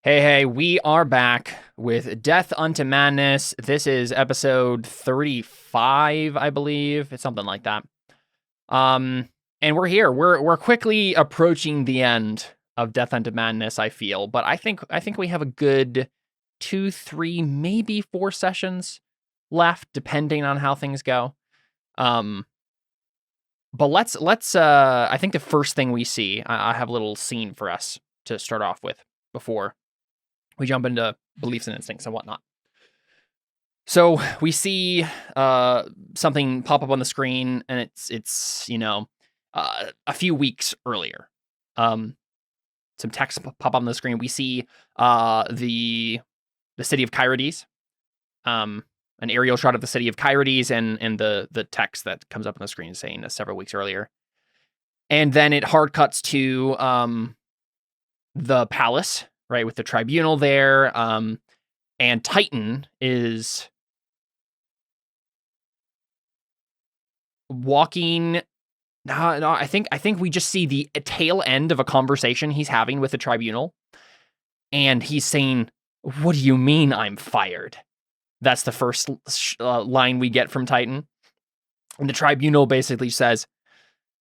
Hey, we are back with Death Unto Madness. This is episode 35, I believe. It's something like that. And we're here. We're quickly approaching the end of Death Unto Madness, I feel, but I think we have a good 2, 3, maybe 4 sessions left, depending on how things go. But let's I think the first thing we see, I have a little scene for us to start off with before we jump into beliefs and instincts and whatnot. So we see something pop up on the screen, and it's a few weeks earlier. Some text pop up on the screen. We see the city of Kyrides, an aerial shot of the city of Kyrides, and the text that comes up on the screen saying several weeks earlier. And then it hard cuts to the palace, right, with the tribunal there, and Titan is walking. No, I think we just see the tail end of a conversation he's having with the tribunal, and he's saying, "What do you mean I'm fired?" That's the first line we get from Titan, and the tribunal basically says,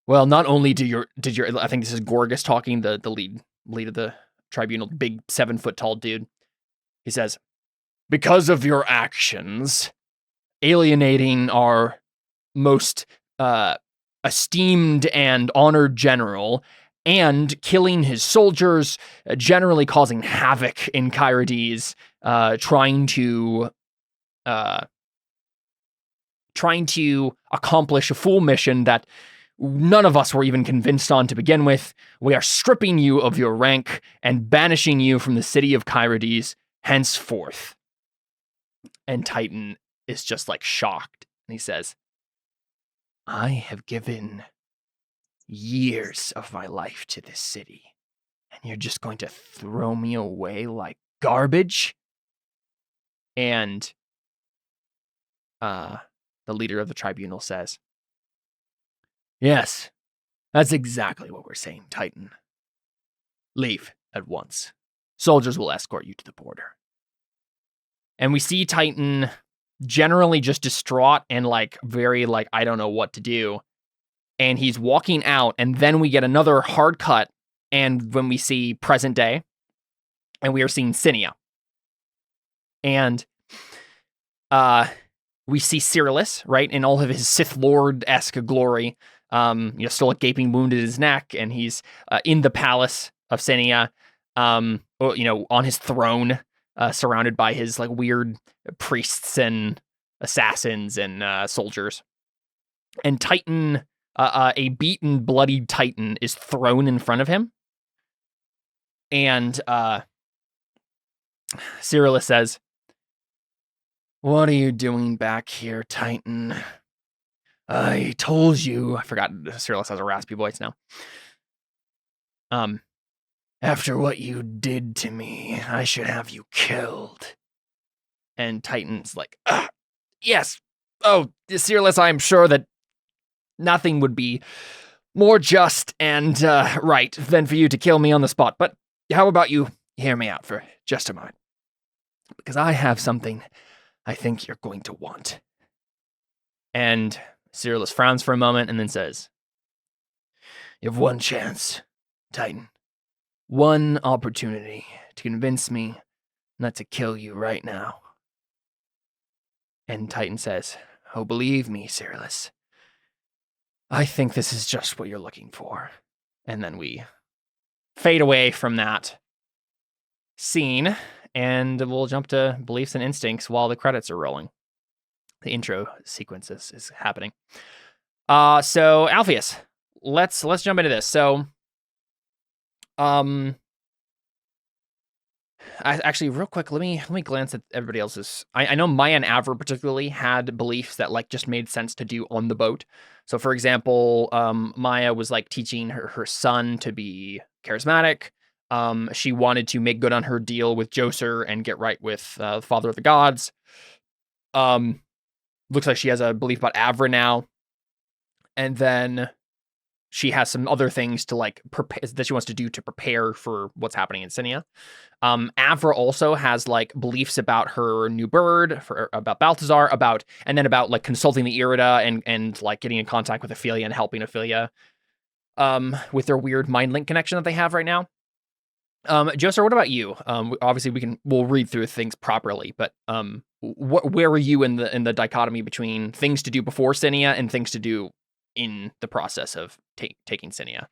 "Well, not only did your I think this is Gorgas talking, the lead of the tribunal, big 7-foot tall dude. He says, because of your actions, alienating our most esteemed and honored general, and killing his soldiers, generally causing havoc in Kyrides, trying to accomplish a full mission that none of us were even convinced on to begin with. We are stripping you of your rank and banishing you from the city of Kyrides henceforth." And Titan is just like shocked. And he says, "I have given years of my life to this city, and you're just going to throw me away like garbage?" And the leader of the tribunal says, "Yes, that's exactly what we're saying, Titan. Leave at once. Soldiers will escort you to the border." And we see Titan generally just distraught and very I don't know what to do. And he's walking out, and then we get another hard cut, and when we see present day, and we are seeing Sinia. And we see Cyrillus, right, in all of his Sith Lord-esque glory, still a gaping wound in his neck, and he's in the palace of Sinia, on his throne, surrounded by his weird priests and assassins and soldiers. And Titan, a beaten, bloodied Titan, is thrown in front of him. And Cyrillus says, "What are you doing back here, Titan? I told you." I forgot Cyrillus has a raspy voice now. "After what you did to me, I should have you killed." And Titan's like, "Yes. Oh, Cyrillus, I am sure that nothing would be more just and right than for you to kill me on the spot. But how about you hear me out for just a moment? Because I have something I think you're going to want." And Cyrillus frowns for a moment and then says, "You have one chance, Titan. One opportunity to convince me not to kill you right now." And Titan says, "Oh, believe me, Cyrillus, I think this is just what you're looking for." And then we fade away from that scene, and we'll jump to beliefs and instincts while the credits are rolling. The intro sequence is happening. So Alpheus, let's jump into this. So, actually, real quick, let me glance at everybody else's. I know Maya and Avra particularly had beliefs that just made sense to do on the boat. So, for example, Maya was teaching her son to be charismatic. She wanted to make good on her deal with Joser and get right with the Father of the Gods. Looks like she has a belief about Avra now. And then she has some other things to like prepare that she wants to do to prepare for what's happening in Sinia. Avra also has like beliefs about her new bird, about Balthazar, and then about like consulting the Irida and like getting in contact with Ophelia and helping Ophelia with their weird mind link connection that they have right now. Joseph, what about you? Obviously we'll read through things properly, but where were you in the dichotomy between things to do before Sinia and things to do in the process of taking Sinia?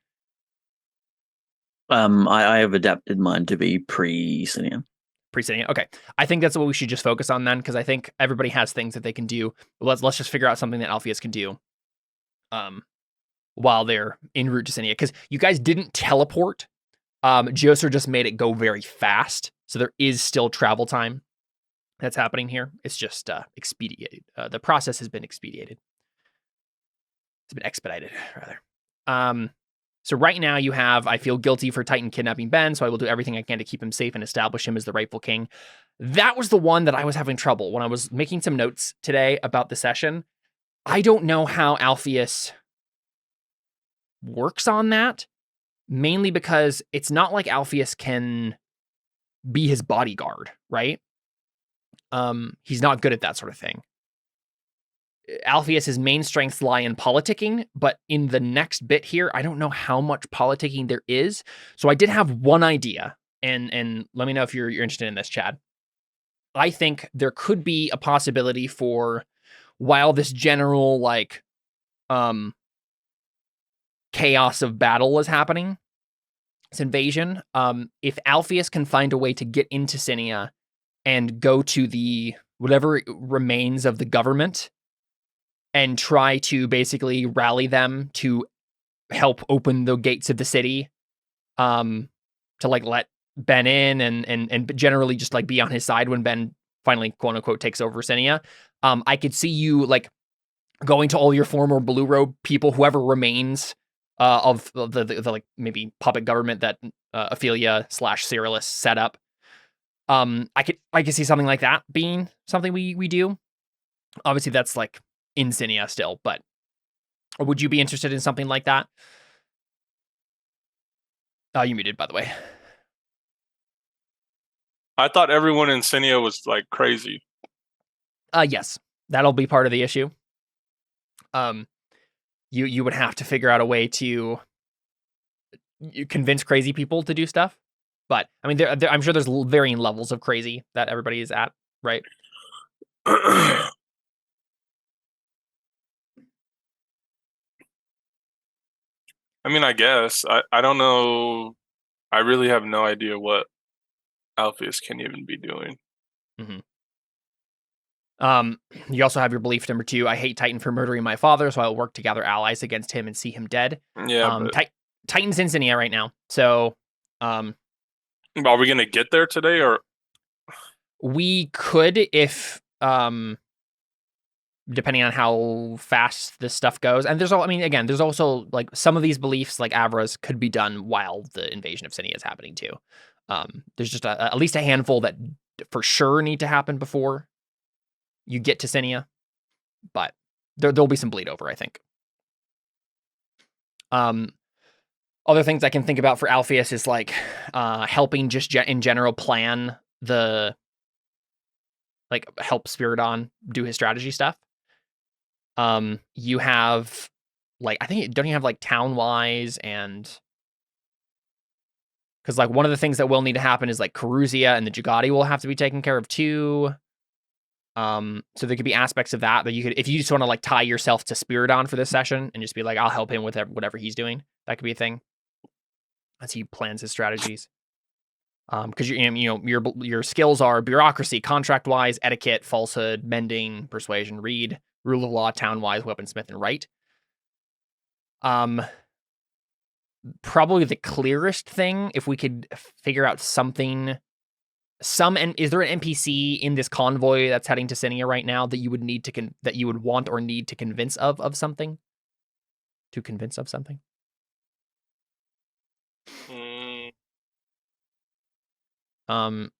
I have adapted mine to be pre-Sinia. Pre-Sinia. Okay, I think that's what we should just focus on then, because I think everybody has things that they can do. Let's just figure out something that Alpheus can do, while they're en route to Sinia, because you guys didn't teleport. Joser just made it go very fast, so there is still travel time that's happening here. It's just expedited. The process has been expedited. It's been expedited, rather. So right now you have, I feel guilty for Titan kidnapping Ben, so I will do everything I can to keep him safe and establish him as the rightful king. That was the one that I was having trouble when I was making some notes today about the session. I don't know how Alpheus works on that, mainly because it's not like Alpheus can be his bodyguard, right? He's not good at that sort of thing. Alpheus's main strengths lie in politicking, but in the next bit here, I don't know how much politicking there is. So I did have one idea, and let me know if you're interested in this, Chad. I think there could be a possibility for, while this general like chaos of battle is happening, this invasion, if Alpheus can find a way to get into Sinia and go to the whatever remains of the government and try to basically rally them to help open the gates of the city, to like let Ben in and generally just like be on his side when Ben finally quote unquote takes over Sinia. I could see you like going to all your former blue robe people, whoever remains of the like maybe puppet government that Ophelia / Cyrillus set up. I could see something like that being something we do. Obviously, that's like in Sinia still, but would you be interested in something like that? You muted, by the way. I thought everyone in Sinia was like crazy. Yes, that'll be part of the issue. You would have to figure out a way to convince crazy people to do stuff. But I mean, I'm sure there's varying levels of crazy that everybody is at, right? I mean, I guess. I don't know. I really have no idea what Alpheus can even be doing. Mm-hmm. You also have your belief number 2. I hate Titan for murdering my father, so I will work to gather allies against him and see him dead. Yeah, but Titan's in Sinia right now, so are we gonna get there today, or we could if depending on how fast this stuff goes. And there's there's also like some of these beliefs like Avra's could be done while the invasion of Sinia is happening too. There's just at least a handful that for sure need to happen before you get to Sinia, but there'll be some bleed over, I think. Other things I can think about for Alpheus is like helping just in general plan the like help Spiridon do his strategy stuff. You have like don't you have like town-wise, and because like one of the things that will need to happen is like Caruzia and the Jugati will have to be taken care of too. So there could be aspects of that you could, if you just want to like tie yourself to Spiridon for this session and just be like, I'll help him with whatever he's doing. That could be a thing as he plans his strategies. Because your skills are bureaucracy, contract-wise, etiquette, falsehood, mending, persuasion, read, rule of law, town-wise, weaponsmith, and right. Probably the clearest thing, if we could figure out something. Is there an NPC in this convoy that's heading to Sinia right now that you would need to that you would want or need to convince of something? To convince of something. Let's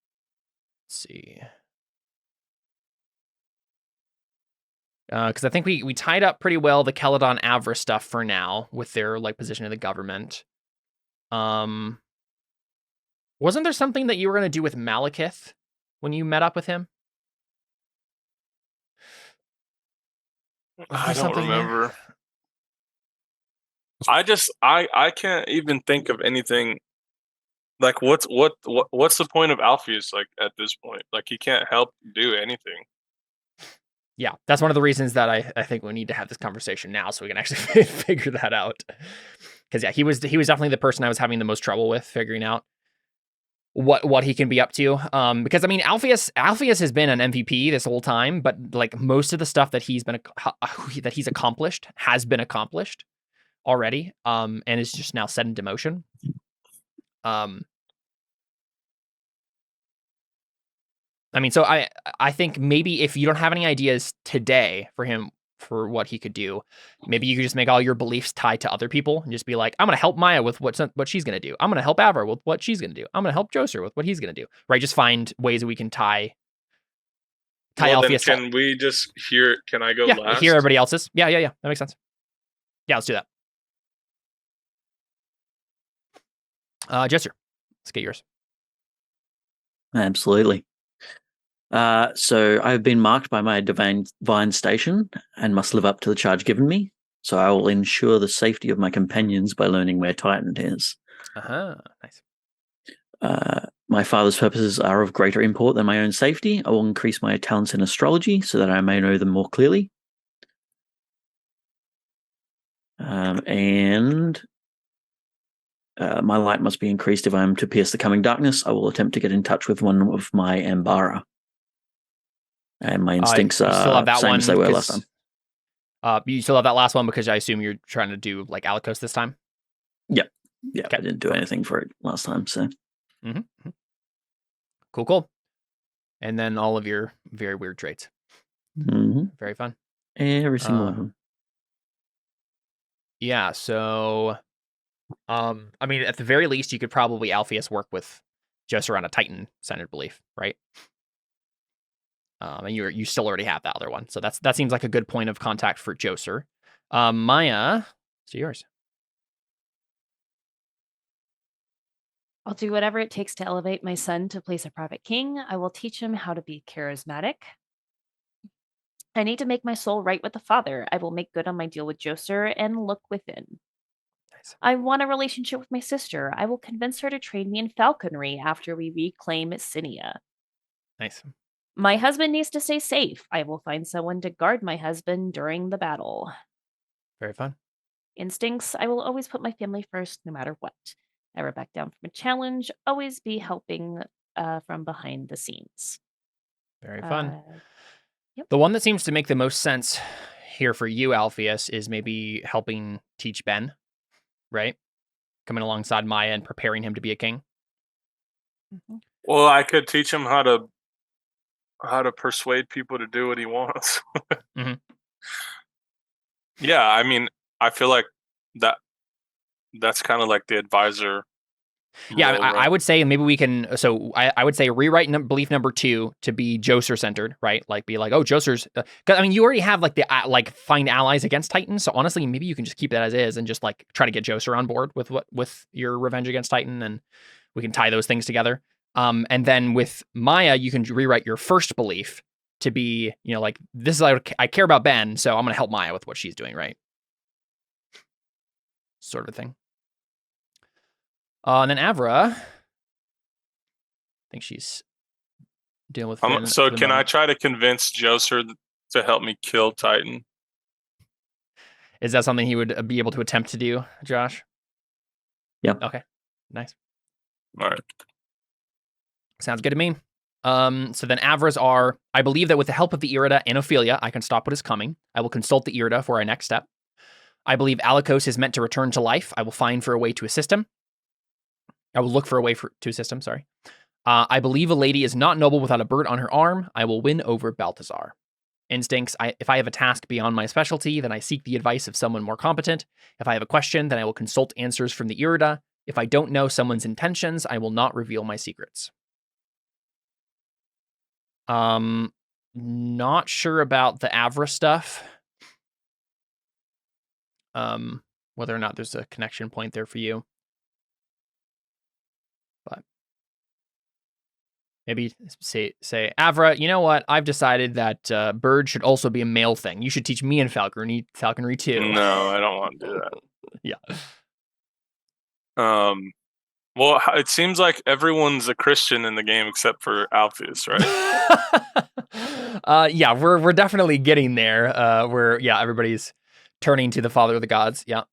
see. Because I think we tied up pretty well the Caledon Avra stuff for now with their like position in the government. Wasn't there something that you were going to do with Malekith when you met up with him? I don't remember. I can't even think of anything. Like, what's the point of Alpheus, like, at this point? Like, he can't help do anything. Yeah, that's one of the reasons that I think we need to have this conversation now so we can actually figure that out. Because yeah, he was definitely the person I was having the most trouble with figuring out what he can be up to. Because I mean, Alpheus has been an MVP this whole time, but like most of the stuff that he's accomplished has been accomplished already. And is just now set into motion. I mean, so I think maybe if you don't have any ideas today for him for what he could do, maybe you could just make all your beliefs tied to other people and just be like, I'm going to help Maya with what she's going to do. I'm going to help Avra with what she's going to do. I'm going to help Joser with what he's going to do. Right? Just find ways that we can tie Alpheus. Then can we just hear? Can I go last? Hear everybody else's. Yeah. That makes sense. Yeah, let's do that. Joser, let's get yours. Absolutely. So I've been marked by my divine station and must live up to the charge given me. So I will ensure the safety of my companions by learning where Titan is. Nice. My father's purposes are of greater import than my own safety. I will increase my talents in astrology so that I may know them more clearly. And my light must be increased if I am to pierce the coming darkness. I will attempt to get in touch with one of my Ambara. And my instincts are the same as they were last time. You still have that last one because I assume you're trying to do like Alikos this time? Yeah, okay. I didn't do anything for it last time, so. Mm-hmm. Cool. And then all of your very weird traits. Mm-hmm. Very fun. Every single one of them. Yeah, so... I mean, at the very least, you could probably Alpheus work with Joser on a Titan-centered belief, right? And you still already have that other one, so that seems like a good point of contact for Joser. Maya, it's yours. I'll do whatever it takes to elevate my son to place a prophet king. I will teach him how to be charismatic. I need to make my soul right with the Father. I will make good on my deal with Joser and look within. Nice. I want a relationship with my sister. I will convince her to train me in falconry after we reclaim Sinia. Nice. My husband needs to stay safe. I will find someone to guard my husband during the battle. Very fun. Instincts. I will always put my family first, no matter what. Never back down from a challenge. Always be helping from behind the scenes. Very fun. Yep. The one that seems to make the most sense here for you, Alpheus, is maybe helping teach Ben, right? Coming alongside Maya and preparing him to be a king. Mm-hmm. Well, I could teach him how to persuade people to do what he wants. Mm-hmm. Yeah, I mean, I feel like that's kind of like the advisor. Yeah, role, I right? would say maybe we can. So I would say rewrite belief number 2 to be Joser centered, right? Like be like, oh, Joser's. Because I mean, you already have like the like find allies against Titan. So honestly, maybe you can just keep that as is and just like try to get Joser on board with your revenge against Titan, and we can tie those things together. And then with Maya, you can rewrite your first belief to be, you know, like this is like I care about Ben, so I'm going to help Maya with what she's doing, right? Sort of a thing. And then Avra, I think she's dealing with Finn. So can I try to convince Joser to help me kill Titan? Is that something he would be able to attempt to do, Josh? Yep. Okay. Nice. All right. Sounds good to me. So then Avra's are, I believe that with the help of the Irida and Ophelia, I can stop what is coming. I will consult the Irida for our next step. I believe Alikos is meant to return to life. I will find for a way to assist him. I will look for a way to assist him, sorry. I believe a lady is not noble without a bird on her arm. I will win over Balthazar. Instincts, if I have a task beyond my specialty, then I seek the advice of someone more competent. If I have a question, then I will consult answers from the Irida. If I don't know someone's intentions, I will not reveal my secrets. not sure about the Avra stuff. Whether or not there's a connection point there for you. But maybe say, Avra, you know what? I've decided that bird should also be a male thing. You should teach me and falconry too. No, I don't want to do that. Yeah. Well, it seems like everyone's a Christian in the game except for Alpheus, right? Yeah, we're definitely getting there. Where everybody's turning to the Father of the Gods. Yeah.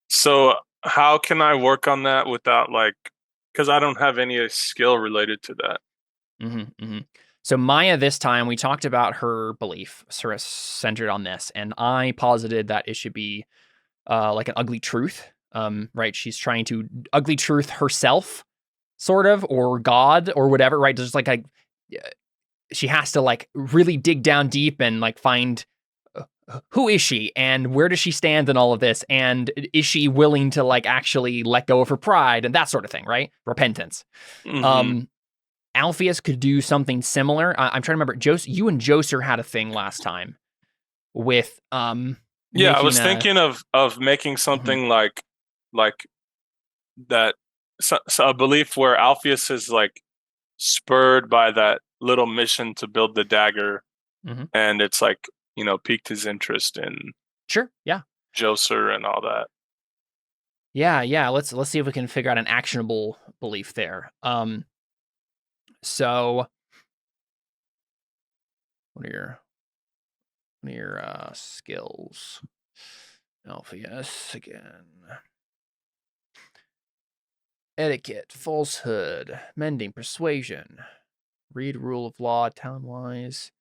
So how can I work on that without because I don't have any skill related to that. Mm-hmm, mm-hmm. So Maya, this time we talked about her belief sort of centered on this, and I posited that it should be like an ugly truth. Right? She's trying to ugly truth herself, sort of, or God, or whatever. Right? There's she has to really dig down deep and find who is she and where does she stand in all of this, and is she willing to actually let go of her pride and that sort of thing, right? Repentance. Mm-hmm. Alpheus could do something similar. I'm trying to remember. You and Joser had a thing last time with yeah, I was thinking of making something like that, so a belief where Alpheus is spurred by that little mission to build the dagger, and it's piqued his interest in Joser and all that. Yeah. Let's see if we can figure out an actionable belief there. So what are your skills? Alpheus again. Etiquette, falsehood, mending, persuasion, read rule of law, town-wise.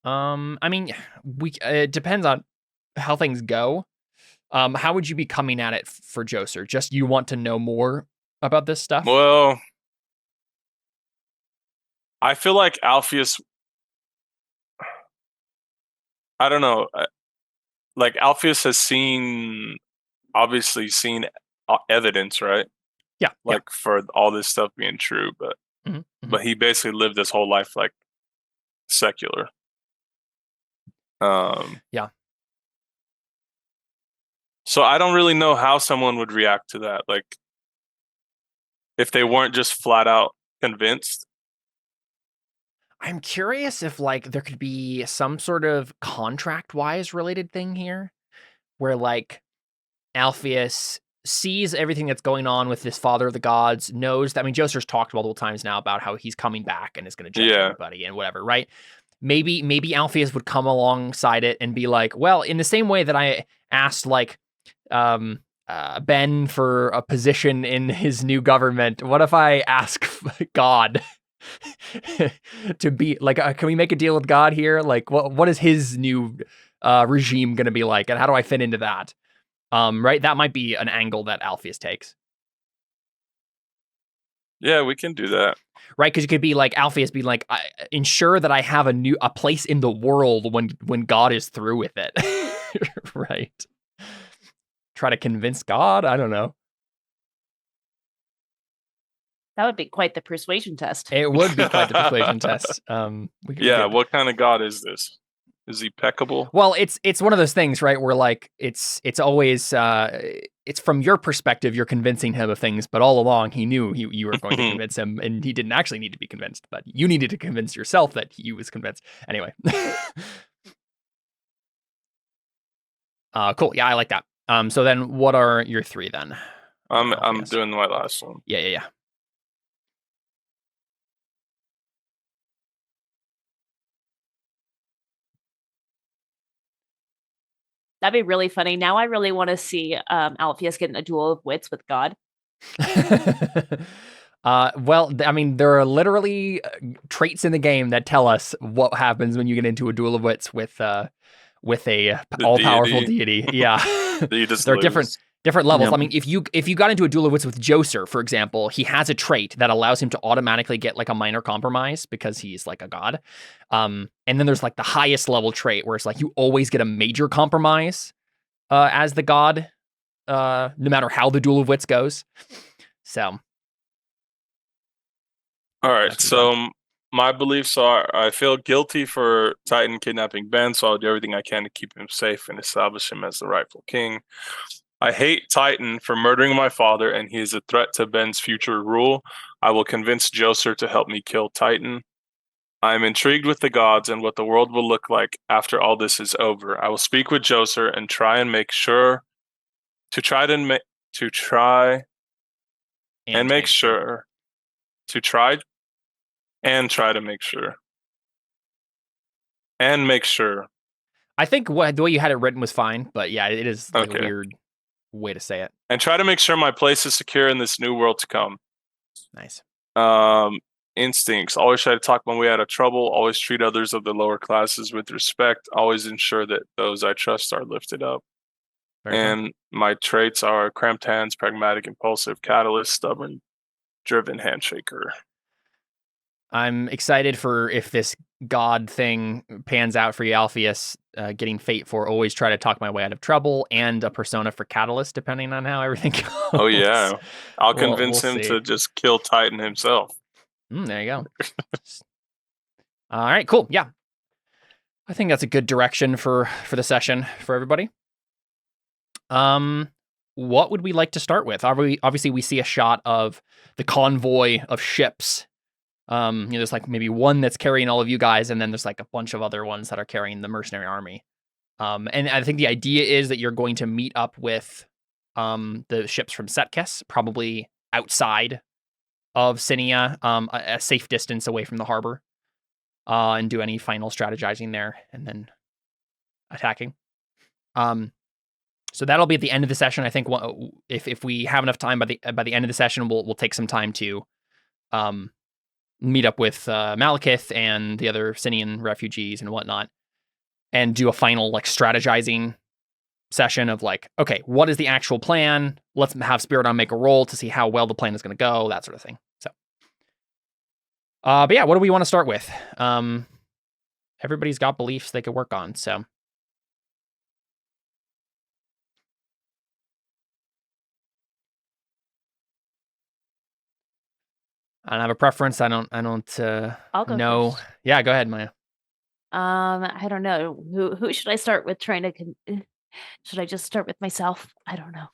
I mean, it depends on how things go. How would you be coming at it for Joser? Just you want to know more about this stuff? Well, I feel like Alpheus, I don't know, Alpheus has obviously seen evidence, right? Yeah. For all this stuff being true, but but he basically lived his whole life secular. Yeah. So I don't really know how someone would react to that. If they weren't just flat out convinced. I'm curious if there could be some sort of contract-wise related thing here where Alpheus sees everything that's going on with this Father of the Gods, knows that, Joser's talked multiple times now about how he's coming back and is going to judge everybody and whatever, right? Maybe Alpheus would come alongside it and be well, in the same way that I asked Ben for a position in his new government, what if I ask God to be can we make a deal with God here? What is his new regime going to be like, and how do I fit into that? Right? That might be an angle that Alpheus takes. Yeah, we can do that. Right? Because it could be Alpheus being ensure that I have a place in the world when God is through with it. Right? Try to convince God? I don't know. That would be quite the persuasion test. It would be quite the persuasion test. What kind of God is this? Is he peccable? Well, it's one of those things, right? Where it's always it's from your perspective, you're convincing him of things, but all along he knew you were going to convince him, and he didn't actually need to be convinced, but you needed to convince yourself that he was convinced. Anyway. Cool. Yeah, I like that. So then what are your three then? I'm doing my last one. Yeah. That'd be really funny. Now I really want to see Alpheus get in a duel of wits with God. Well, there are literally traits in the game that tell us what happens when you get into a duel of wits with a all-powerful deity. Yeah. There are different levels. Yep. If you got into a duel of wits with Joser, for example, he has a trait that allows him to automatically get a minor compromise because he's a god. And then there's the highest level trait where it's you always get a major compromise as the god, no matter how the duel of wits goes. So. All right. So my beliefs are I feel guilty for Titan kidnapping Ben, so I'll do everything I can to keep him safe and establish him as the rightful king. I hate Titan for murdering my father, and he is a threat to Ben's future rule. I will convince Joser to help me kill Titan. I am intrigued with the gods and what the world will look like after all this is over. I will speak with Joser and try and make sure to try and make sure. I think the way you had it written was fine, but yeah, it is like a weird way to say it. And try to make sure my place is secure in this new world to come. Nice. Instincts. Always try to talk my way out of trouble. Always treat others of the lower classes with respect. Always ensure that those I trust are lifted up. And my traits are cramped hands, pragmatic, impulsive, catalyst, stubborn, driven, handshaker. I'm excited for if this god thing pans out for you, Alpheus, getting fate for always try to talk my way out of trouble and a persona for catalyst, depending on how everything goes. Oh, yeah. I'll convince him to just kill Titan himself. There you go. All right, cool. Yeah. I think that's a good direction for the session for everybody. What would we like to start with? Obviously, we see a shot of the convoy of ships. There's like maybe one that's carrying all of you guys, and then there's like a bunch of other ones that are carrying the mercenary army. And I think the idea is that you're going to meet up with the ships from Setkes, probably outside of Sinia, a safe distance away from the harbor, and do any final strategizing there, and then attacking. So that'll be at the end of the session. I think if we have enough time by the end of the session, we'll take some time to meet up with Malekith and the other Sinian refugees and whatnot, and do a final like strategizing session of like, okay, what is the actual plan? Let's have Spiridon make a roll to see how well the plan is going to go, that sort of thing. So, but yeah, what do we want to start with? Everybody's got beliefs they could work on, so. I don't have a preference. I don't I'll go know. first. Yeah, go ahead, Maya. I don't know. Who should I start with should I just start with myself? I don't know.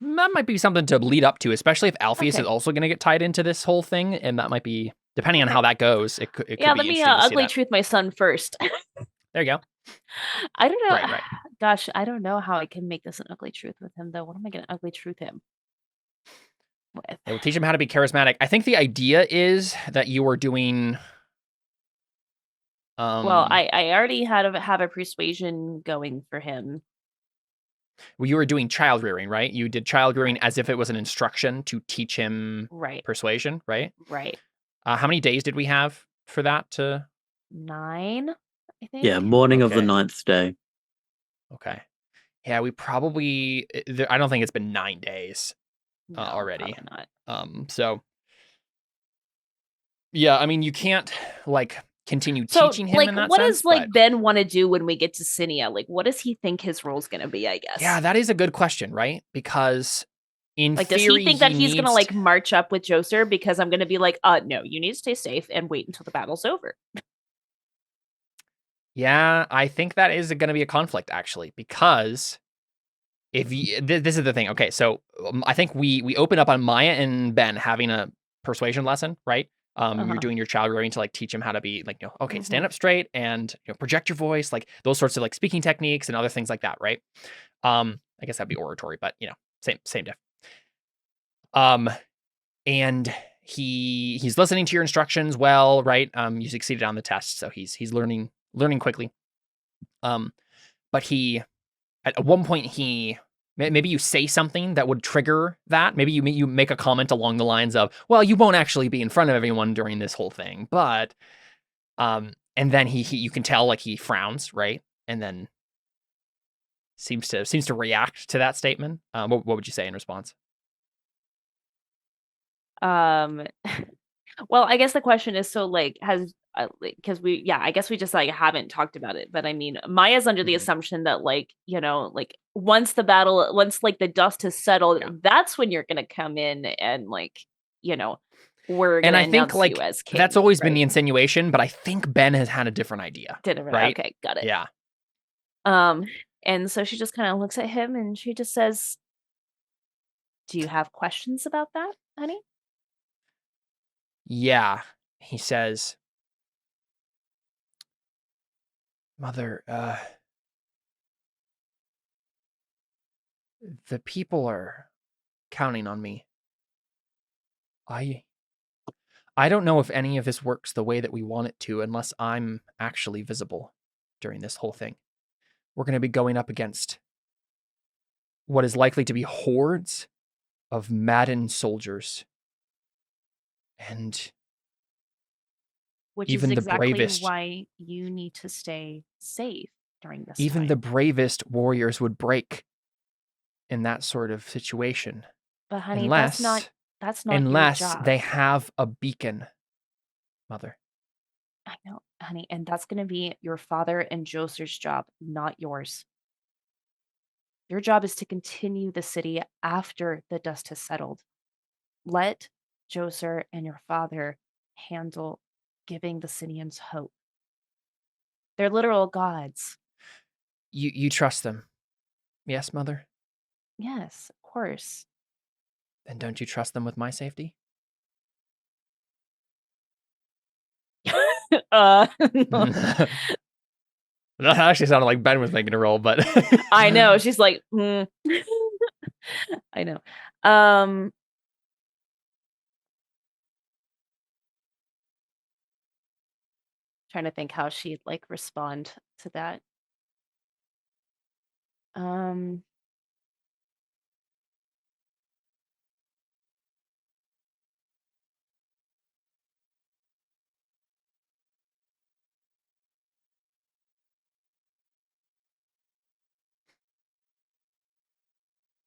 That might be something to lead up to, especially if Alpheus is also going to get tied into this whole thing, and that might be, depending on how that goes, it could be let me ugly truth my son first. There you go. I don't know. Right. Gosh, I don't know how I can make this an ugly truth with him, though. What am I going to ugly truth him with? It will teach him how to be charismatic. I think the idea is that you are doing... well, I already have a persuasion going for him. Well, you were doing child rearing, right? You did child rearing as if it was an instruction to teach him persuasion, right? Right. How many days did we have for that? 9, I think. Yeah, morning of the 9th day. Okay. Yeah, we probably... I don't think it's been 9 days already. Not. So... Yeah, I mean, you can't, like... continue teaching him in that what sense, does Ben want to do when we get to Sinia? Like, what does he think his role's going to be, I guess? Yeah, that is a good question, right? Because in theory, does he think that he's going to like march up with Joser because I'm going to be like, no, you need to stay safe and wait until the battle's over? Yeah, I think that is going to be a conflict, actually, because this is the thing. Okay, so I think we open up on Maya and Ben having a persuasion lesson, right? You're doing your child rearing to like teach him how to be like, okay, stand up straight and project your voice, like those sorts of like speaking techniques and other things like that, right? I guess that'd be oratory, but same diff. And he's listening to your instructions well, right? You succeeded on the test, so he's learning quickly. But at one point maybe you say something that would trigger that. Maybe you make a comment along the lines of, well, you won't actually be in front of everyone during this whole thing, but, and then you can tell like he frowns, right? And then seems to react to that statement. What would you say in response? Well, I guess the question is, so like because I guess we just like haven't talked about it, but I mean, Maya's under the assumption that like, like once like the dust has settled, that's when you're going to come in and like, we're going to announce you as king. That's always been the insinuation, but I think Ben has had a different idea. Right? Okay, got it. Yeah. And so she just kind of looks at him and she just says, "Do you have questions about that, honey?" Yeah. He says, "Mother, the people are counting on me. I don't know if any of this works the way that we want it to unless I'm actually visible during this whole thing. We're going to be going up against what is likely to be hordes of maddened soldiers. And which even is exactly the bravest, why you need to stay safe during this even time. the bravest warriors would break in that sort of situation. But honey, that's not unless your job. They have a beacon, Mother. I know, honey, and that's going to be your father and Joser's job, not yours. Your job is to continue the city after the dust has settled. Let Joser and your father handle giving the Sinians hope. They're literal gods. You trust them? Yes, Mother? Yes, of course. Then don't you trust them with my safety? No. That actually sounded like Ben was making a roll, but I know. She's like, I know. Trying to think how she'd like respond to that.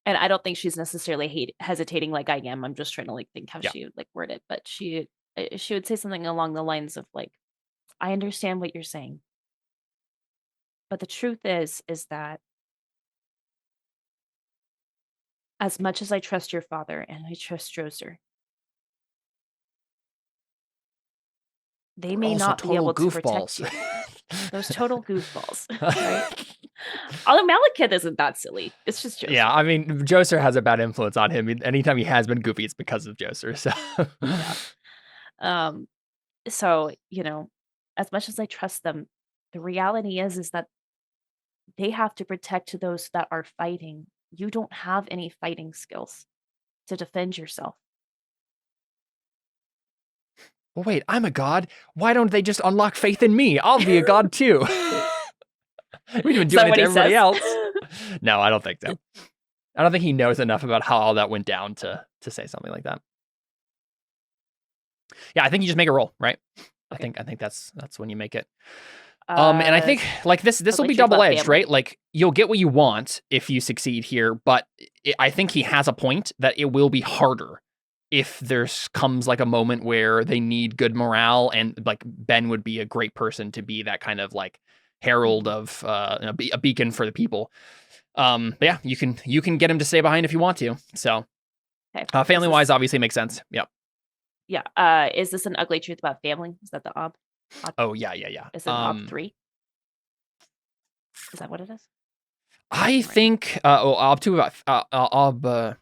And I don't think she's necessarily hesitating like I am. I'm just trying to like think how she would like word it. But she would say something along the lines of like, I understand what you're saying. But the truth is that as much as I trust your father and I trust Joser, they may not be able to protect you. Those total goofballs, right? Although Malekith isn't that silly. It's just Joser. Yeah, I mean, Joser has a bad influence on him. Anytime he has been goofy, it's because of Joser. So, yeah. So, as much as I trust them, the reality is that they have to protect those that are fighting. You don't have any fighting skills to defend yourself. Well, wait, I'm a god. Why don't they just unlock faith in me? I'll be a god too. We've been doing it to everybody else. No, I don't think so. I don't think he knows enough about how all that went down to say something like that. Yeah, I think you just make a roll, right? Okay. I think that's when you make it. And I think like this will be double-edged, right? Like you'll get what you want if you succeed here, but I think he has a point that it will be harder if there's comes like a moment where they need good morale, and like Ben would be a great person to be that kind of like herald of a beacon for the people. But yeah, you can get him to stay behind if you want to. So family wise, obviously makes sense. Yep. Yeah. Is this an ugly truth about family? Is that the ob? Oh yeah. Is it ob 3? Is that what it is? I think ob 2 about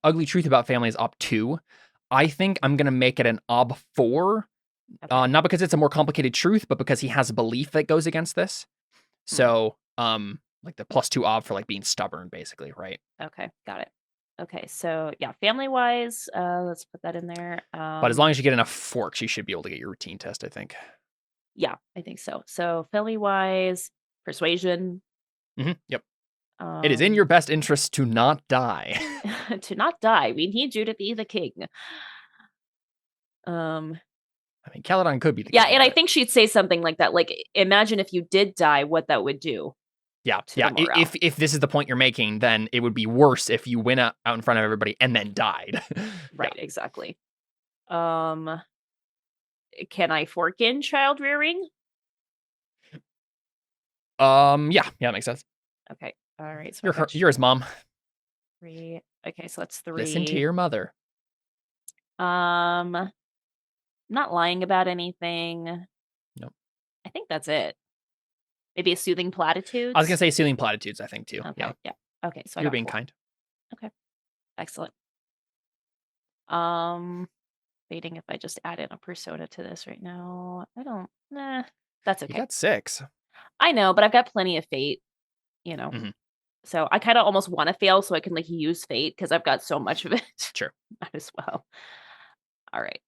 ugly truth about family is ob 2. I think I'm gonna make it an ob 4. Okay. Not because it's a more complicated truth, but because he has a belief that goes against this. So like the +2 ob for like being stubborn, basically, right? Okay, got it. Okay, so yeah, family wise, let's put that in there. But as long as you get enough forks, you should be able to get your routine test, I think. Yeah, I think so. So family wise, persuasion. Yep. It is in your best interest to not die. To not die. We need you to be the king. I mean, Caledon could be the king. Yeah, and I think she'd say something like that. Like, imagine if you did die, what that would do. Yeah. If this is the point you're making, then it would be worse if you went out in front of everybody and then died. Right, exactly. Can I fork in child rearing? Yeah, that makes sense. Okay. All right. So you're his mom. 3. Okay, so that's 3. Listen to your mother. Not lying about anything. Nope. I think that's it. Maybe a soothing platitudes. I was gonna say soothing platitudes. I think too. Okay. Yeah. Okay. So you're being kind. Okay. Excellent. Waiting if I just add in a persona to this right now. I don't. Nah. That's okay. You got 6. I know, but I've got plenty of fate. You know. Mm-hmm. So I kind of almost want to fail so I can use fate because I've got so much of it. Sure. Might as well. All right.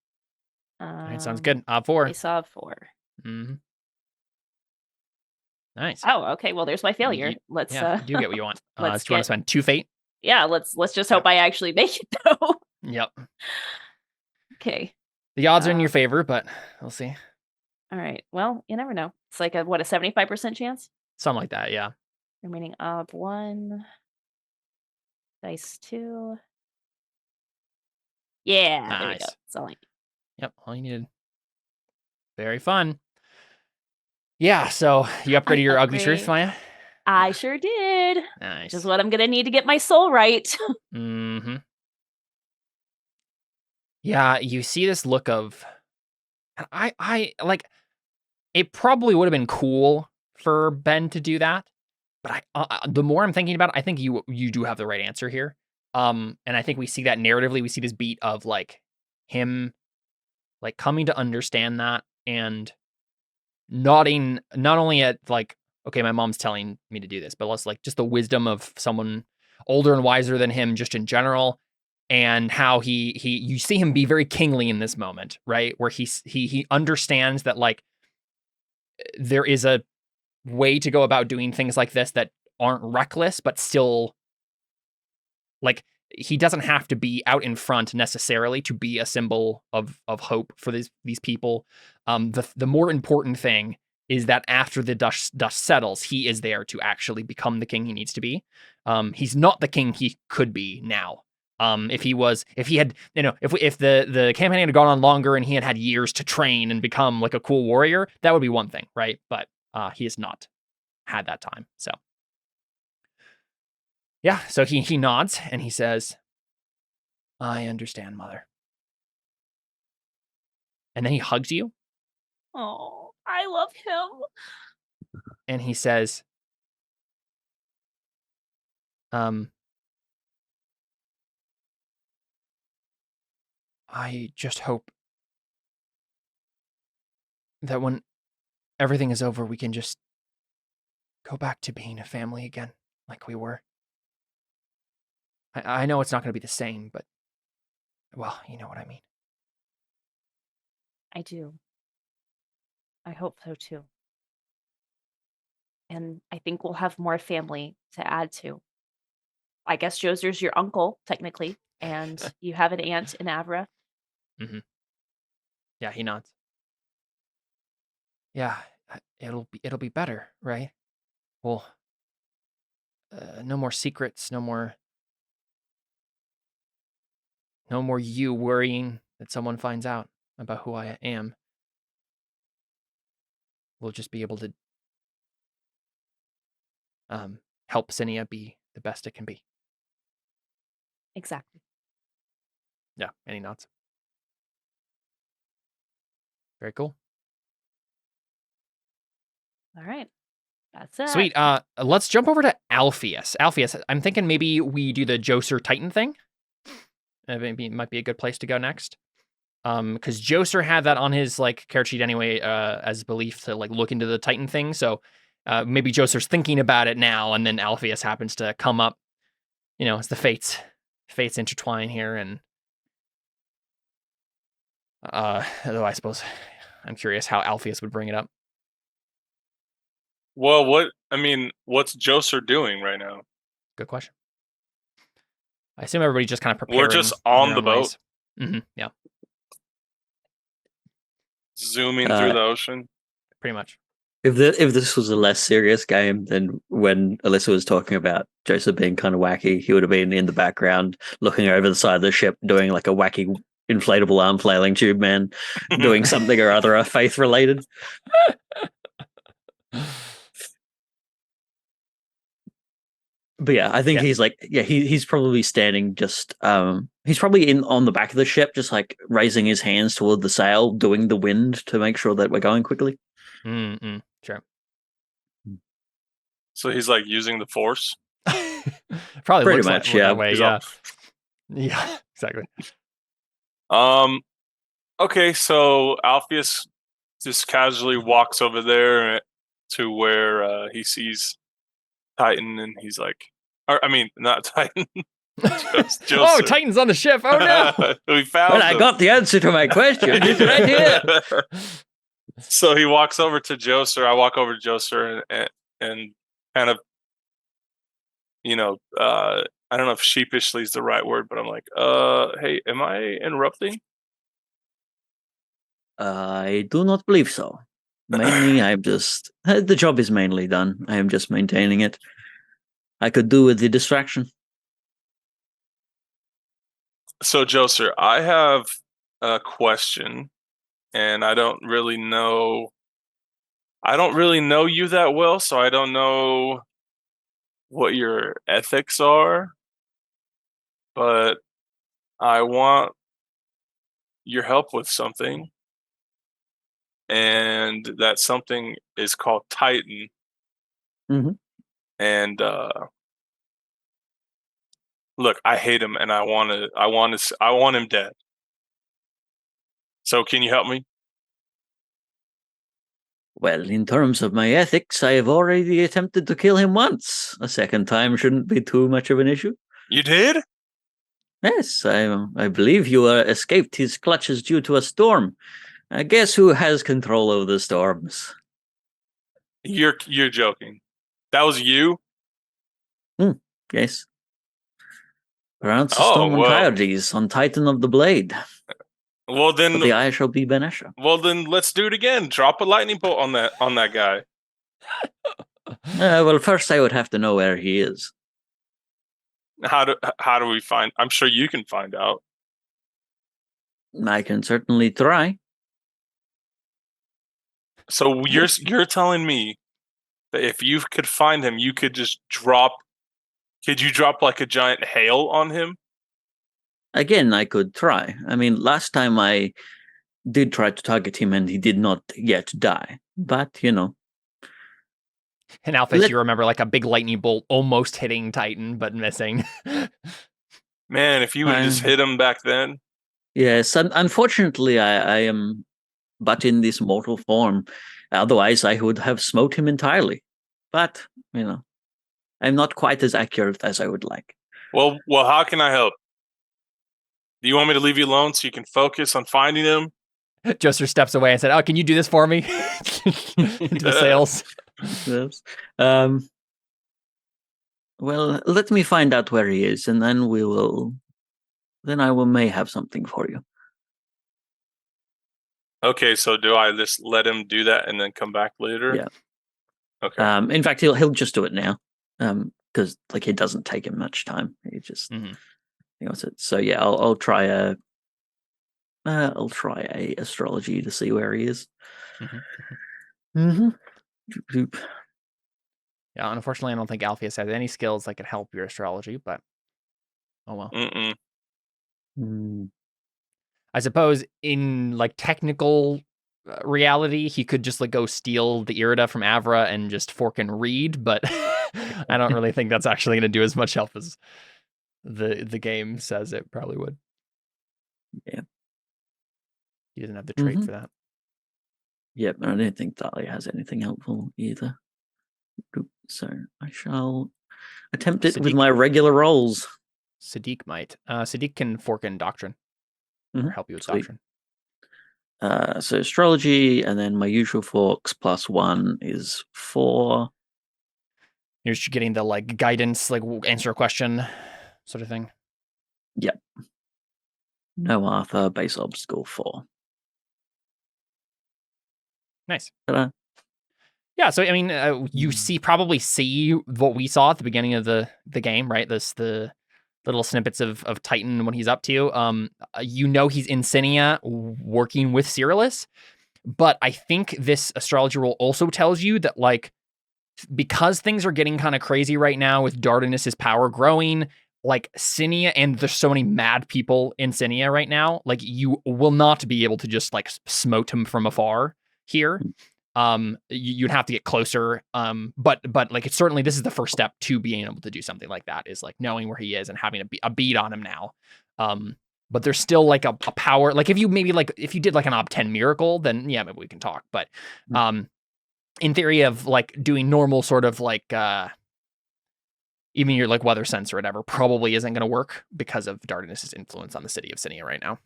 All right, sounds good. 4. I saw 4. Mm-hmm. Nice. Oh, okay. Well, there's my failure. Let's. You do get what you want. Do you want to spend 2 fate? Yeah. Let's just hope I actually make it though. Yep. Okay. The odds are in your favor, but we'll see. All right. Well, you never know. It's like a 75% chance? Something like that, yeah. Remaining of 1. Dice 2. Yeah. Nice. There we go. That's all I need. Yep, all you needed. Very fun. Yeah, so you upgraded your ugly truth, Maya? I sure did. Nice. Which is what I'm gonna need to get my soul right. Mm-hmm. Yeah, you see this look of I like it probably would have been cool for Ben to do that, but the more I'm thinking about it, I think you do have the right answer here. And I think we see that narratively, we see this beat of like him like coming to understand that and nodding not only at like, okay, my mom's telling me to do this, but also like just the wisdom of someone older and wiser than him just in general, and how he you see him be very kingly in this moment, right? Where he understands that like there is a way to go about doing things like this that aren't reckless, but still like he doesn't have to be out in front necessarily to be a symbol of hope for these people. The more important thing is that after the dust settles, he is there to actually become the king he needs to be. He's not the king he could be now. If the campaign had gone on longer and he had years to train and become like a cool warrior, that would be one thing, right? But he has not had that time. So yeah, so he nods and he says, "I understand, Mother." And then he hugs you. Oh, I love him. And he says, I just hope that when everything is over, we can just go back to being a family again, like we were. I know it's not going to be the same, but, well, you know what I mean. I do. I hope so, too. And I think we'll have more family to add to. I guess Joser's your uncle, technically, and you have an aunt in Avra. Mm-hmm. Yeah, he nods. Yeah, it'll be better, right? Well, no more secrets, no more you worrying that someone finds out about who I am. We'll just be able to help Sinia be the best it can be. Exactly. Yeah, and he nods. Very cool. All right. That's it. Sweet. Let's jump over to Alpheus. Alpheus, I'm thinking maybe we do the Joser Titan thing. Maybe it might be a good place to go next. Because Joser had that on his like character sheet anyway, as belief to like look into the Titan thing. So maybe Joser's thinking about it now, and then Alpheus happens to come up. You know, as the fates intertwine here, and although I suppose I'm curious how Alpheus would bring it up. Well, what's Joser doing right now? Good question. I assume everybody's just kind of preparing. We're just on the boat. Mm-hmm, yeah. Zooming through the ocean. Pretty much. If this was a less serious game, then when Alyssa was talking about Joseph being kind of wacky, he would have been in the background looking over the side of the ship, doing like a wacky inflatable arm flailing tube man, doing something or other faith related. But yeah, I think he's like, he's probably standing just, he's probably on the back of the ship, just like raising his hands toward the sail, doing the wind to make sure that we're going quickly. Sure. So he's like using the force? Probably pretty looks much, like that way, yeah. Yeah, exactly. Okay, so Alpheus just casually walks over there to where he sees Titan, and he's like, I mean, not Titan. Oh, Titan's on the ship. Oh no. We found him. I got the answer to my question. He's right here. So he walks over to Joser. I walk over to Joser and kind of, I don't know if sheepishly is the right word, but I'm like, hey, am I interrupting? I do not believe so. Mainly, the job is mainly done. I am just maintaining it. I could do with the distraction. So, Joser, I have a question, and I don't really know you that well, so I don't know what your ethics are, but I want your help with something. And that something is called Titan. Mm-hmm. And look, I hate him, and I want him dead. So, can you help me? Well, in terms of my ethics, I have already attempted to kill him once. A second time shouldn't be too much of an issue. You did? Yes, I believe you escaped his clutches due to a storm. Guess who has control over the storms? You're joking. That was you? Yes. Pronounce the storm on Coyotes, on Titan of the Blade. Well then, but the eye shall be Benesha. Well then, let's do it again. Drop a lightning bolt on that guy. Well, first I would have to know where he is. How do we find? I'm sure you can find out. I can certainly try. So you're telling me that if you could find him, you could just drop. Could you drop like a giant hail on him? Again, I could try. I mean, last time I did try to target him and he did not yet die. But, And Alpheus, you remember like a big lightning bolt almost hitting Titan, but missing. Man, if you would just hit him back then. Yes, unfortunately, I am but in this mortal form. Otherwise, I would have smote him entirely. But, I'm not quite as accurate as I would like. Well, how can I help? Do you want me to leave you alone so you can focus on finding him? Joser steps away and said, "Oh, can you do this for me?" Into the sails. Yes. Well, let me find out where he is, and then I may have something for you. Okay, so do I just let him do that and then come back later? Yeah. Okay. In fact, he'll just do it now, because it doesn't take him much time. He just he wants it. So yeah, I'll try a astrology to see where he is. Yeah, unfortunately, I don't think Alpheus has any skills that could help your astrology, but oh well. I suppose in technical reality, he could just go steal the Irida from Avra and just fork and read, but I don't really think that's actually going to do as much help as the game says it probably would. Yeah. He doesn't have the trait for that. Yep, I don't think Thalia has anything helpful either. So I shall attempt it with my regular rolls. Sadiq might. Sadiq can fork in doctrine. Or help you with doctrine. So astrology, and then my usual forks +1 is 4. You're just getting the guidance, answer a question sort of thing. Yep. No Arthur, base obstacle 4. Nice. Ta-da. Yeah, so I mean, you probably see what we saw at the beginning of the game, right? The little snippets of Titan when he's up to. He's in Sinia working with Cyrillus, but I think this astrology roll also tells you that because things are getting kind of crazy right now with Dardanus's power growing, like Sinia, and there's so many mad people in Sinia right now, like you will not be able to just like smote him from afar here. You'd have to get closer. But like it's certainly, this is the first step to being able to do something like that, is like knowing where he is and having a beat on him now. But there's still like a power, like if you did like an Ob 10 miracle, then yeah, maybe we can talk. But in theory of like doing normal sort of like even your like weather sense or whatever probably isn't going to work because of Dardanus's influence on the city of Sinia right now.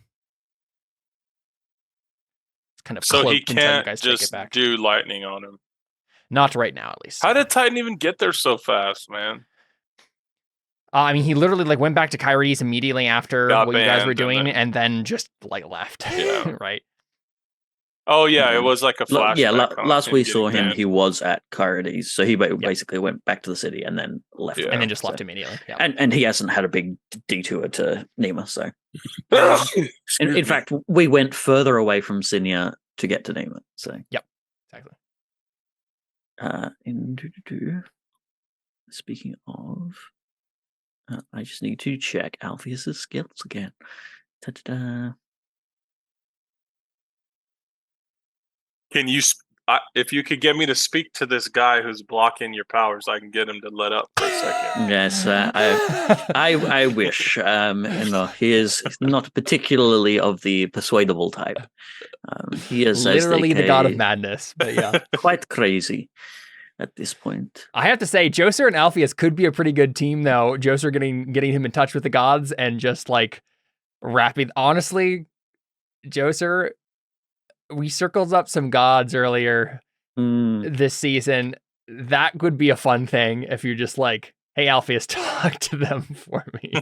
It's kind of so he cloaked until you can't guys take it just back. do lightning on him. Not right now, at least. How did Titan even get there so fast, man? I mean, he literally like went back to Kyries immediately after what you guys were doing, and then just like left. Yeah. Right. Oh yeah, it was like a flashback. Yeah, last we saw him, he was at Kyries, so he basically went back to the city and then left. Yeah. And then just left immediately. Yeah. And he hasn't had a big detour to Nema, so. in fact, we went further away from Sinia to get to Nema, so. Yep, exactly. Speaking of, I just need to check Alpheus's skills again. Ta-da-da. Can you, if you could get me to speak to this guy who's blocking your powers, I can get him to let up for a second. Yes, I wish. He is not particularly of the persuadable type. He is literally the god of madness, but yeah, quite crazy at this point. I have to say, Joser and Alpheus could be a pretty good team, though. Joser getting him in touch with the gods and just like rapping. Honestly, Joser, we circled up some gods earlier this season. That could be a fun thing if you're just like, hey, Alpheus, talk to them for me.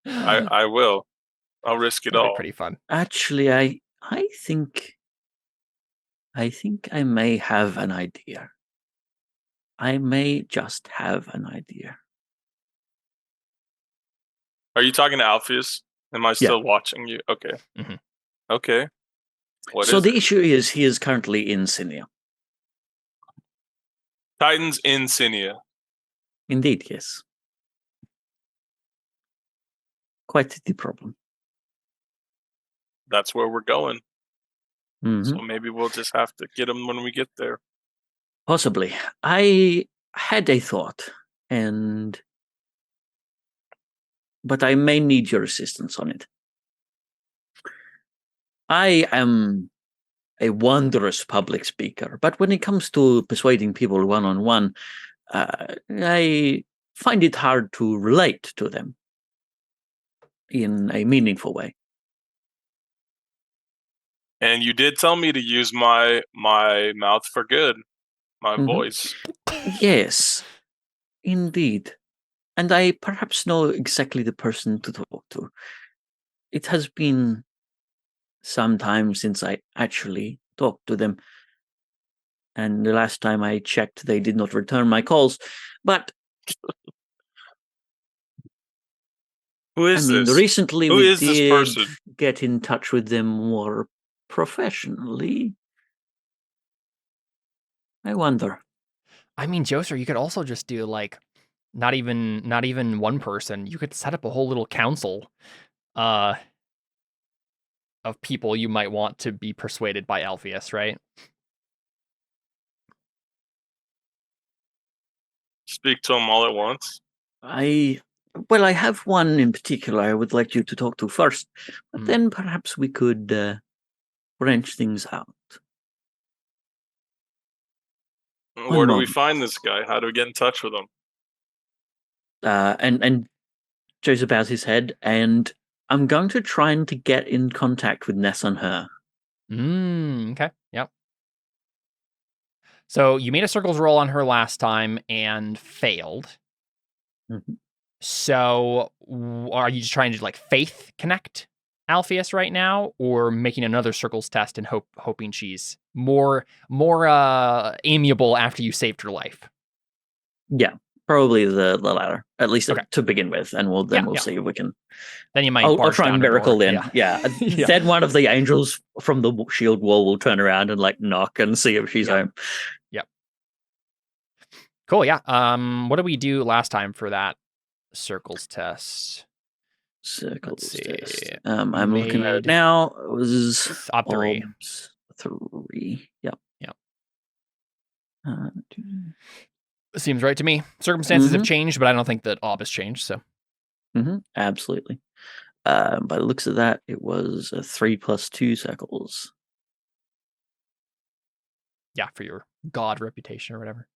I will. I'll risk it all. Pretty fun. Actually, I think I may have an idea. I may just have an idea. Are you talking to Alpheus? Am I still watching you? Okay. Mm-hmm. Okay. So the issue is he is currently in Sinia. Titan's in Sinia. Indeed, yes. Quite the problem. That's where we're going. Mm-hmm. So maybe we'll just have to get him when we get there. Possibly. I had a thought, but I may need your assistance on it. I am a wondrous public speaker, but when it comes to persuading people one-on-one, I find it hard to relate to them in a meaningful way. And you did tell me to use my mouth for good, my voice. Yes, indeed. And I perhaps know exactly the person to talk to. It has been some time since I actually talked to them. And the last time I checked, they did not return my calls. But who is this? Recently who we is did this person? Get in touch with them more professionally. I wonder. I mean, Joser, you could also just do like not even one person. You could set up a whole little council of people you might want to be persuaded by Alpheus, right? Speak to them all at once. I have one in particular I would like you to talk to first, but then perhaps we could branch things out. Where do we find this guy? How do we get in touch with him? And Joseph bows his head, and I'm going to try to get in contact with Ness on her. Okay. Yep. So you made a circles roll on her last time and failed. Mm-hmm. So are you just trying to like faith connect Alpheus right now, or making another circles test and hoping she's more amiable after you saved her life? Yeah, probably the latter, at least to begin with, and we'll see if we can. Then you might. I'll try and miracle in. Yeah. Yeah. Then one of the angels from the shield wall will turn around and like knock and see if she's home. Yep. Cool. Yeah. What did we do last time for that circles test? Circles test. I'm looking at it now. It was Op 3. 3. Yep. Seems right to me. Circumstances have changed, but I don't think that ob has changed. So. Absolutely. By the looks of that, it was a 3 + 2 circles. Yeah, for your god reputation or whatever.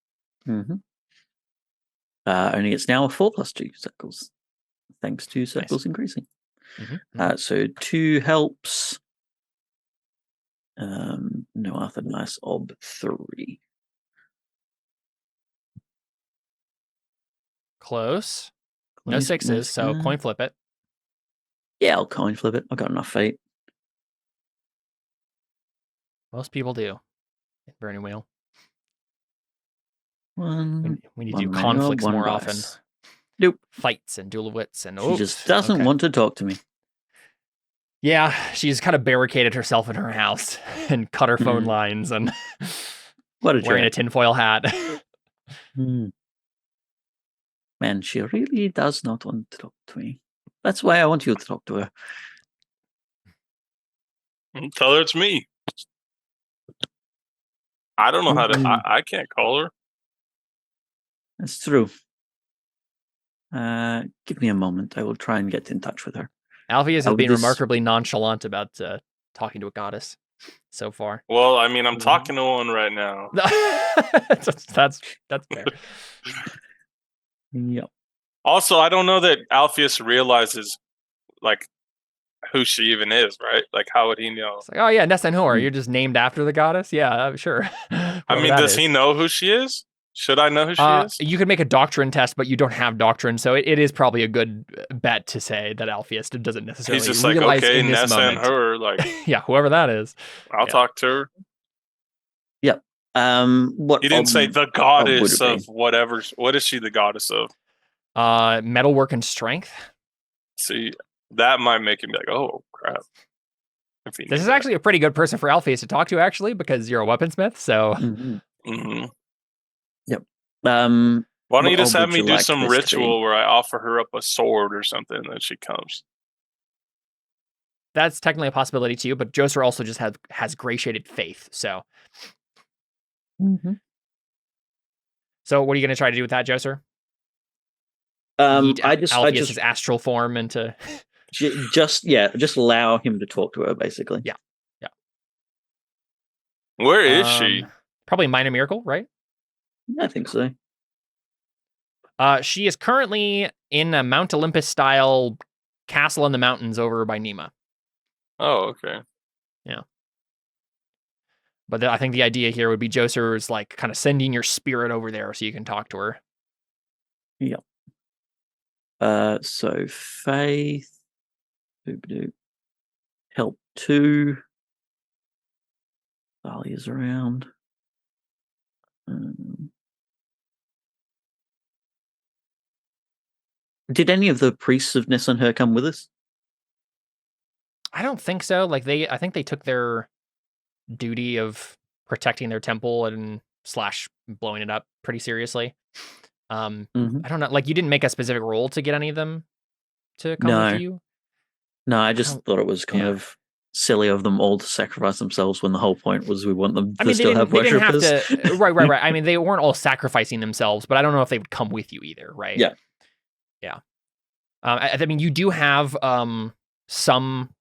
Only it's now a 4 + 2 circles, thanks to circles increasing. So 2 helps. No other nice ob 3. Close. No 6s, so coin flip it. Yeah, I'll coin flip it. I've got enough fate. Most people do. Burning Wheel. We need to do conflicts more often. Nope. Fights and duel of wits and she just doesn't want to talk to me. Yeah, she's kind of barricaded herself in her house and cut her phone lines and wearing a tinfoil hat. Man, she really does not want to talk to me. That's why I want you to talk to her. Tell her it's me. I don't know how to. I can't call her. That's true. Give me a moment. I will try and get in touch with her. Alpheus has been remarkably nonchalant about talking to a goddess so far. Well, I mean, I'm talking to one right now. that's fair. Yep. Also, I don't know that Alpheus realizes like who she even is, right? Like, how would he know? It's like, oh yeah, Nessanhor, you're just named after the goddess? Yeah, sure. I mean, does he know who she is? Should I know who she is? You could make a doctrine test, but you don't have doctrine, so it is probably a good bet to say that Alpheus doesn't necessarily He's just realize like, okay, in this Nessa moment. and her, like, yeah, whoever that is. I'll talk to her. Yep. What he didn't say the goddess of whatever. What is she the goddess of? Metalwork and strength. See, that might make him be like, oh crap. This is actually a pretty good person for Alpheus to talk to, actually, because you're a weaponsmith. So. Yep. Why don't you just have me do some ritual where I offer her up a sword or something, and then she comes? That's technically a possibility too, but Joser also just has gratiated faith. So. So what are you going to try to do with that, Joser? Alpheus's astral form into. just allow him to talk to her, basically. Yeah. Where is she? Probably Minor Miracle, right? I think so. She is currently in a Mount Olympus style castle in the mountains over by Nema. Oh, okay. Yeah. But I think the idea here would be Joser is like kind of sending your spirit over there so you can talk to her. Yep. So faith. Help 2. Dahlia's around. Did any of the priests of Nessanhur come with us? I don't think so. Like I think they took their duty of protecting their temple and / blowing it up pretty seriously. I don't know. Like you didn't make a specific roll to get any of them to come with you? No, I just thought it was kind of silly of them all to sacrifice themselves when the whole point was we want them to still have worshippers. Right. I mean, they weren't all sacrificing themselves, but I don't know if they would come with you either, right? Yeah. I mean, you do have some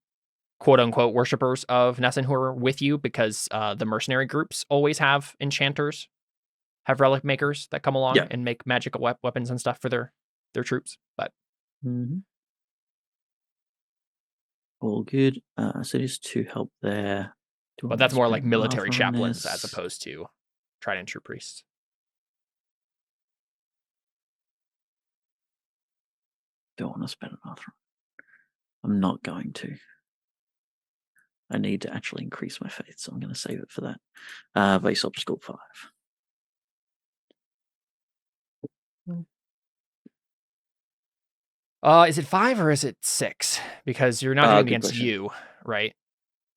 quote-unquote worshippers of Nessanhur with you because the mercenary groups always have enchanters, have relic makers that come along and make magical weapons and stuff for their troops. But all good. So just to help there. But that's more like military chaplains as opposed to tried and true priests. Don't want to spend another. I'm not going to. I need to actually increase my faith, so I'm going to save it for that. Base obstacle 5. Is it 5 or is it 6? Because you're not doing against you, right?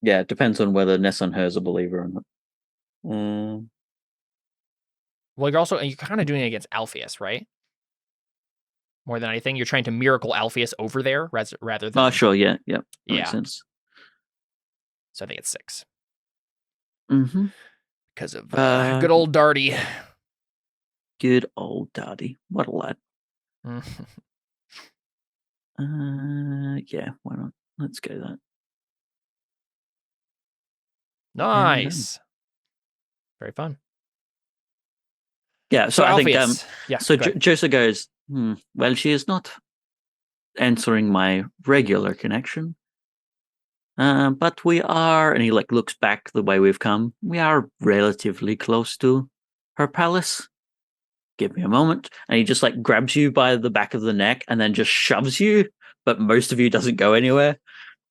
Yeah, it depends on whether Nessanhur is a believer or not. Well, you're kind of doing it against Alpheus, right? More than anything, you're trying to miracle Alpheus over there rather than. Oh, sure, yeah. That makes Yeah. sense. So I think it's 6 Mm-hmm. because of good old Darty. Good old Darty. What a lad. Yeah, why not? Let's go that. Nice. Very fun. Yeah, so I think so Josa goes, well, she is not answering my regular connection. But we are, and he like looks back the way we've come. We are relatively close to her palace. Give me a moment. And he just like grabs you by the back of the neck and then just shoves you, but most of you doesn't go anywhere.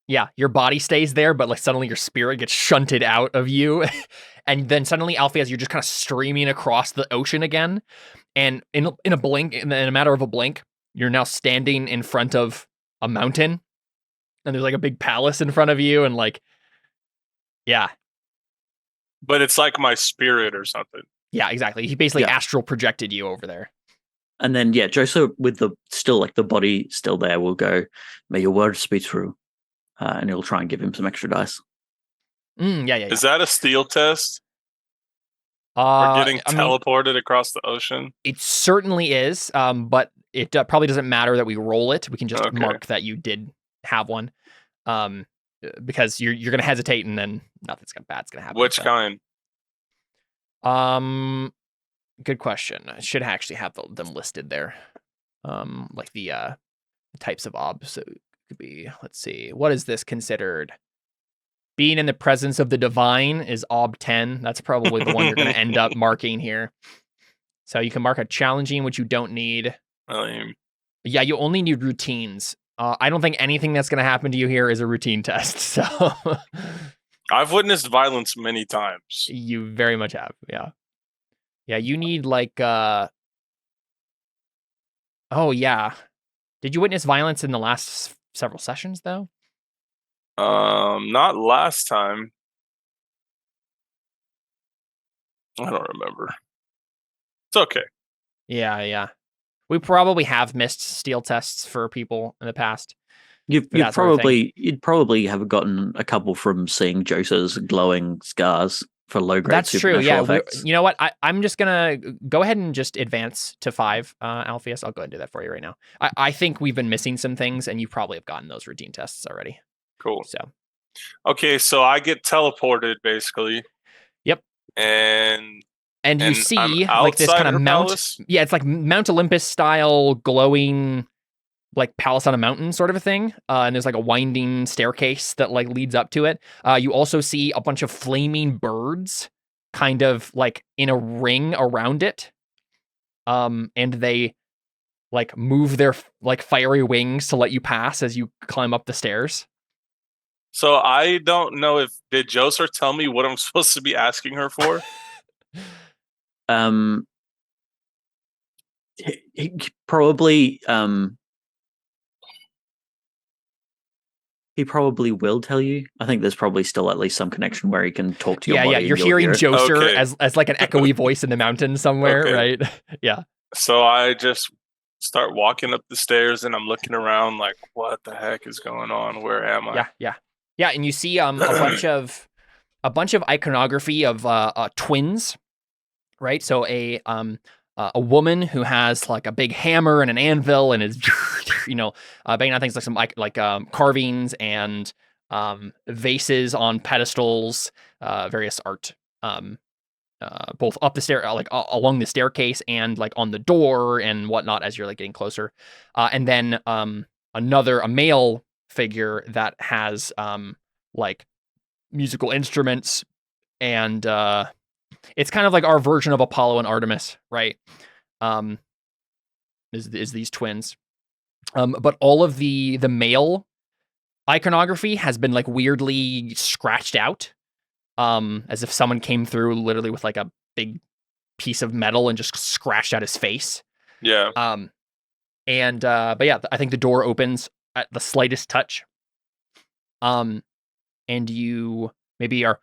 Yeah, your body stays there, but like suddenly your spirit gets shunted out of you. And then suddenly, Alpheus, you're just kind of streaming across the ocean again. And in a blink, in a matter of a blink, you're now standing in front of a mountain. And there's like a big palace in front of you. And like, yeah. But it's like my spirit or something. Yeah, exactly. He basically astral projected you over there. And then, Josa, with the body still there, will go, may your words be true. And he'll try and give him some extra dice. Yeah. Is that a steal test? For getting teleported across the ocean? It certainly is, but it probably doesn't matter that we roll it. We can just mark that you did have one, because you're going to hesitate and then nothing's bad's going to happen. Which kind? Good question. I should actually have them listed there. Like the types of obs. So it could be, let's see, what is this considered? Being in the presence of the divine is ob 10. That's probably the one you're going to end up marking here. So you can mark a challenging, which you don't need. Yeah, you only need routines. I don't think anything that's going to happen to you here is a routine test. So I've witnessed violence many times. You very much have. Yeah. Yeah, you need like oh yeah. Did you witness violence in the last several sessions though? Not last time. I don't remember. It's okay. Yeah. We probably have missed steel tests for people in the past. You'd probably have gotten a couple from seeing Josa's glowing scars for low grade. That's true. Yeah. You know what? I'm just gonna go ahead and just advance to 5, Alpheus. I'll go ahead and do that for you right now. I think we've been missing some things, and you probably have gotten those routine tests already. Cool. So. Okay, so I get teleported basically. Yep. And you see like this kind of mount. Palace? Yeah, it's like Mount Olympus style glowing like palace on a mountain sort of a thing. And there's like a winding staircase that like leads up to it. You also see a bunch of flaming birds kind of like in a ring around it. And they like move their like fiery wings to let you pass as you climb up the stairs. So I don't know did Joser tell me what I'm supposed to be asking her for? He probably he probably will tell you. I think there's probably still at least some connection where he can talk to your body. Yeah, you're hearing Joser as like an echoey voice in the mountain somewhere, right? Yeah. So I just start walking up the stairs and I'm looking around like, what the heck is going on? Where am I? Yeah, and you see a bunch of iconography of twins, right? So a woman who has like a big hammer and an anvil and is banging on things like some carvings and vases on pedestals, various art, both up the stair, like along the staircase and like on the door and whatnot as you're like getting closer, and then a male figure that has like musical instruments and it's kind of like our version of Apollo and Artemis, right? Is these twins. But all of the male iconography has been like weirdly scratched out. As if someone came through literally with like a big piece of metal and just scratched out his face. Yeah. But yeah, I think the door opens at the slightest touch. And you maybe are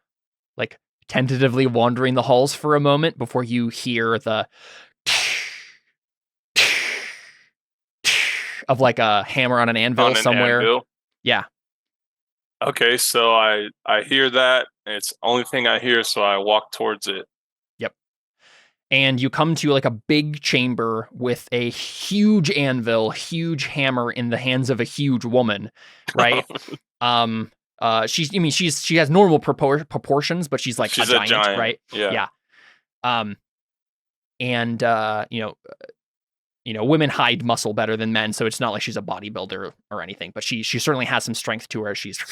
like tentatively wandering the halls for a moment before you hear the of like a hammer on an anvil somewhere. Anvil? Yeah. Okay, so I hear that, and it's the only thing I hear, so I walk towards it. Yep. And you come to like a big chamber with a huge anvil, huge hammer in the hands of a huge woman, right? She has normal proportions, but she's like she's a giant, right? Yeah. And women hide muscle better than men, so it's not like she's a bodybuilder or anything, but she certainly has some strength to her. She's,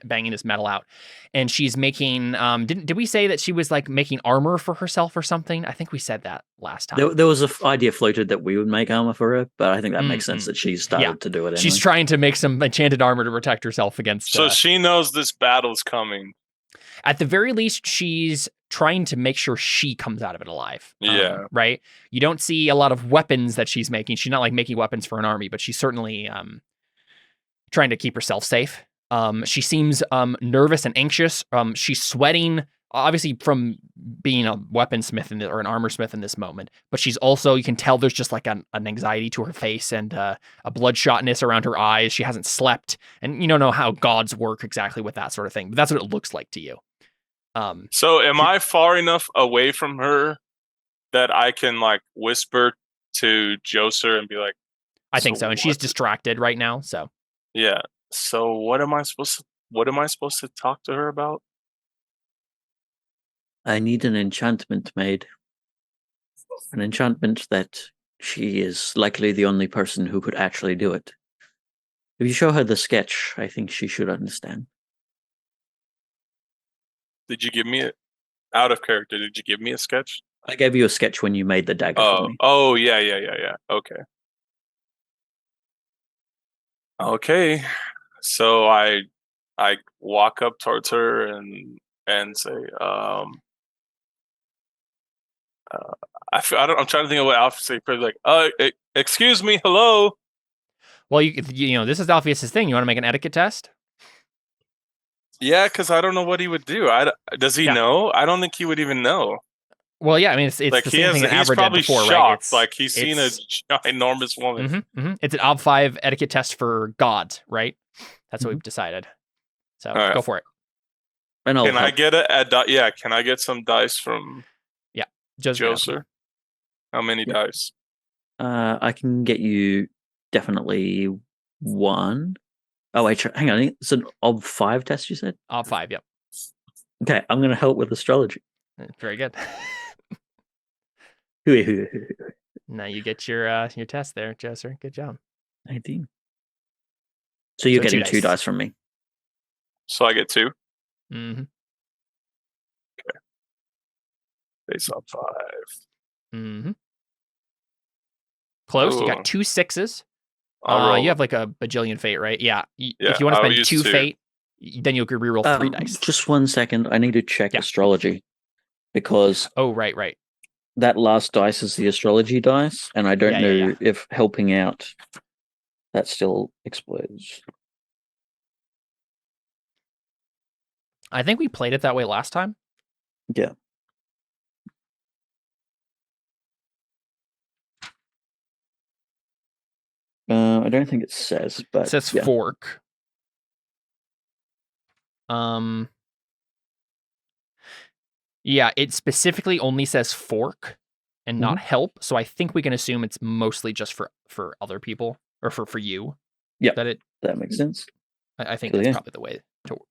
banging this metal out, and she's making. Did we say that she was like making armor for herself or something? I think we said that last time. There was an idea floated that we would make armor for her, but I think that makes sense that she's started to do it. Anyway. She's trying to make some enchanted armor to protect herself against. So she knows this battle's coming. At the very least, she's trying to make sure she comes out of it alive. Yeah. Right? You don't see a lot of weapons that she's making. She's not like making weapons for an army, but she's certainly trying to keep herself safe. She seems nervous and anxious. She's sweating, obviously from being a weaponsmith or an armor smith in this moment, but she's also, you can tell there's just like an anxiety to her face and a bloodshotness around her eyes. She hasn't slept, and you don't know how gods work exactly with that sort of thing, but that's what it looks like to you. So am I far enough away from her that I can like whisper to Joser and be like, I think so. And she's distracted right now. So yeah. So what am I supposed to talk to her about? I need an enchantment made. An enchantment that she is likely the only person who could actually do it. If you show her the sketch, I think she should understand. Did you give me it out of character? Did you give me a sketch? I gave you a sketch when you made the dagger for me. Oh, yeah. Okay. So I walk up towards her and say, I'm trying to think of what Alpha say. Like, excuse me, hello. Well, this is Alpheus's thing. You want to make an etiquette test? Yeah, because I don't know what he would do. Does he know? I don't think he would even know. Well, yeah, I mean, it's like the same thing that Abra did before, shocked, right? Like he's seen a ginormous woman. Mm-hmm, mm-hmm. It's an Ob 5 etiquette test for gods, right? That's what we've decided. So go for it. And can I get can I get some dice from Joser? How many dice? I can get you definitely one. Oh, wait, hang on. It's an Ob 5 test, you said? Ob 5, yep. Okay, I'm going to help with astrology. Very good. Now you get your test there, Joser. Good job. 19. So you're getting two dice from me. So I get 2? Mm-hmm. Okay. Base Ob 5. Mm-hmm. Close. Ooh. You got 2 6s. You have like a bajillion fate, right? Yeah. If you want to spend 2 fate, then you could reroll 3 dice. Just 1 second. I need to check astrology because. Oh, right. That last dice is the astrology dice, and I don't know if helping out that still explodes. I think we played it that way last time. Yeah. I don't think it says, but it says fork. Yeah, it specifically only says fork and not help. So I think we can assume it's mostly just for other people or for you. Yeah, that makes sense. I think that's probably the way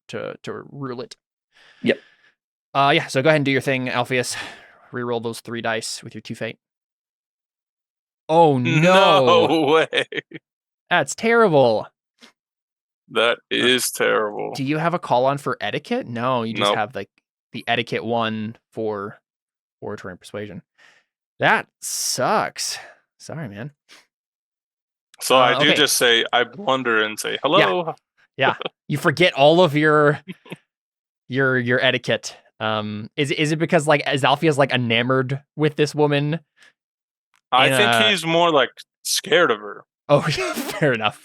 to rule it. Yep. So go ahead and do your thing, Alpheus. Reroll those 3 dice with your 2 fate. Oh no! No way! That's terrible. That is terrible. Do you have a call on for etiquette? No, you just have like the etiquette one for oratory and persuasion. That sucks. Sorry, man. So I do just say, I blunder and say, hello. Yeah. You forget all of your etiquette. Is it because like is Alpheus like enamored with this woman? I think he's more like scared of her. Oh, fair enough.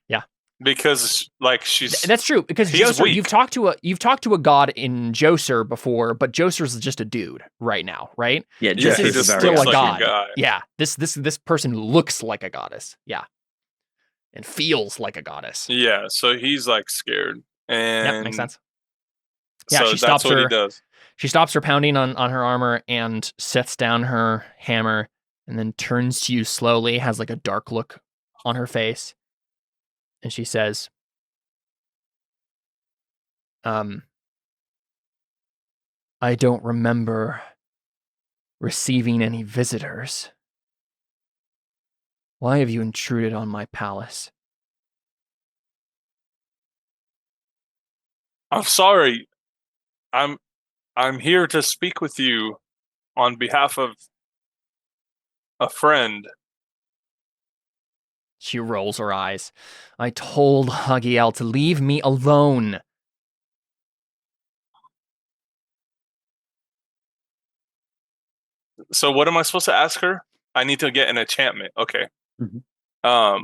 Yeah. Because like she's that's true because Joser, you've talked to a god in Joser before, but Joser's just a dude right now, right? Yeah, this is still a god. Like yeah, this person looks like a goddess. Yeah, and feels like a goddess. Yeah, so he's like scared, and yep, makes sense. Yeah, so she stops that's what her. He does. She stops her pounding on her armor and sets down her hammer, and then turns to you slowly. Has like a dark look on her face, and she says, I don't remember receiving any visitors. Why have you intruded on my palace? I'm sorry. I'm here to speak with you on behalf of a friend. She rolls her eyes. I told Hagiel to leave me alone. So what am I supposed to ask her? I need to get an enchantment. Okay. Mm-hmm.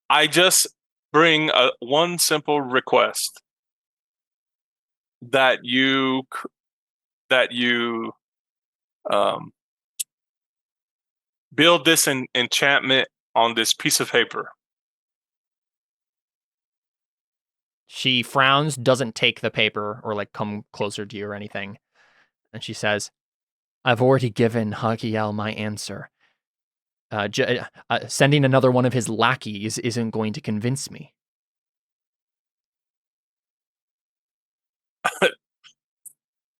I just bring one simple request that you build this enchantment on this piece of paper. She frowns, doesn't take the paper or like come closer to you or anything. And she says, I've already given Hagiel my answer. Sending another one of his lackeys isn't going to convince me.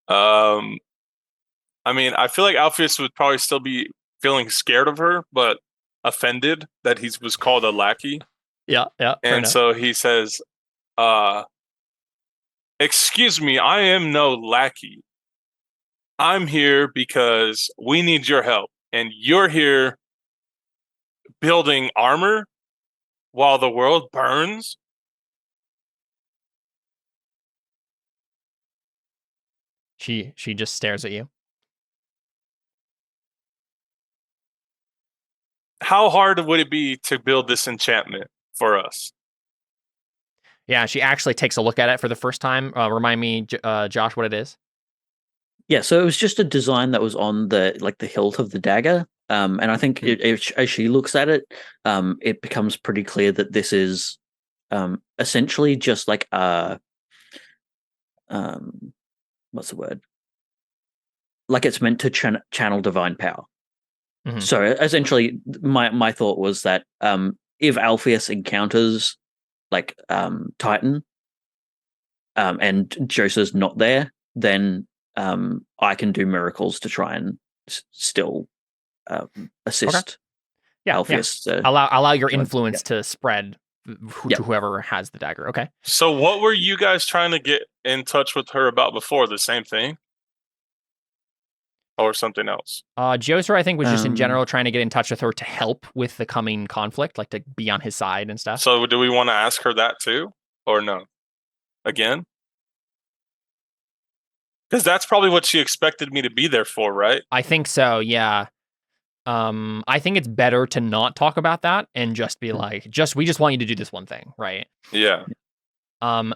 I mean, I feel like Alpheus would probably still be feeling scared of her, but offended that he was called a lackey. Yeah. And so he says, excuse me, I am no lackey. I'm here because we need your help. And you're here building armor while the world burns? She just stares at you. How hard would it be to build this enchantment for us? Yeah, she actually takes a look at it for the first time. Remind me, Josh, what it is. Yeah, so it was just a design that was on the hilt of the dagger. And I think as she looks at it, it becomes pretty clear that this is essentially just like a what's the word? Like it's meant to channel divine power. Mm-hmm. So essentially, my thought was that if Alpheus encounters like Titan, and Joser's not there, then I can do miracles to try and still assist. Yeah, Alpheus. Yeah. Allow your influence to spread to whoever has the dagger. Okay. So what were you guys trying to get in touch with her about before? The same thing? Or something else? Joser, I think, was just in general trying to get in touch with her to help with the coming conflict, like to be on his side and stuff. So do we want to ask her that too? Or no? Again? Because that's probably what she expected me to be there for, right? I think so, yeah. I think it's better to not talk about that and just be like, we just want you to do this one thing, right? Yeah.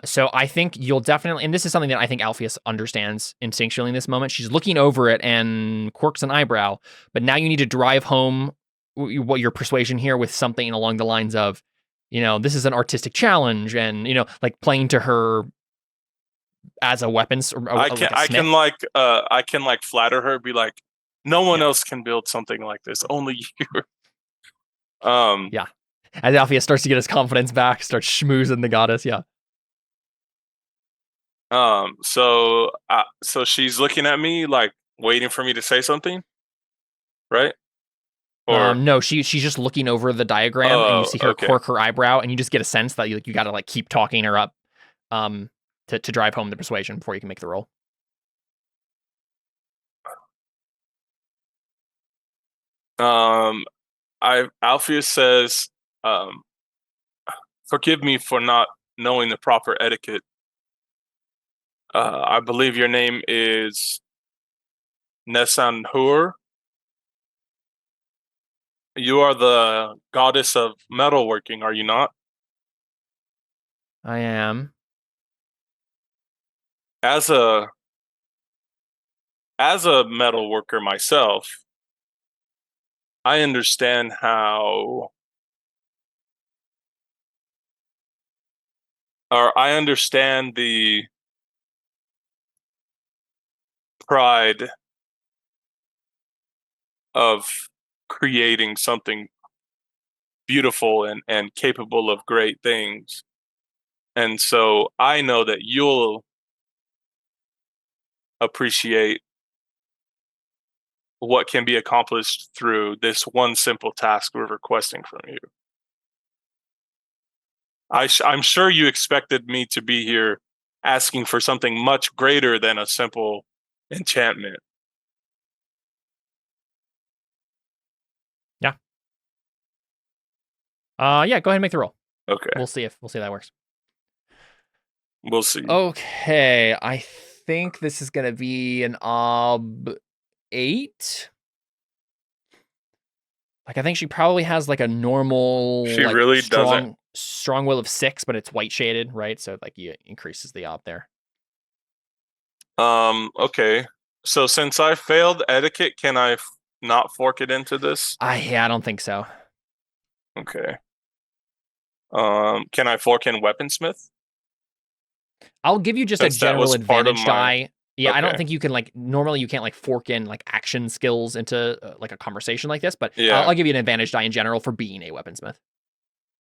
So I think you'll definitely, and this is something that I think Alpheus understands instinctually in this moment. She's looking over it and quirks an eyebrow, but now you need to drive home what your persuasion here with something along the lines of, this is an artistic challenge, and like playing to her as a weapons. I can flatter her, be like, no one else can build something like this, only you. Yeah. As Alpheus starts to get his confidence back, starts schmoozing the goddess. Yeah. So she's looking at me like waiting for me to say something, right? Or no, she's just looking over the diagram, and you see her quirk her eyebrow, and you just get a sense that you got to like keep talking her up, to drive home the persuasion before you can make the roll. Alpheus says, forgive me for not knowing the proper etiquette. I believe your name is Nesanhur. You are the goddess of metalworking, are you not? I am. As a metal worker myself, I understand how, or I understand the pride of creating something beautiful and capable of great things. And so I know that you'll appreciate what can be accomplished through this one simple task we're requesting from you. I'm sure you expected me to be here asking for something much greater than a simple enchantment. Yeah. Yeah, go ahead and make the roll. Okay. We'll see if that works. We'll see. Okay, I think this is gonna be an 8. Like, I think she probably has like a normal, she like, really doesn't. Strong will of 6, but it's white shaded, right? So like, it increases the op there. Okay. So since I failed etiquette, can I not fork it into this? Yeah, I don't think so. Okay. Can I fork in weaponsmith? I'll give you just a general advantage die. Yeah, okay. I don't think you can, like, normally you can't, like, fork in, like, action skills into, like, a conversation like this, but yeah. I'll give you an advantage die in general for being a weaponsmith.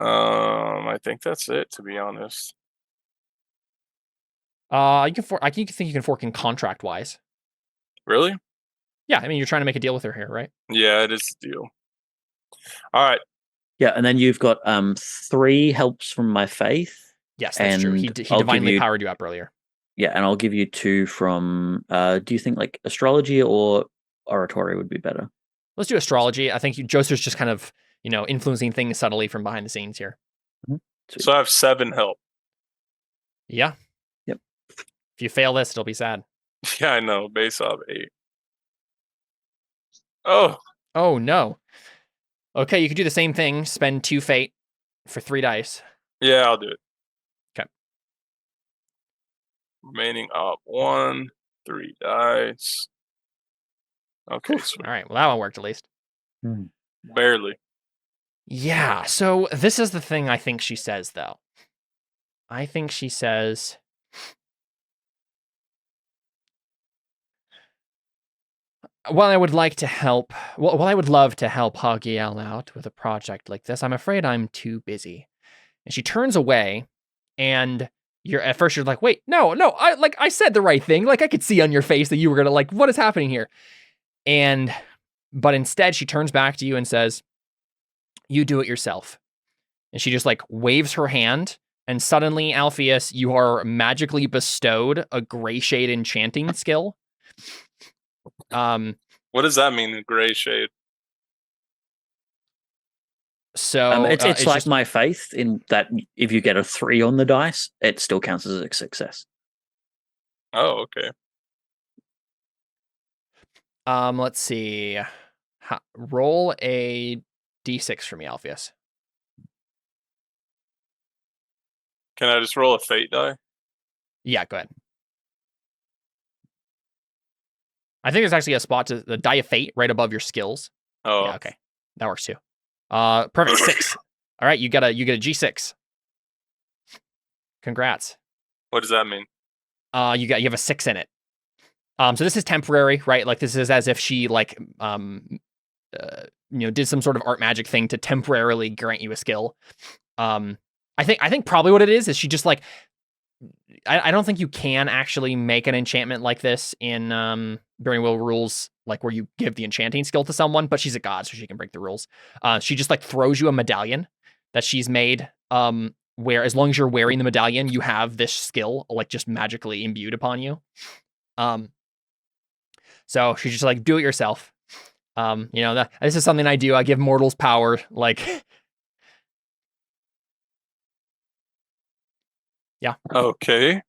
I think that's it, to be honest. I think you can fork in contract-wise. Really? Yeah, I mean, you're trying to make a deal with her here, right? Yeah, it is a deal. All right. Yeah, and then you've got 3 helps from my faith. Yes, that's true. He divinely powered you up earlier. Yeah, and I'll give you 2 from, do you think like astrology or oratory would be better? Let's do astrology. I think Joser's just kind of, influencing things subtly from behind the scenes here. Mm-hmm. So I have 7 help. Yeah. Yep. If you fail this, it'll be sad. Yeah, I know. Base off 8. Oh. Oh, no. Okay, you could do the same thing. Spend 2 fate for 3 dice. Yeah, I'll do it. Okay. Remaining op 1, 3 dice. Okay. All right. Well, that one worked at least. Barely. Yeah. So this is the thing I think she says, though. I think she says, while I would like to help, well, I would love to help Hagiel out with a project like this, I'm afraid I'm too busy. And she turns away, and at first you're like, wait, no, I said the right thing. Like, I could see on your face that you were gonna, like, what is happening here? But instead she turns back to you and says, you do it yourself. And she just, like, waves her hand, and suddenly, Alpheus, you are magically bestowed a gray shade enchanting skill. What does that mean, gray shade? So it's like just my faith in that if you get a 3 on the dice, it still counts as a success. Oh, okay. Let's see. Roll a d6 for me, Alpheus. Can I just roll a fate die? Yeah, go ahead. I think there's actually a spot to the die of fate right above your skills. Oh, yeah, okay, that works too. Perfect. 6. All right, you get a G6. Congrats. What does that mean? You have a 6 in it. So this is temporary, right? Like, this is as if she, like, did some sort of art magic thing to temporarily grant you a skill. I think probably what it is she just, like, I don't think you can actually make an enchantment like this in Burning Will rules, like, where you give the enchanting skill to someone, but she's a god, so she can break the rules. She just, like, throws you a medallion that she's made, where as long as you're wearing the medallion, you have this skill, like, just magically imbued upon you. So she's just like, do it yourself. This is something I do. I give mortals power, like. Yeah. Okay. And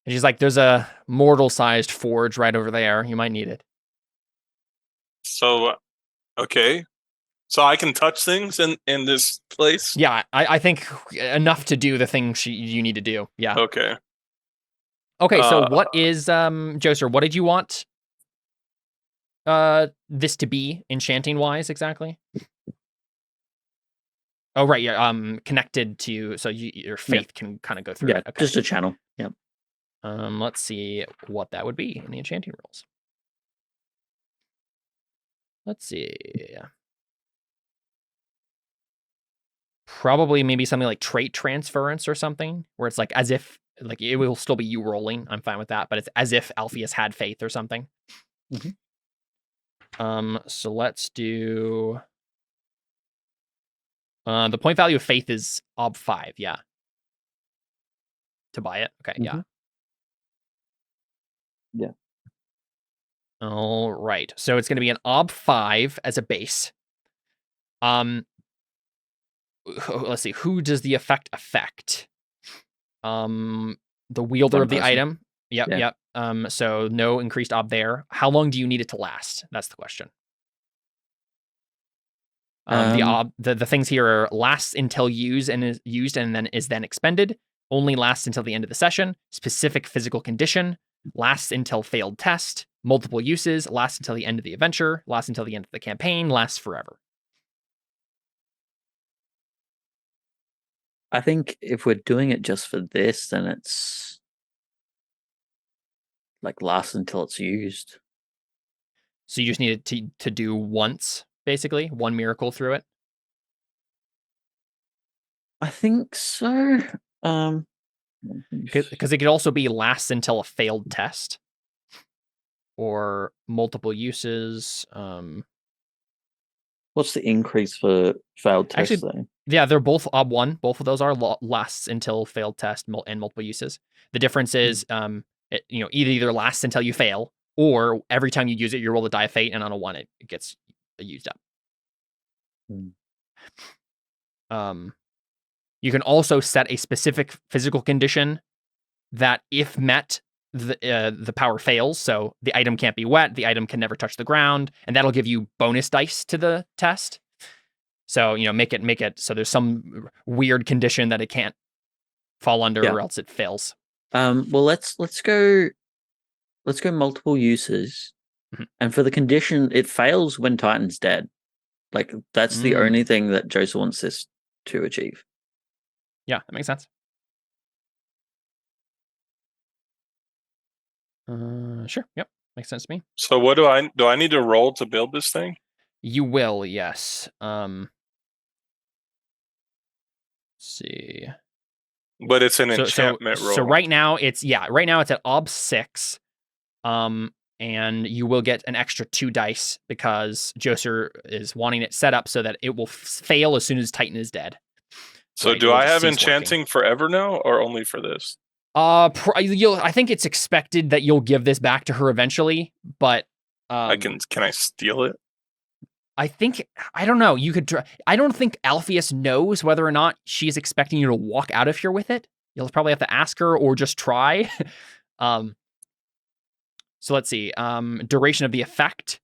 she's like, there's a mortal-sized forge right over there. You might need it. So, okay. So I can touch things in this place? Yeah, I think enough to do the thing you need to do. Yeah. Okay. Okay, so what is, Joser, what did you want this to be, enchanting-wise, exactly? Oh, right, yeah, connected to, so your faith can kind of go through it. Okay. Just a channel. Yep. Let's see what that would be in the enchanting rules. Let's see. Probably maybe something like trait transference or something, where it's like as if, like, it will still be you rolling. I'm fine with that, but it's as if Alpheus had faith or something. Mm-hmm. So let's do... the point value of faith is ob 5, yeah. To buy it? Okay, yeah. Yeah. All right. So it's going to be an ob 5 as a base. Let's see. Who does the effect affect? The wielder of the item. Yep, yeah. Yep. So no increased ob there. How long do you need it to last? That's the question. The things here are lasts until used and then is then expended. Only lasts until the end of the session. Specific physical condition. Lasts until failed test. Multiple uses. Lasts until the end of the adventure. Lasts until the end of the campaign. Lasts forever. I think if we're doing it just for this, then it's like lasts until it's used. So you just need it to do once, basically, one miracle through it. I think so. Because it could also be lasts until a failed test, or multiple uses. What's the increase for failed tests? Actually, though? Yeah, they're both ob 1. Both of those are lasts until failed test and multiple uses. The difference is, either lasts until you fail, or every time you use it, you roll a die of fate, and on a 1, it gets used up. You can also set a specific physical condition that, if met, the power fails. So the item can't be wet, the item can never touch the ground, and that'll give you bonus dice to the test. So, make it so there's some weird condition that it can't fall under, or else it fails. Well, let's go multiple uses. Mm-hmm. And for the condition, it fails when Titan's dead. Like, that's the only thing that Joseph wants this to achieve. Yeah, that makes sense. Sure. Yep. Makes sense to me. So what do I need to roll to build this thing? You will, yes. Let's see. But it's an enchantment roll. So right now it's at ob 6. And you will get an extra 2 dice because Joser is wanting it set up so that it will fail as soon as Titan is dead. So do I have enchanting forever now, or only for this? I think it's expected that you'll give this back to her eventually, but can I steal it? I don't know. You could try. I don't think Alpheus knows whether or not she's expecting you to walk out of here with it. You'll probably have to ask her or just try. So let's see. Duration of the effect.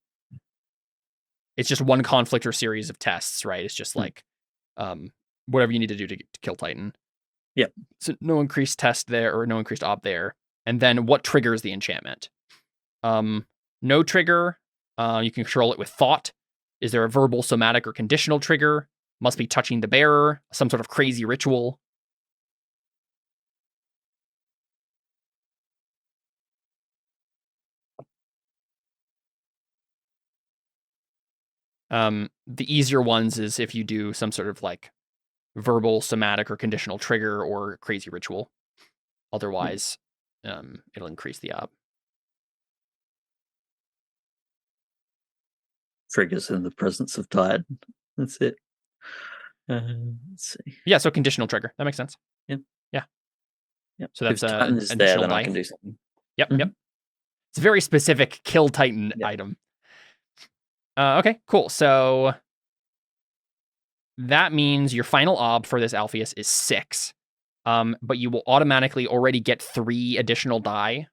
It's just one conflict or series of tests, right? It's just like whatever you need to do to kill Titan. Yeah. So no increased test there, or no increased op there. And then what triggers the enchantment? No trigger. You can control it with thought. Is there a verbal, somatic, or conditional trigger? Must be touching the bearer. Some sort of crazy ritual. The easier ones is if you do some sort of like verbal, somatic, or conditional trigger or crazy ritual. Otherwise, it'll increase the op. Triggers in the presence of Titan. That's it. Let's see. Yeah, so conditional trigger. That makes sense. Yeah. So that's Titan is there, then I can do something. Yep. It's a very specific kill Titan item. Okay, cool. So that means your final ob for this Alpheus is 6. But you will automatically already get 3 additional die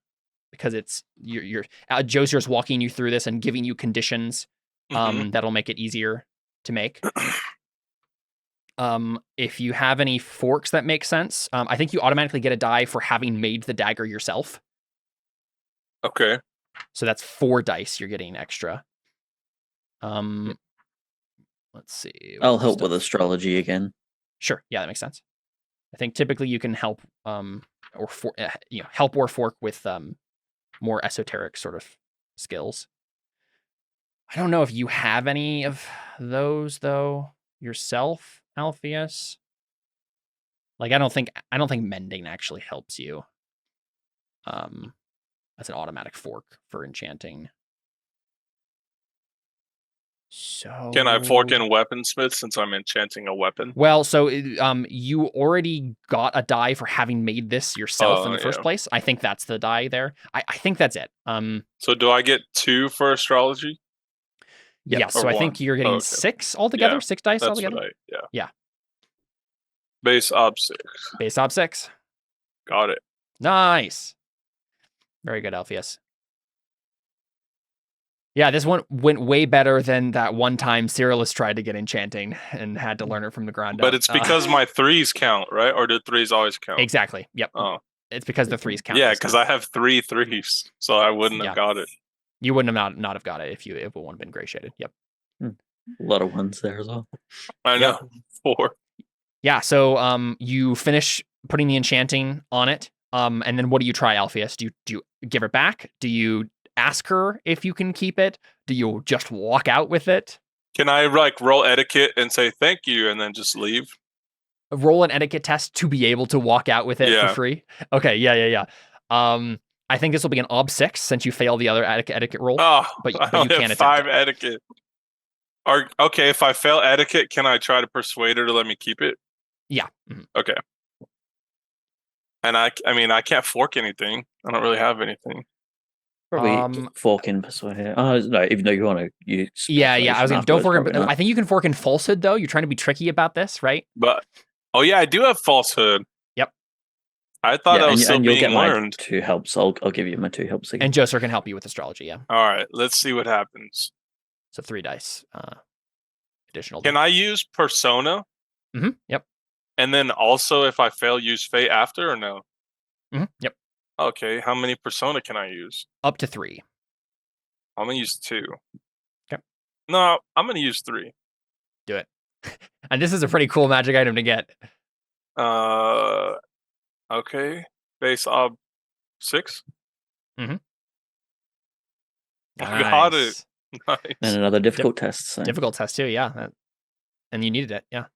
because it's your Joser's walking you through this and giving you conditions that'll make it easier to make. If you have any forks that make sense, I think you automatically get a die for having made the dagger yourself. Okay. So that's 4 dice you're getting extra. Let's see. I'll help with astrology again. Sure. Yeah, that makes sense. I think typically you can help, help or fork with more esoteric sort of skills. I don't know if you have any of those though yourself, Alpheus. Like I don't think mending actually helps you. That's an automatic fork for enchanting. So can I fork in weaponsmith since I'm enchanting a weapon? Well, so you already got a die for having made this yourself in the first place. I think that's the die there. I think that's it. So do I get 2 for astrology? Yeah. So I think you're getting 6 altogether. Yeah, 6 dice altogether. Yeah. Base ob 6. Base ob 6. Got it. Nice. Very good, Alpheus. Yeah, this one went way better than that one time Cyrillus tried to get enchanting and had to learn it from the ground up. But it's because my 3s count, right? Or do 3s always count? Exactly. Yep. Oh. It's because the 3s count. Yeah, because I have 3 3s, so I wouldn't have got it. You wouldn't have not have got it if it wouldn't have been gratiated. Yep. A lot of ones there as well. I know. Yep. 4. Yeah, so you finish putting the enchanting on it. And then what do you try, Alpheus? Do you give it back? Do you ask her if you can keep it? Do you just walk out with it? Can I roll etiquette and say thank you and then just leave? Roll an etiquette test to be able to walk out with it for free? Okay, yeah. I think this will be an ob 6 since you failed the other etiquette roll. Oh, but you can attempt 5 etiquette. Okay, if I fail etiquette, can I try to persuade her to let me keep it? Yeah. Mm-hmm. Okay. And I mean, I can't fork anything. I don't really have anything. Probably fork in persuade. Oh no, even though you want to use. Yeah. I was don't fork in. I think you can fork in falsehood though. You're trying to be tricky about this, right? But I do have falsehood. Yep. I thought I was still being get learned. 2 helps. I'll give you my 2 helps again. And Joser can help you with astrology. Yeah. All right. Let's see what happens. So 3 dice. Additional. Can I use persona? Mm-hmm. Yep. And then also, if I fail, use fate after or no? Mm-hmm. Yep. Okay, how many persona can I use? Up to 3. I'm gonna use 2. Okay. No, I'm gonna use 3. Do it. And this is a pretty cool magic item to get. Okay. Base ob 6. Mm-hmm. I got it. Nice. And another difficult test. So. Difficult test too, yeah. And you needed it, yeah.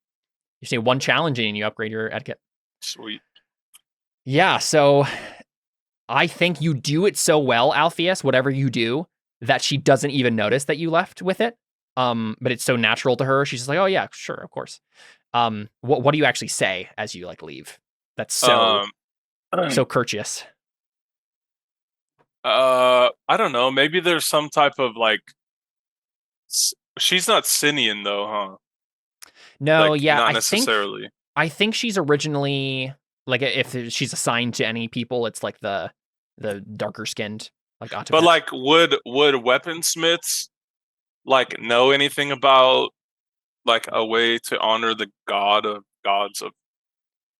You say 1 challenging and you upgrade your etiquette. Sweet. Yeah, so I think you do it so well, Alpheus, whatever you do, that she doesn't even notice that you left with it. But it's so natural to her. She's just like, oh yeah, sure, of course. What do you actually say as you leave? That's so courteous. I don't know. Maybe there's some type of she's not Sinian though, huh? No, not necessarily. I think she's originally if she's assigned to any people, it's the darker skinned Autocat. But would weaponsmiths know anything about a way to honor the gods of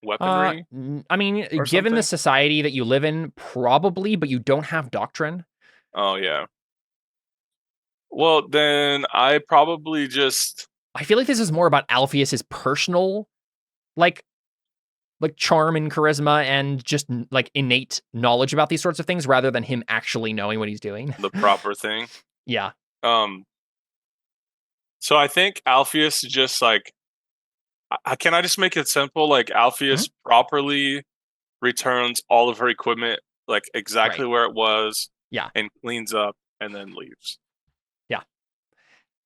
weaponry? I mean, given the society that you live in, probably, but you don't have doctrine. Oh yeah. Well, then I probably just. I feel like this is more about Alpheus's personal, charm and charisma and just innate knowledge about these sorts of things, rather than him actually knowing what he's doing. The proper thing. Yeah. So I think Alpheus just can I just make it simple? Alpheus properly returns all of her equipment exactly where it was. Yeah. And cleans up and then leaves. Yeah.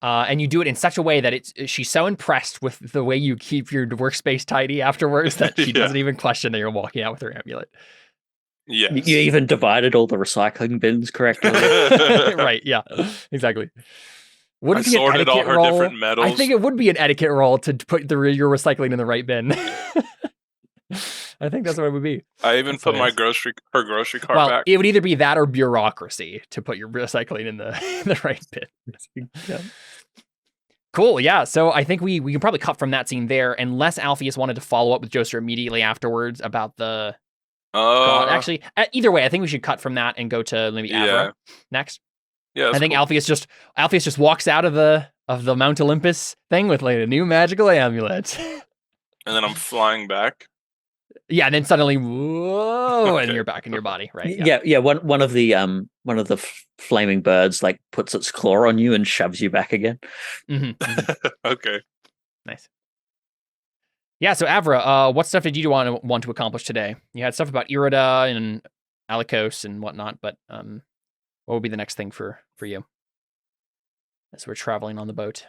And you do it in such a way that she's so impressed with the way you keep your workspace tidy afterwards that she doesn't even question that you're walking out with her amulet. Yes. You even divided all the recycling bins correctly. Right, yeah. Exactly. I sorted all her different metals. I think it would be an etiquette roll to put your recycling in the right bin. I think that's what it would be. I even put her grocery cart back. It would either be that or bureaucracy to put your recycling in the right bin. Yeah. Cool, yeah. So I think we can probably cut from that scene there, unless Alpheus wanted to follow up with Joser immediately afterwards about the god. Actually, either way, I think we should cut from that and go to maybe Avra next. Yeah, I think cool. Alpheus just walks out of the Mount Olympus thing with like a new magical amulet. And then I'm flying back. Yeah, and then suddenly, whoa, and you're back in your body, right? Yeah. One of the flaming birds like puts its claw on you and shoves you back again. Mm-hmm. Okay. Nice. Yeah. So Avra, what stuff did you want to accomplish today? You had stuff about Irida and Alikos and whatnot, but what would be the next thing for you as we're traveling on the boat?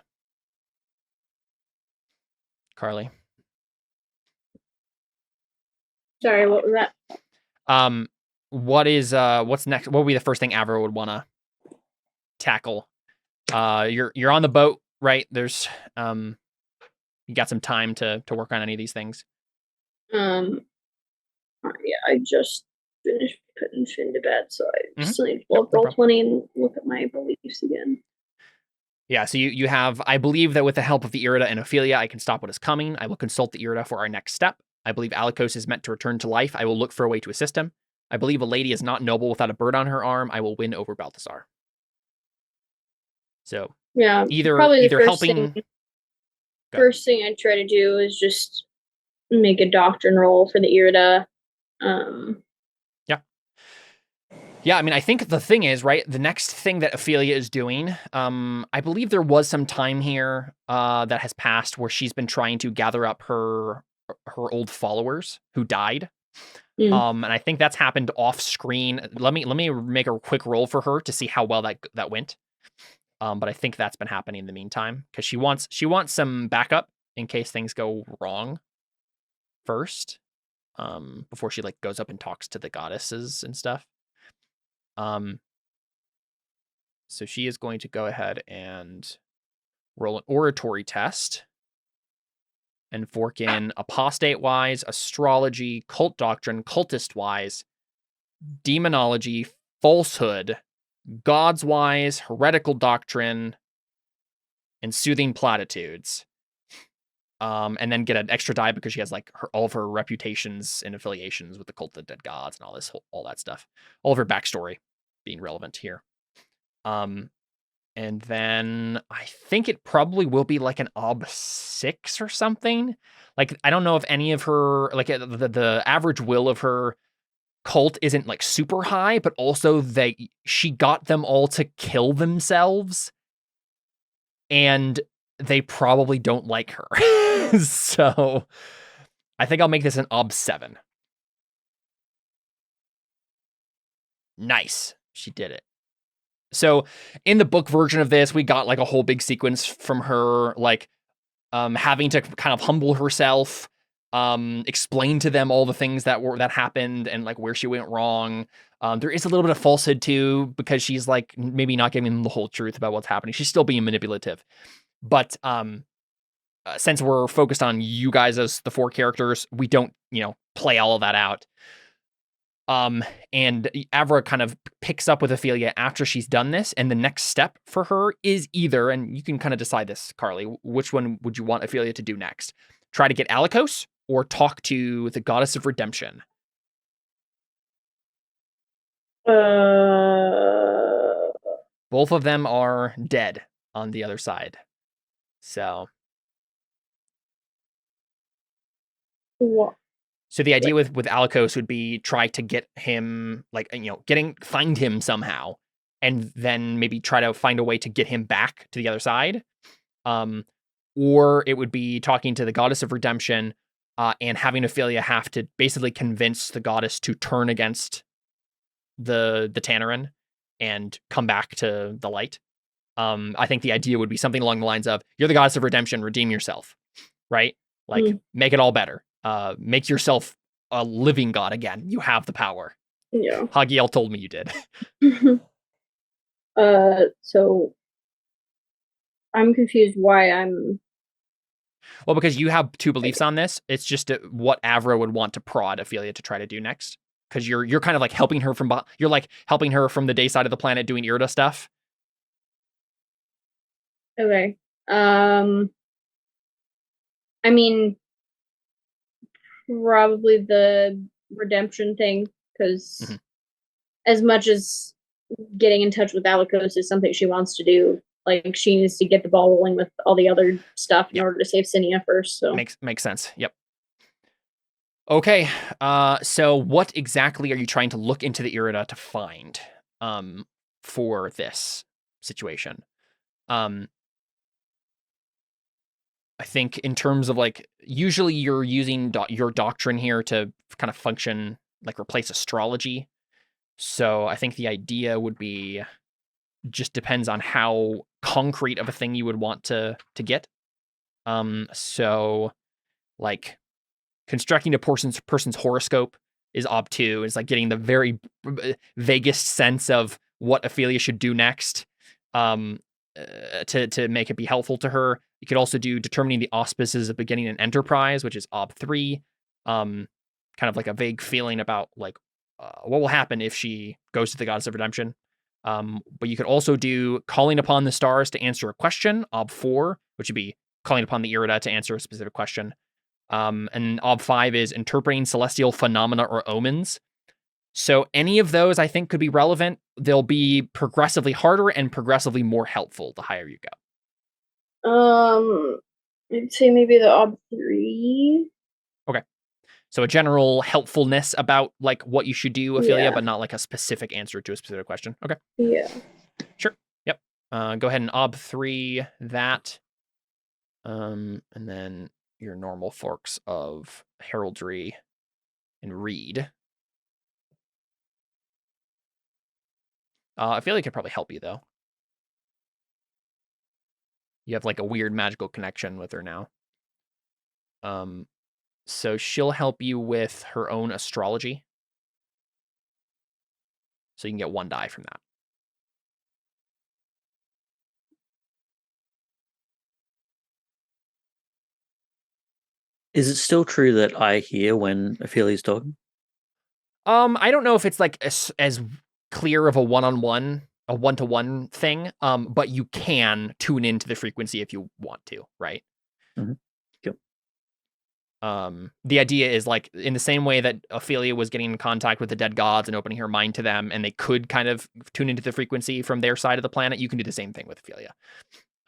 Carly. Sorry, what was that? What's next? What would be the first thing Avra would want to tackle? You're on the boat, right? There's you got some time to work on any of these things. Yeah, I just finished putting Finn to bed, so I just need to roll 20 and look at my beliefs again. Yeah, so you have, I believe that with the help of the Irida and Ophelia, I can stop what is coming. I will consult the Irida for our next step. I believe Alikos is meant to return to life. I will look for a way to assist him. I believe a lady is not noble without a bird on her arm. I will win over Balthazar. So yeah, either helping. First thing I try to do is just make a doctrine roll for the Irida. Yeah, I mean, I think the thing is, right, the next thing that Ophelia is doing, I believe there was some time here that has passed where she's been trying to gather up her old followers who died. And I think that's happened off screen. Let me make a quick roll for her to see how well that went. But I think that's been happening in the meantime because she wants some backup in case things go wrong first, before she like goes up and talks to the goddesses and stuff. So she is going to go ahead and roll an oratory test and fork in apostate-wise, astrology, cult doctrine, cultist-wise, demonology, falsehood, gods-wise, heretical doctrine, and soothing platitudes. And then get an extra die because she has like all of her reputations and affiliations with the cult of the dead gods and all that stuff. All of her backstory being relevant here. And then I think it probably will be like an ob 6 or something. Like, I don't know if any of her, like the average will of her cult isn't like super high, but also she got them all to kill themselves and they probably don't like her. So I think I'll make this an ob 7. Nice. She did it. So in the book version of this, we got like a whole big sequence from her, like having to kind of humble herself, explain to them all the things that happened and like where she went wrong. There is a little bit of falsehood too, because she's like maybe not giving them the whole truth about what's happening. She's still being manipulative. But since we're focused on you guys as the 4 characters, we don't, play all of that out. And Avra kind of picks up with Ophelia after she's done this, and the next step for her is either, and you can kind of decide this, Carly, which one would you want Ophelia to do next? Try to get Alikos or talk to the goddess of redemption? Both of them are dead on the other side. So. What? So the idea with Alikos would be try to get him, like, find him somehow, and then maybe try to find a way to get him back to the other side. Or it would be talking to the goddess of redemption, and having Ophelia have to basically convince the goddess to turn against the Tannerin and come back to the light. I think the idea would be something along the lines of, you're the goddess of redemption, redeem yourself, right? Like, make it all better. Make yourself a living god again. You have the power. Yeah. Hagiel told me you did. So I'm confused why I'm... Well, because you have 2 beliefs on this. It's just what Avra would want to prod Ophelia to try to do next. Because you're kind of like helping her from the day side of the planet doing Irida stuff. Okay. I mean, probably the redemption thing, because as much as getting in touch with Alikos is something she wants to do, like she needs to get the ball rolling with all the other stuff in order to save Sinia first. So makes sense. Yep. Okay. So what exactly are you trying to look into the Irida to find for this situation? I think in terms of like, usually you're using your doctrine here to kind of function like replace astrology. So I think the idea would be just depends on how concrete of a thing you would want to get. So like constructing a person's horoscope is ob 2. It's like getting the very vaguest sense of what Ophelia should do next. To make it be helpful to her. You could also do determining the auspices of beginning an enterprise, which is ob 3. Kind of like a vague feeling about like what will happen if she goes to the goddess of redemption. But you could also do calling upon the stars to answer a question, ob 4, which would be calling upon the Irida to answer a specific question. And ob 5 is interpreting celestial phenomena or omens. So any of those I think could be relevant. They'll be progressively harder and progressively more helpful the higher you go. I'd say maybe the ob 3. Okay. So a general helpfulness about like what you should do, Ophelia, but not like a specific answer to a specific question. Okay. Yeah. Sure. Yep. Go ahead and ob 3 that. And then your normal forks of heraldry and read. I feel like it could probably help you, though. You have, like, a weird magical connection with her now. So she'll help you with her own astrology. So you can get 1 die from that. Is it still true that I hear when Ophelia's talking? I don't know if it's, like, as clear of a one-on-one, a one-to-one thing, but you can tune into the frequency if you want to, right? Mm-hmm. Yep. The idea is like in the same way that Ophelia was getting in contact with the dead gods and opening her mind to them, and they could kind of tune into the frequency from their side of the planet. You can do the same thing with Ophelia,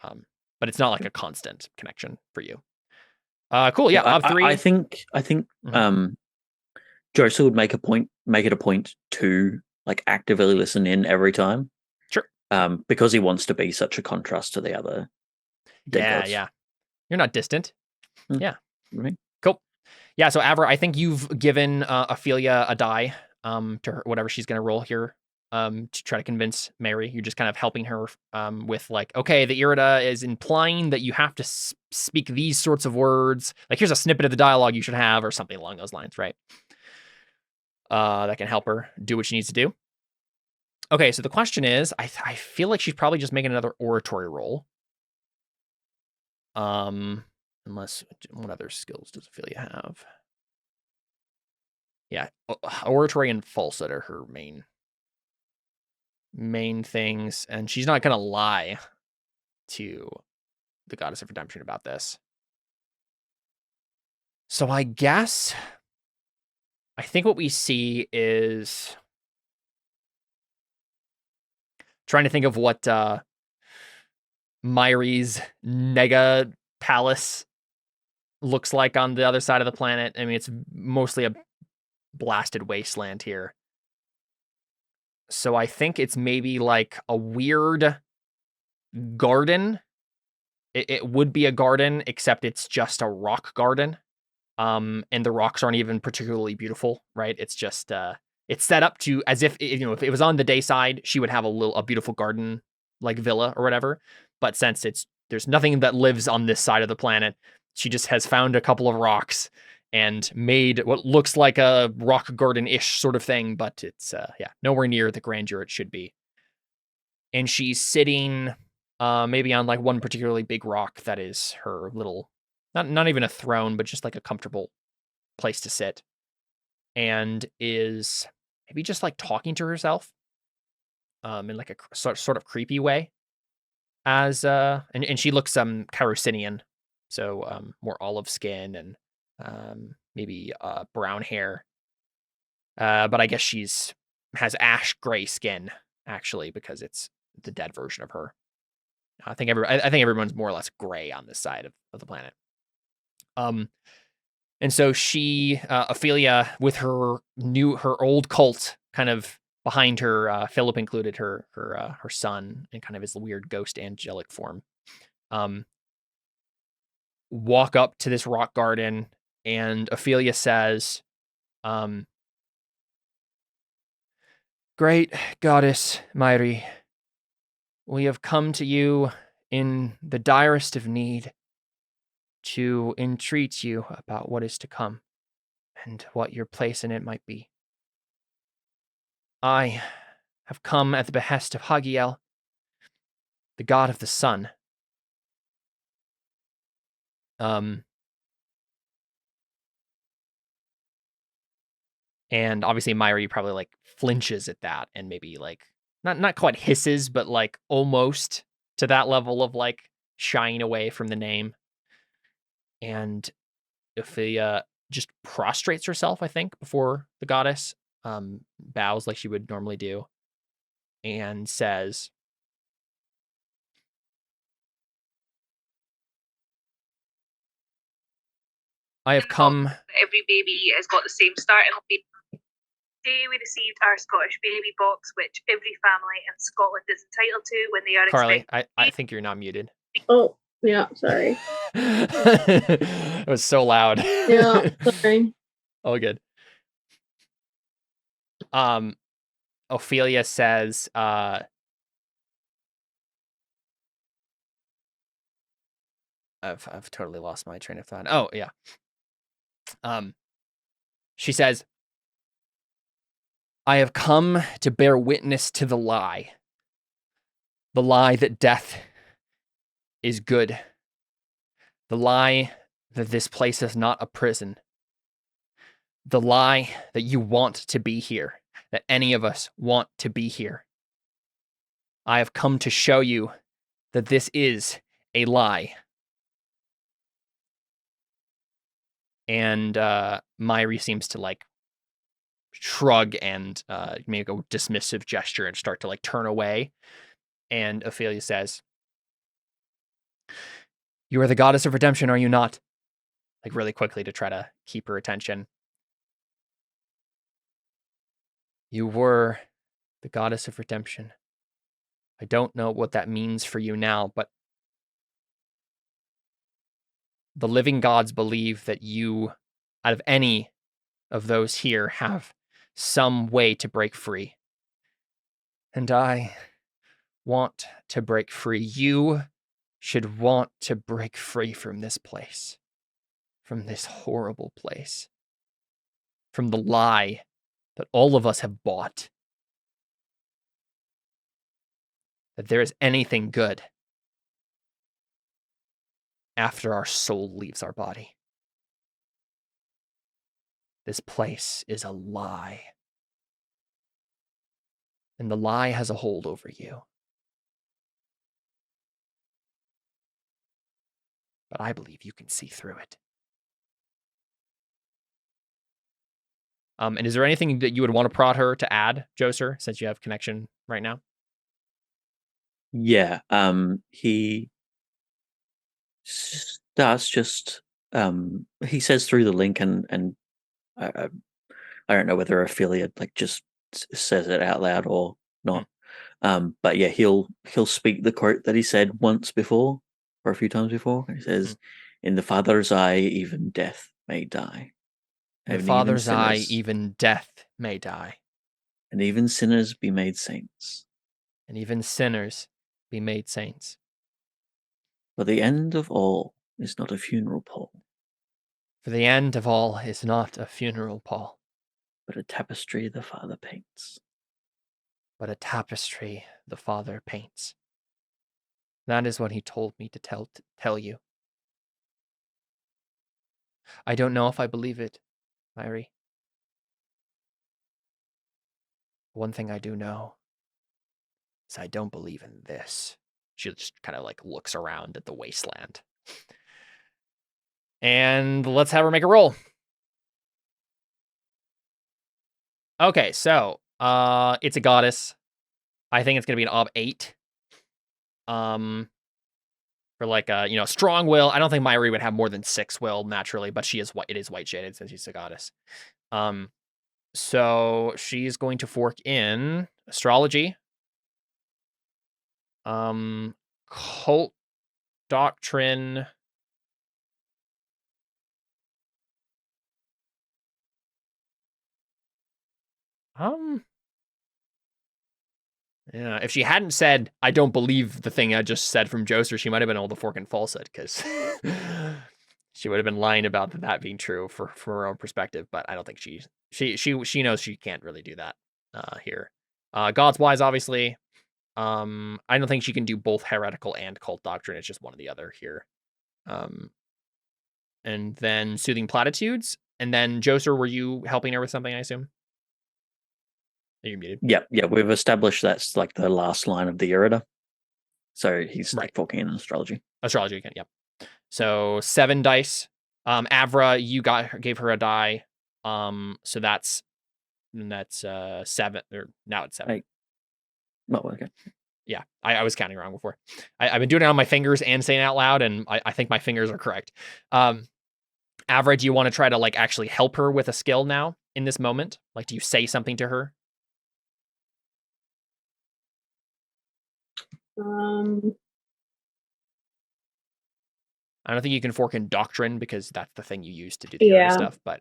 but it's not like a constant connection for you. Cool. Yeah, ob 3. I think Joseph would make it a point to like actively listen in every time. Sure. Because he wants to be such a contrast to the other dead gods. Yeah. You're not distant. Yeah. Right. Cool. Yeah, so Avra, I think you've given Ophelia a die to her, whatever she's going to roll here to try to convince Mary. You're just kind of helping her with like, okay, the Irida is implying that you have to speak these sorts of words. Like, here's a snippet of the dialogue you should have or something along those lines, right? That can help her do what she needs to do. Okay, so the question is, I feel like she's probably just making another oratory roll. Unless, what other skills does Ophelia have? Yeah, oratory and falsehood are her main things, and she's not gonna lie to the goddess of redemption about this. So I guess I think what we see is trying to think of what Myri's Nega Palace looks like on the other side of the planet. I mean, it's mostly a blasted wasteland here. So I think it's maybe like a weird garden. It would be a garden, except it's just a rock garden. And the rocks aren't even particularly beautiful, right? It's just it's set up to as if if it was on the day side, she would have a beautiful garden like villa or whatever. But since there's nothing that lives on this side of the planet, she just has found a couple of rocks and made what looks like a rock garden-ish sort of thing, but it's nowhere near the grandeur it should be. And she's sitting maybe on like one particularly big rock that is her little, not even a throne, but just like a comfortable place to sit, and is maybe just like talking to herself in like a sort of creepy way. and she looks Carosinian, so more olive skin and maybe brown hair. But I guess has ash gray skin actually because it's the dead version of her. I think everyone's more or less gray on this side of the planet. And so she, Ophelia, with her old cult kind of behind her, Philip included her son in kind of his weird ghost angelic form, walk up to this rock garden, and Ophelia says, "Great goddess Mairi, we have come to you in the direst of need to entreat you about what is to come and what your place in it might be. I have come at the behest of Hagiel, the god of the sun." And obviously Mairi probably like flinches at that and maybe like not quite hisses, but like almost to that level of like shying away from the name. And Ophelia just prostrates herself, I think, before the goddess, bows like she would normally do, and says, "I have come..." Every baby has got the same starting baby. Today we received our Scottish baby box, which every family in Scotland is entitled to when they are Carly, I think you're not muted. Oh, yeah, sorry. It was so loud. Yeah, sorry. Oh, good. Ophelia says, I've totally lost my train of thought. Oh, yeah. She says, "I have come to bear witness to the lie that death is good, the lie that this place is not a prison, the lie that you want to be here, that any of us want to be here. I have come to show you that this is a lie." And Mairi seems to like shrug and make a dismissive gesture and start to like turn away. And Ophelia says, "You are the goddess of redemption, are you not?" Like really quickly to try to keep her attention. "You were the goddess of redemption. I don't know what that means for you now, but the living gods believe that you, out of any of those here, have some way to break free. And I want to break free. You should want to break free from this place, from this horrible place, from the lie that all of us have bought, that there is anything good after our soul leaves our body. This place is a lie. And the lie has a hold over you. But I believe you can see through it." And is there anything that you would want to prod her to add, Joser, since you have connection right now? Yeah. He starts just he says through the link, and I don't know whether Ophelia like just says it out loud or not. But yeah, he'll speak the quote that he said once before, or a few times before. He says, "In the Father's eye, even death may die. In the Father's eye, even death may die. And even sinners be made saints. And even sinners be made saints. For the end of all is not a funeral pall. For the end of all is not a funeral pall. But a tapestry the Father paints. But a tapestry the Father paints." That is what he told me to tell you. I don't know if I believe it, Mairi. One thing I do know is I don't believe in this she just kind of like looks around at the wasteland. And let's have her make a roll. Okay, so it's a goddess. I think it's gonna be an ob 8. For like a strong will. I don't think Myri would have more than 6 will naturally, but it is white shaded since she's a goddess. So she's going to fork in astrology, cult doctrine, yeah, if she hadn't said, I don't believe the thing I just said from Joser, she might have been able to fork in falsehood, because she would have been lying about that being true from her own perspective, but I don't think she knows she can't really do that here. Gods wise, obviously. I don't think she can do both heretical and cult doctrine. It's just one or the other here. And then soothing platitudes. And then Joser, were you helping her with something, I assume? Are you muted? Yeah. We've established that's like the last line of the Irida. So he's like forking in astrology. Astrology again, yep. So 7 dice. Avra, you gave her a die. So that's 7. Or now it's 7. Oh, okay. Yeah, I was counting wrong before. I've been doing it on my fingers and saying it out loud, and I think my fingers are correct. Avra, do you want to try to like actually help her with a skill now in this moment? Like, do you say something to her? I don't think you can fork in doctrine because that's the thing you use to do the other stuff, but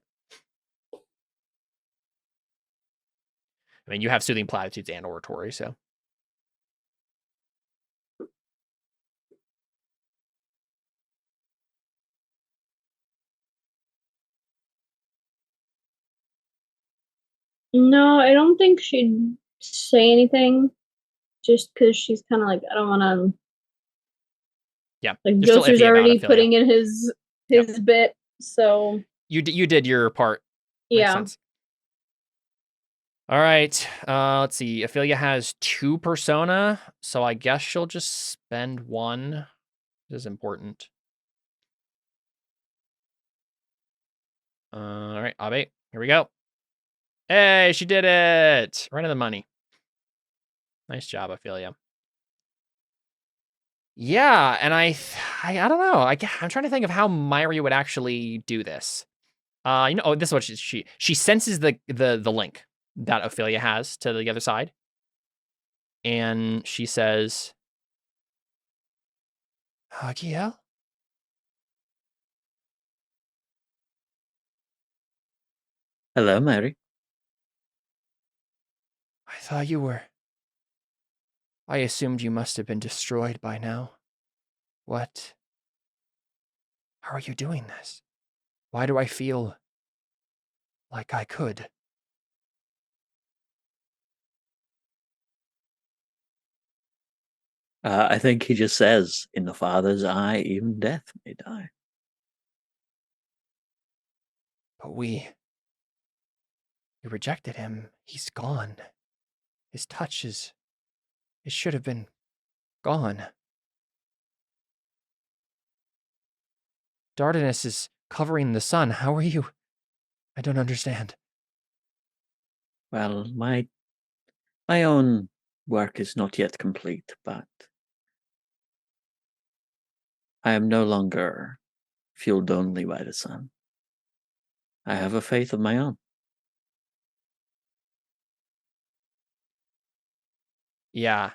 I mean, you have soothing platitudes and oratory, so. No, I don't think she'd say anything, just because she's kind of like, I don't want to. Yeah, like Joser's already putting in his bit, so you did your part. Yeah. Makes sense. All right. Let's see. Ophelia has 2 persona, so I guess she'll just spend 1. This is important. All right, Abe, here we go. Hey, she did it! Right on the money. Nice job, Ophelia. Yeah, and I don't know. I'm trying to think of how Myri would actually do this. This is what she senses the link that Ophelia has to the other side, and she says, Hagiel? Hello, Mary. I thought you were. I assumed you must have been destroyed by now. What? How are you doing this? Why do I feel like I could? I think he just says, in the Father's eye, even death may die. But we rejected him. He's gone. His touch it should have been gone. Dardanus is covering the sun. How are you? I don't understand. Well, my own work is not yet complete, but I am no longer fueled only by the sun. I have a faith of my own. Yeah.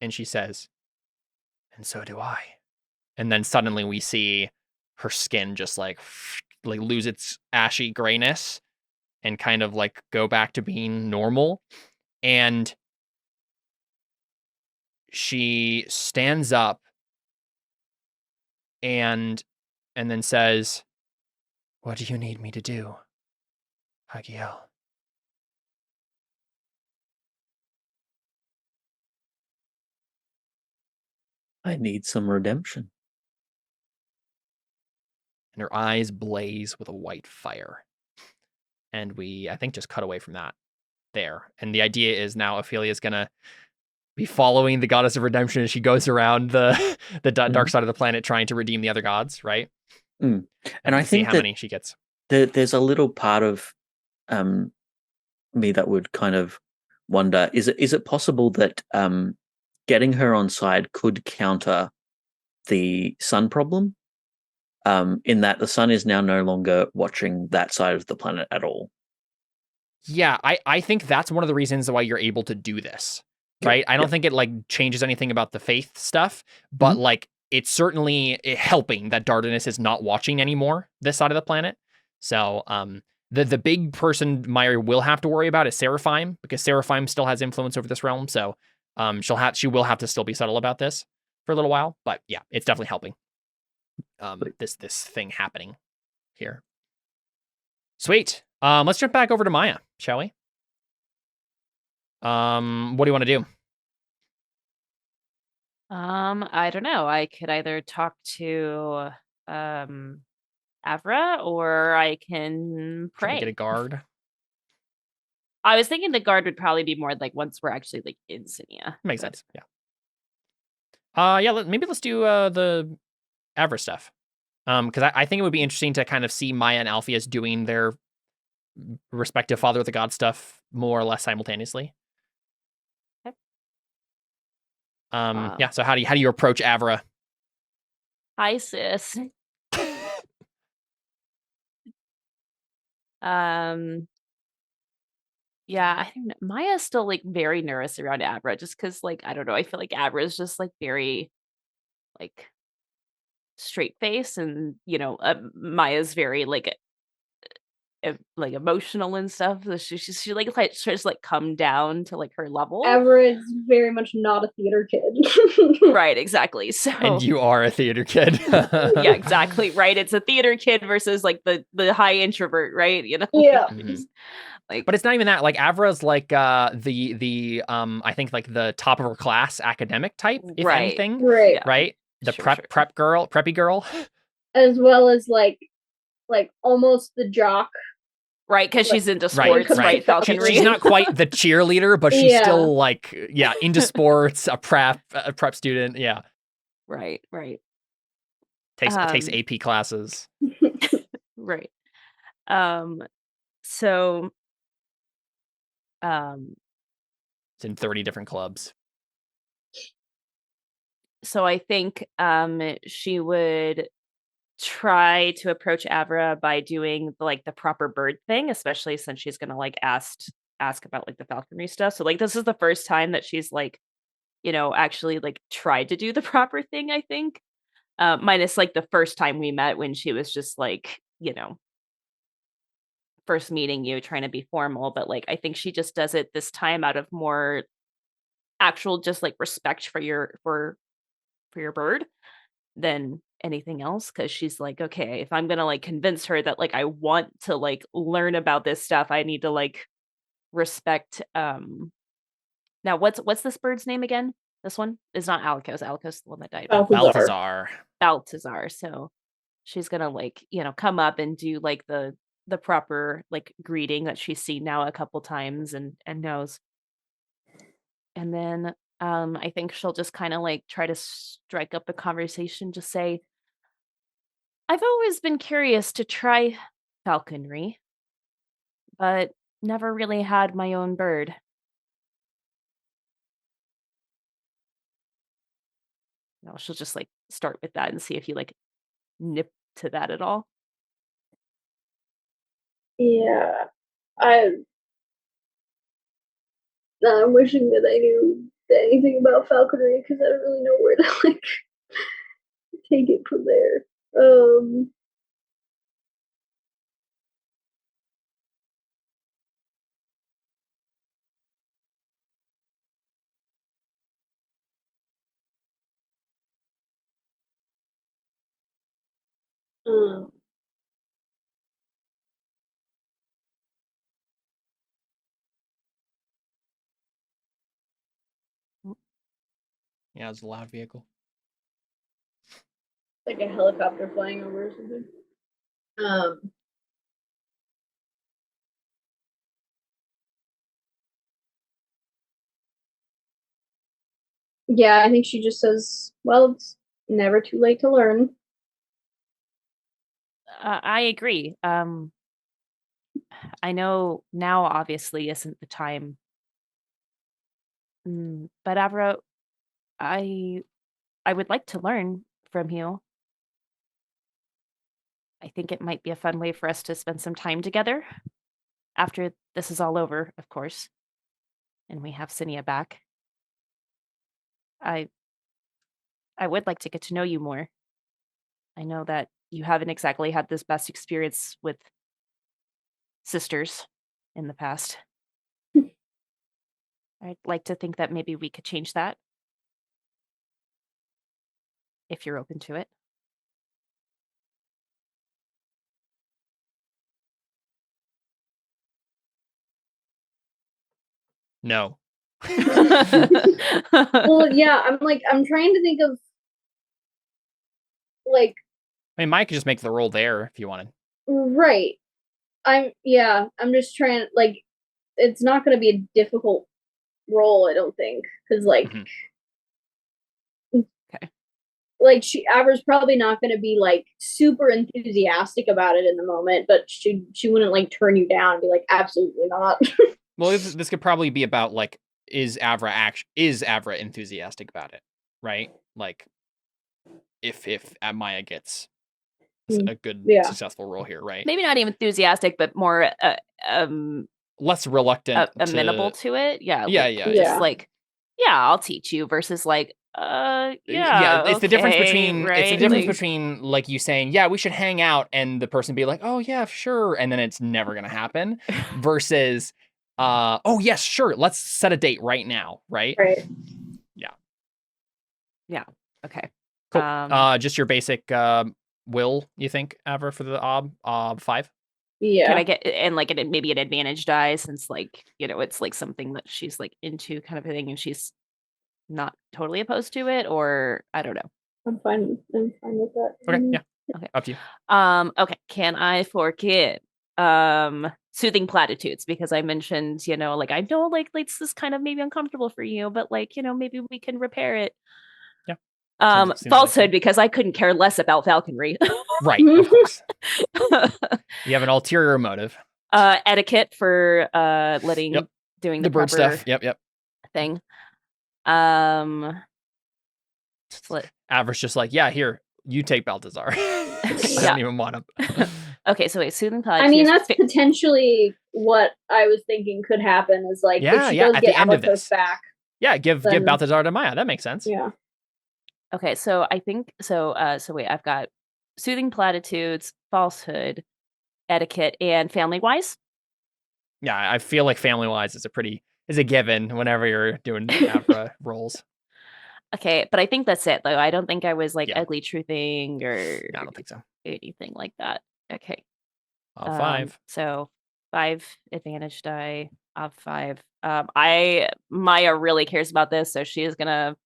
And she says, and so do I. And then suddenly we see her skin just like lose its ashy grayness and kind of like go back to being normal. And she stands up and then says, what do you need me to do, Hagiel? I need some redemption. And her eyes blaze with a white fire. And I think, just cut away from that there. And the idea is now Ophelia's going to be following the goddess of redemption as she goes around the dark side of the planet trying to redeem the other gods, right? And I see think how many she gets. There's a little part of me that would kind of wonder: is it possible that getting her on side could counter the sun problem? In that the sun is now no longer watching that side of the planet at all. Yeah, I think that's one of the reasons why you're able to do this, right? I don't think it like changes anything about the faith stuff, but like it's certainly helping that Dardanus is not watching anymore this side of the planet. So the big person Meyer will have to worry about is Seraphim, because Seraphim still has influence over this realm. So she will have to still be subtle about this for a little while. But yeah, it's definitely helping this thing happening here. Sweet. Let's jump back over to Maya, shall we? What do you want to do? I don't know. I could either talk to Avra, or I can pray. Get a guard. I was thinking the guard would probably be more like once we're actually like in Sinia. Makes sense. Yeah. Maybe let's do the Avra stuff. Because I think it would be interesting to kind of see Maya and Alpheus doing their respective Father of the God stuff more or less simultaneously. Okay. Yeah. So how do you approach Avra? Hi, sis. Yeah, I think Maya's still like very nervous around Avra, just because like I don't know. I feel like Avra is just like very like straight face, and Maya's very like emotional and stuff. So she like tries to like come down to like her level. Avra is very much not a theater kid. Right, exactly. So and you are a theater kid. Yeah, exactly. Right. It's a theater kid versus like the high introvert, right? Yeah. Like, but it's not even that. Like Avra's like the I think like the top of her class academic type, if anything. Right. Right. The preppy girl. As well as like almost the jock. Right, because she's into sports, right? Falconry. She's not quite the cheerleader, but she's still like, into sports, a prep student. Yeah. Right. Takes AP classes. Right. So it's in 30 different clubs. So I think she would try to approach Avra by doing like the proper bird thing, especially since she's gonna like ask about like the falconry stuff. So like this is the first time that she's like, actually like tried to do the proper thing, I think. Minus like the first time we met when she was just like, first meeting you trying to be formal, but like I think she just does it this time out of more actual just like respect for your bird than anything else, because she's like, okay, if I'm gonna like convince her that like I want to like learn about this stuff, I need to like respect now what's this bird's name again? This one is not Alikos. Alikos is the one that died. Balthazar. So she's gonna like come up and do like the proper like greeting that she's seen now a couple times and knows. And then I think she'll just kind of like try to strike up a conversation, just say, I've always been curious to try falconry, but never really had my own bird. She'll just like start with that and see if you like nip to that at all. Yeah, I'm wishing that I knew anything about falconry, because I don't really know where to like take it from there. Yeah, it's a loud vehicle. Like a helicopter flying over or something. Yeah, I think she just says, well, it's never too late to learn. I agree. I know now obviously isn't the time. But Avra, I would like to learn from you. I think it might be a fun way for us to spend some time together after this is all over, of course, and we have Sinia back. I would like to get to know you more. I know that you haven't exactly had this best experience with sisters in the past. I'd like to think that maybe we could change that. If you're open to it. No. Well, yeah, I'm trying to think of, like... I mean, Mike could just make the roll there if you wanted. Right. I'm just trying, like, it's not going to be a difficult roll, I don't think, because, like... Okay. Like, Avra's probably not going to be, like, super enthusiastic about it in the moment, but she wouldn't, like, turn you down and be like, absolutely not. Well, this could probably be about, like, is Avra enthusiastic about it, right? Like, if Maya gets a good successful roll here, right? Maybe not even enthusiastic, but more less reluctant, amenable to it. Yeah, yeah. Like, yeah, I'll teach you versus like, It's okay, the difference between right? It's the difference between like you saying, yeah, we should hang out, and the person be like, oh yeah, sure, and then it's never gonna happen, versus oh yes, sure, let's set a date right now, right? Right. Yeah. Okay. Cool. Just your basic will, you think, Avra, for the ob 5? Yeah. Can I get maybe an advantage die, since like, it's like something that she's like into kind of a thing, and she's not totally opposed to it, or I don't know. I'm fine with that. Okay, yeah. Okay. Up to you. Okay. Can I forget soothing platitudes, because I mentioned, like, I know, like, this is kind of maybe uncomfortable for you, but like, maybe we can repair it. Yeah. Falsehood, because I couldn't care less about falconry. Right, of course. You have an ulterior motive. Etiquette for doing the bird stuff. Yep. Thing. Avra's just like, yeah, here, you take Balthazar. I don't even want him. Okay, so wait, soothing platitudes. I mean, that's potentially what I was thinking could happen, is like, if she does at get the end of this back. Yeah, give Balthazar to Maya. That makes sense. Yeah. Okay, so I think so wait, I've got soothing platitudes, falsehood, etiquette, and family wise. Yeah, I feel like family wise is a given whenever you're doing Avra rolls. Okay, but I think that's it though. I don't think I was like ugly truthing or I don't think so. Anything like that. Okay. 5. So 5 advantage die of 5. Maya really cares about this, so she's been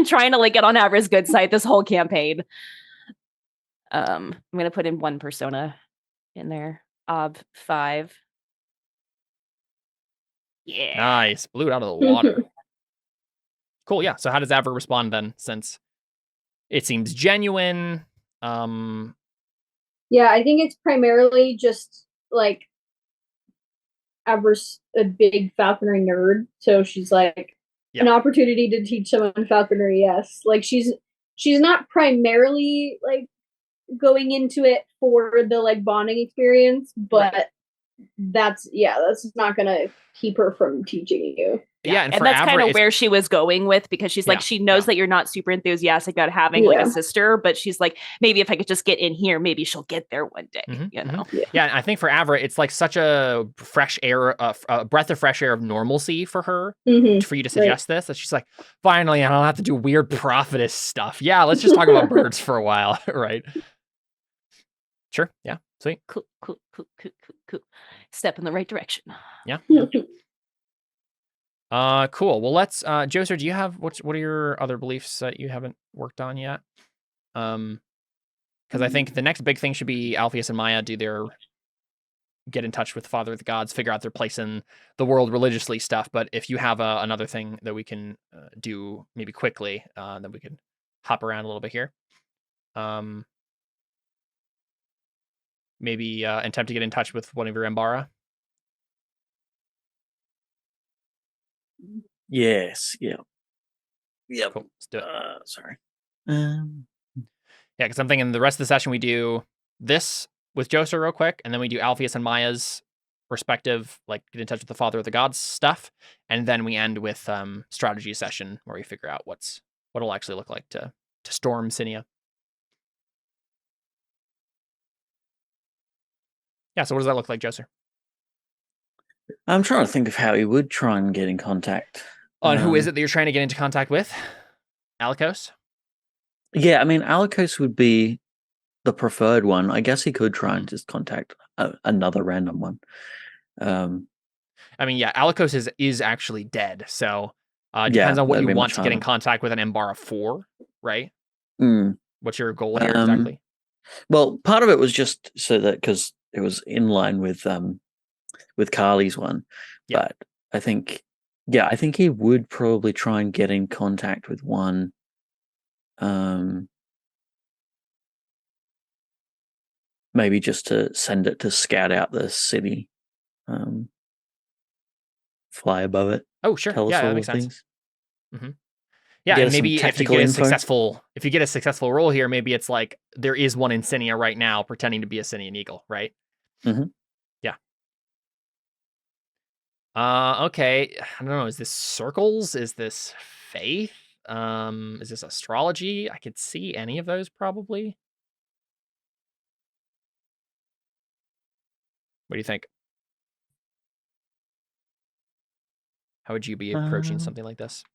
trying to like get on Avra's good side this whole campaign. I'm gonna put in one persona in there. Ob 5. Yeah. Nice. Blew it out of the water. Cool, yeah. So how does Avra respond then, since it seems genuine? Yeah, I think it's primarily just like Avra's a big falconry nerd, so she's like, an opportunity to teach someone falconry, yes. Like, she's not primarily like going into it for the like bonding experience, but that's not gonna keep her from teaching you. Yeah, and that's kind of where she was going with, because she's like, she knows that you're not super enthusiastic about having like a sister, but she's like, maybe if I could just get in here, maybe she'll get there one day. Yeah, I think for Avra, it's like such a fresh air, a breath of fresh air of normalcy for her, for you to suggest this, that she's like, finally, I don't have to do weird prophetess stuff. Yeah, let's just talk about birds for a while, right? Sure. Yeah. Sweet. Cool. Step in the right direction. Yeah. Cool. Well, let's Joser, do you have what are your other beliefs that you haven't worked on yet? Because I think the next big thing should be Alpheus and Maya do their get in touch with the Father of the Gods, figure out their place in the world religiously stuff. But if you have another thing that we can do maybe quickly, then we can hop around a little bit here. Maybe attempt to get in touch with one of your Embara. Yes. Yeah. Yep. Cool. Let's do it. Sorry. Yeah, because I'm thinking the rest of the session we do this with Joser real quick, and then we do Alpheus and Maya's respective, like get in touch with the Father of the Gods stuff, and then we end with strategy session where we figure out what'll actually look like to storm Sinia. Yeah, so what does that look like, Joser? I'm trying to think of how he would try and get in contact. Who is it that you're trying to get into contact with? Alikos? Yeah, I mean, Alikos would be the preferred one. I guess he could try and just contact another random one. I mean, yeah, Alikos is actually dead, so depends on what you want to get in contact with an Embara for, right? What's your goal here exactly? Well, part of it was just so that because it was in line with Carly's one, but I think he would probably try and get in contact with one. Maybe just to send it to scout out the city, fly above it. Oh, sure. Yeah, that makes sense. Mm-hmm. Yeah, and maybe if you get a successful roll here, maybe it's like there is one in Sinia right now pretending to be a Sinian eagle, right? Mm-hmm. Yeah. Okay. I don't know. Is this circles? Is this faith? Is this astrology? I could see any of those probably. What do you think? How would you be approaching something like this?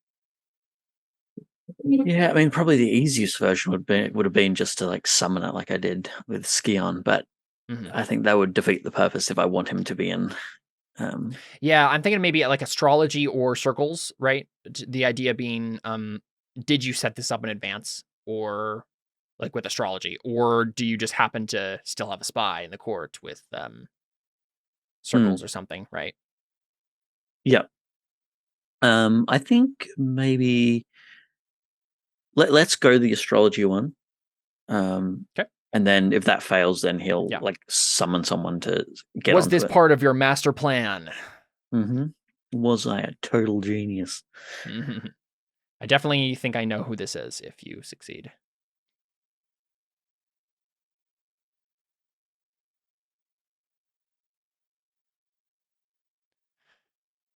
Yeah, I mean, probably the easiest version would have been just to like summon it like I did with Skion, but I think that would defeat the purpose if I want him to be in. Yeah, I'm thinking maybe like astrology or circles, right? The idea being, did you set this up in advance, or like with astrology, or do you just happen to still have a spy in the court with circles or something, right? Yeah. I think maybe let's go the astrology one. Okay. And then if that fails, then he'll like summon someone to get. Was this part of your master plan? Was I a total genius? I definitely think I know who this is if you succeed.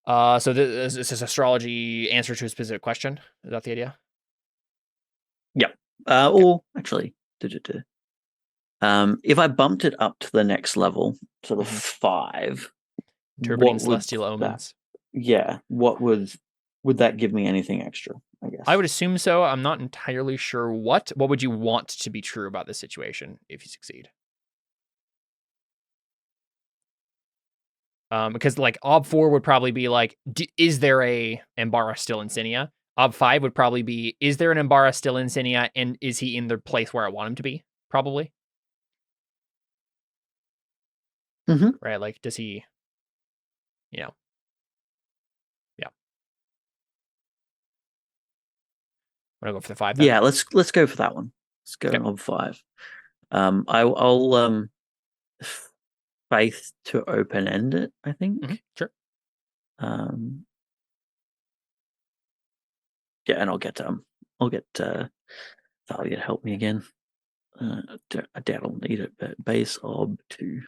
So this is astrology answer to a specific question. Is that the idea? Yeah. Okay. Or actually, if I bumped it up to the next level, to the 5, interpreting celestial omens. What would that give me anything extra? I guess I would assume so. I'm not entirely sure what. What would you want to be true about this situation if you succeed? Because like Ob 4 would probably be like, is there a Embara still in Sinia? Ob 5 would probably be, is there an Embara still in Sinia, and is he in the place where I want him to be? Probably. Right? Like, does he? Yeah. Want to go for the 5? Then? Yeah, let's go for that one. Let's go Ob 5. I'll faith to open end it, I think. Sure. Yeah, and I'll get Thalia to help me again. I doubt I'll need it, but base Ob 2.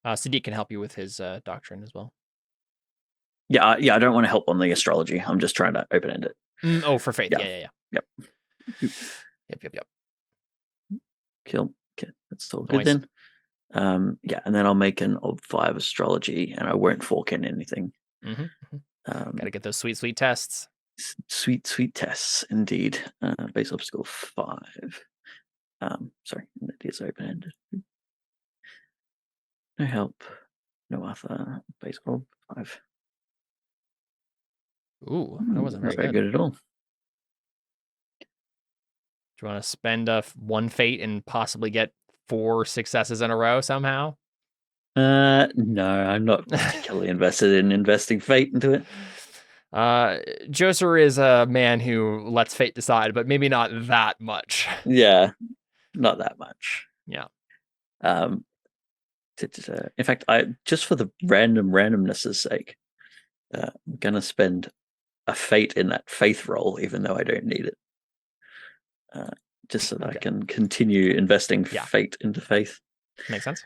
Sadiq can help you with his doctrine as well. Yeah, I don't want to help on the astrology. I'm just trying to open end it. For faith. Yeah. Yep. Yep. Cool. Okay, that's all good then. And then I'll make an Ob 5 astrology, and I won't fork in anything. Gotta get those sweet tests. Sweet tests, indeed. Base obstacle 5. Sorry, it is open ended. No help. No other. Base Ob 5. Ooh, that wasn't very good at all. Do you want to spend one fate and possibly get 4 successes in a row somehow? No, I'm not particularly invested in investing fate into it. Joser is a man who lets fate decide, but maybe not that much. Yeah, not that much. Yeah. In fact, I just for the randomness' sake, I'm gonna spend a fate in that faith roll, even though I don't need it. Just so that I can continue investing fate into faith. Makes sense.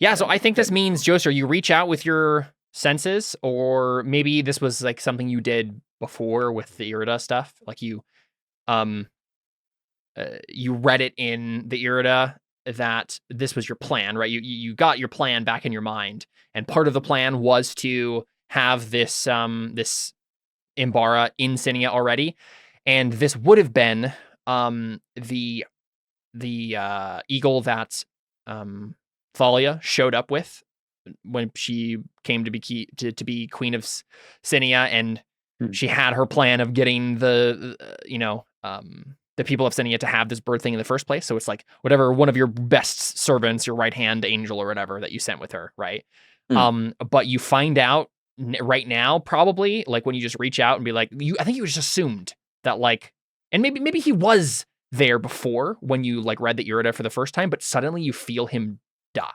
Yeah, so I think this means, Joser, you reach out with your senses, or maybe this was like something you did before with the Irida stuff. Like you read it in the Irida that this was your plan, right? You got your plan back in your mind, and part of the plan was to have this this Imbara in Sinia already, and this would have been the eagle that Thalia showed up with when she came to be queen of Sinia, and she had her plan of getting the people of Sinia to have this bird thing in the first place. So it's like whatever one of your best servants, your right hand angel or whatever that you sent with her, right? But you find out right now, probably like when you just reach out and be like, I think you just assumed that like, and maybe he was there before when you like read the Irida for the first time, but suddenly you feel him die.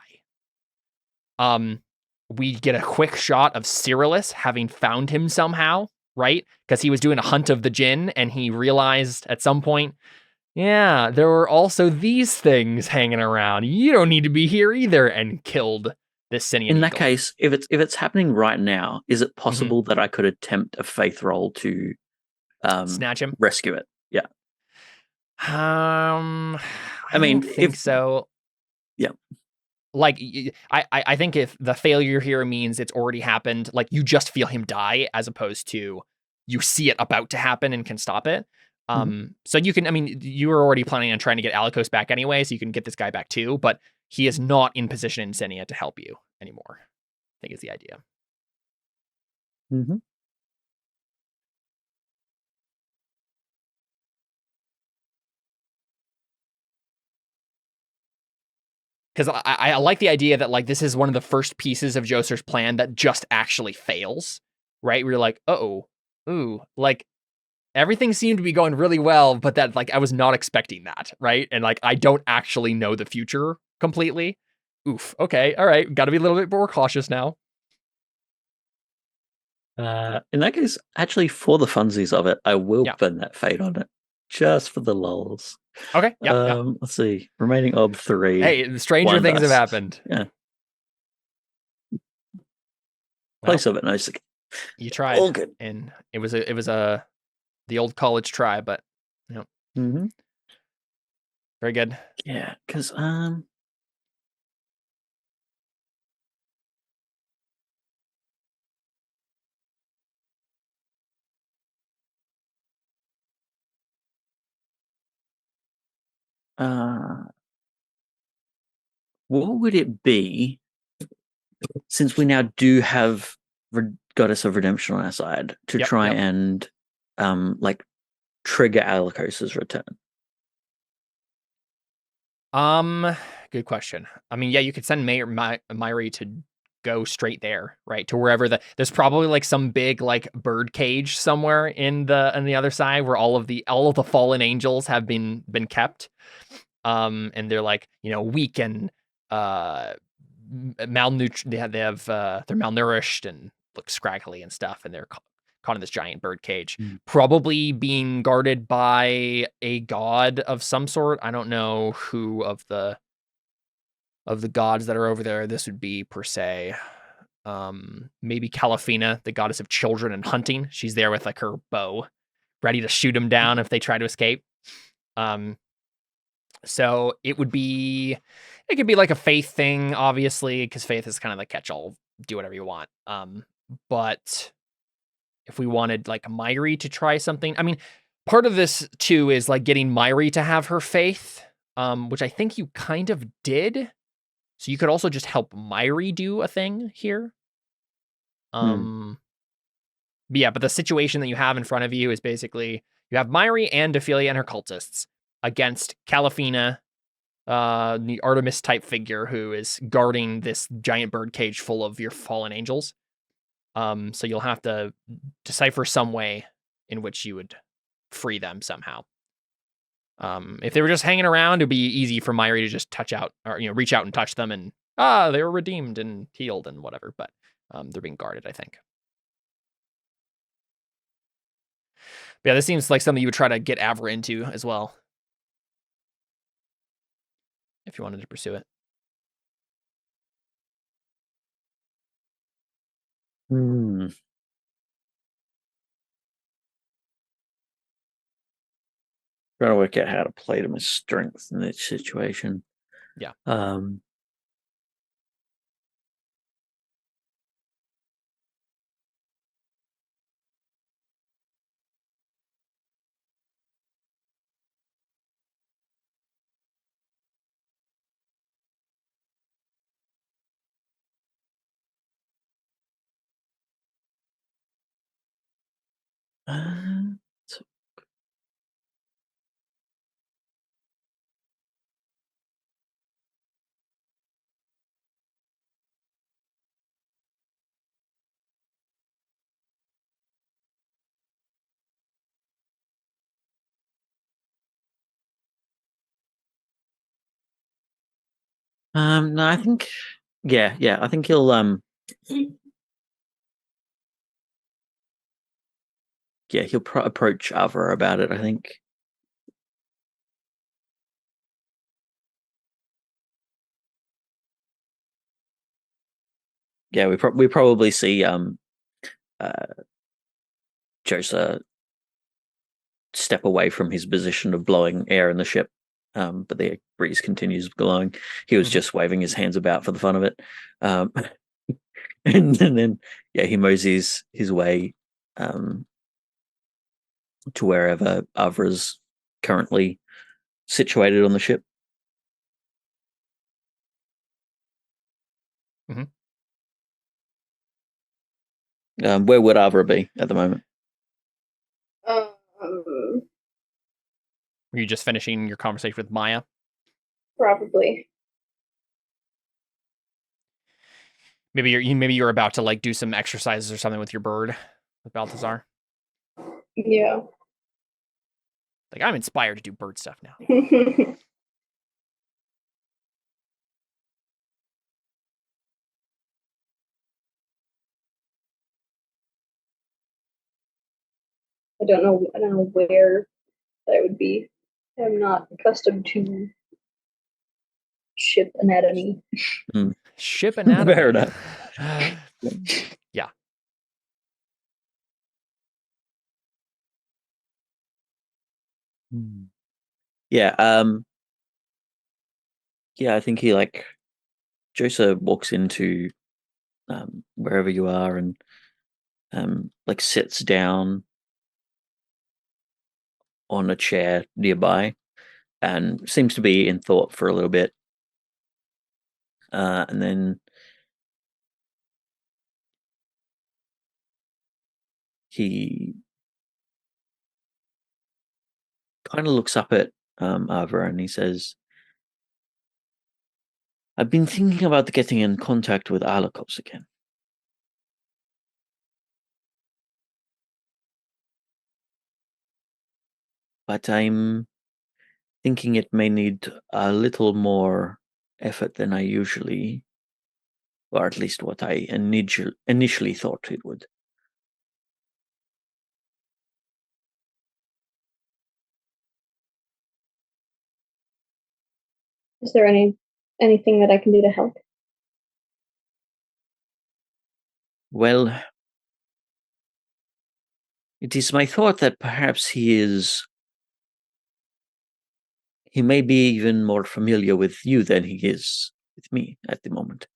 We get a quick shot of Cyrillus having found him somehow, right? Because he was doing a hunt of the Jinn, and he realized at some point, yeah, there were also these things hanging around. You don't need to be here either, and killed this Sinian In eagle. that case, if it's happening right now, is it possible that I could attempt a faith roll to snatch him, rescue it? Yeah. I mean, think so. Yeah. Like, I think if the failure here means it's already happened, like you just feel him die as opposed to you see it about to happen and can stop it. So you can, I mean, you were already planning on trying to get Alikos back anyway, so you can get this guy back too, but he is not in position in Sinia to help you anymore, I think is the idea. Because I like the idea that like this is one of the first pieces of Joser's plan that just actually fails, right? We're like, like everything seemed to be going really well, but that like I was not expecting that, right? And like I don't actually know the future completely. Oof. Okay. All right. Got to be a little bit more cautious now. In that case, actually, for the funsies of it, I will burn that fate on it, just for the lulz. Okay. Yeah. Let's see. Remaining ob 3. Hey, stranger things have happened. Yeah. Place of it, no. You tried. All good. And it was the old college try, but very good. Yeah, because what would it be, since we now do have Goddess of Redemption on our side, to try and like trigger Alikos's return? Good question. I mean, yeah, you could send Myri to go straight there, right? To wherever there's probably like some big like bird cage somewhere on the other side where all of the fallen angels have been kept. And they're like, weak and malnourished. They're malnourished and look scraggly and stuff, and they're caught in this giant bird cage, probably being guarded by a god of some sort. I don't know who of the gods that are over there this would be per se. Maybe Calafina, the goddess of children and hunting. She's there with like her bow, ready to shoot them down if they try to escape. So it could be like a faith thing, obviously, because faith is kind of the catch-all, do whatever you want. But if we wanted like Myri to try something, I mean, part of this too is like getting Myri to have her faith, which I think you kind of did. So you could also just help Myri do a thing here. But yeah, but the situation that you have in front of you is basically you have Myri and Ophelia and her cultists against Calafina the Artemis type figure who is guarding this giant bird cage full of your fallen angels. So you'll have to decipher some way in which you would free them somehow. If they were just hanging around, it'd be easy for Myri to just touch out or reach out and touch them, and they were redeemed and healed and whatever. But they're being guarded, I think. But yeah, this seems like something you would try to get Avra into as well, if you wanted to pursue it. Trying to work out how to play to my strengths in that situation. Yeah. No, I think, I think he'll approach Avra about it, I think. Yeah, we probably see Josa step away from his position of blowing air in the ship, but the breeze continues blowing. He was just waving his hands about for the fun of it, and then he moseys his way to wherever Avra's currently situated on the ship. Where would Avra be at the moment? Were you just finishing your conversation with Maya? Probably. Maybe you're about to like do some exercises or something with your bird, with Balthazar. Yeah. Like, I'm inspired to do bird stuff now. I don't know where that would be. I'm not accustomed to ship anatomy. Ship anatomy. Fair enough. Yeah. Yeah. I think he Josa walks into wherever you are and sits down on a chair nearby and seems to be in thought for a little bit. And then he kind of looks up at Avra and he says, I've been thinking about getting in contact with Alakos again. But I'm thinking it may need a little more effort than I usually, or at least what I initially thought it would. Is there anything that I can do to help? Well, it is my thought that perhaps he may be even more familiar with you than he is with me at the moment.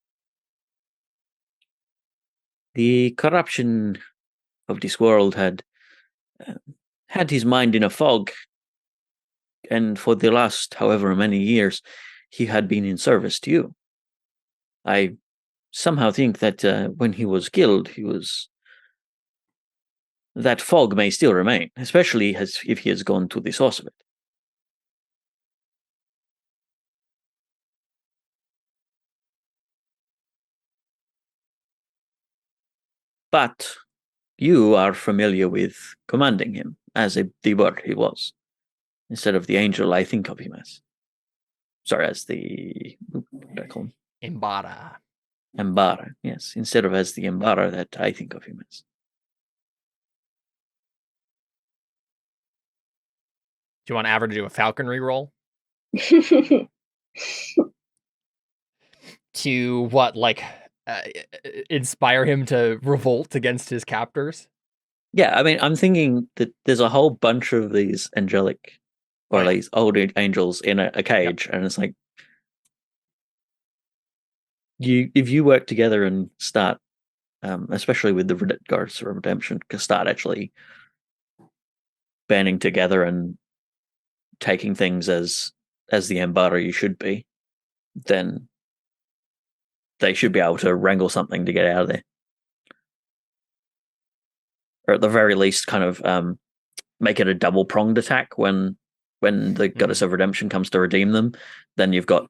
The corruption of this world had his mind in a fog, and for the last however many years he had been in service to you. I somehow think that when he was killed, that fog may still remain, especially if he has gone to the source of it. But you are familiar with commanding him as the word he was, instead of the angel I think of him as. Sorry, as the... what do I call him? Imbara. Imbara, yes. Instead of as the Imbara that I think of him as. Do you want Aver to do a falconry roll? To what, like, inspire him to revolt against his captors? Yeah, I mean, I'm thinking that there's a whole bunch of these angelic, or these old angels in a cage, and it's like, if you work together and start, especially with the guards of redemption, start actually banding together and taking things as the Ambara you should be, then they should be able to wrangle something to get out of there, or at the very least, kind of make it a double-pronged attack when the goddess of redemption comes to redeem them. Then you've got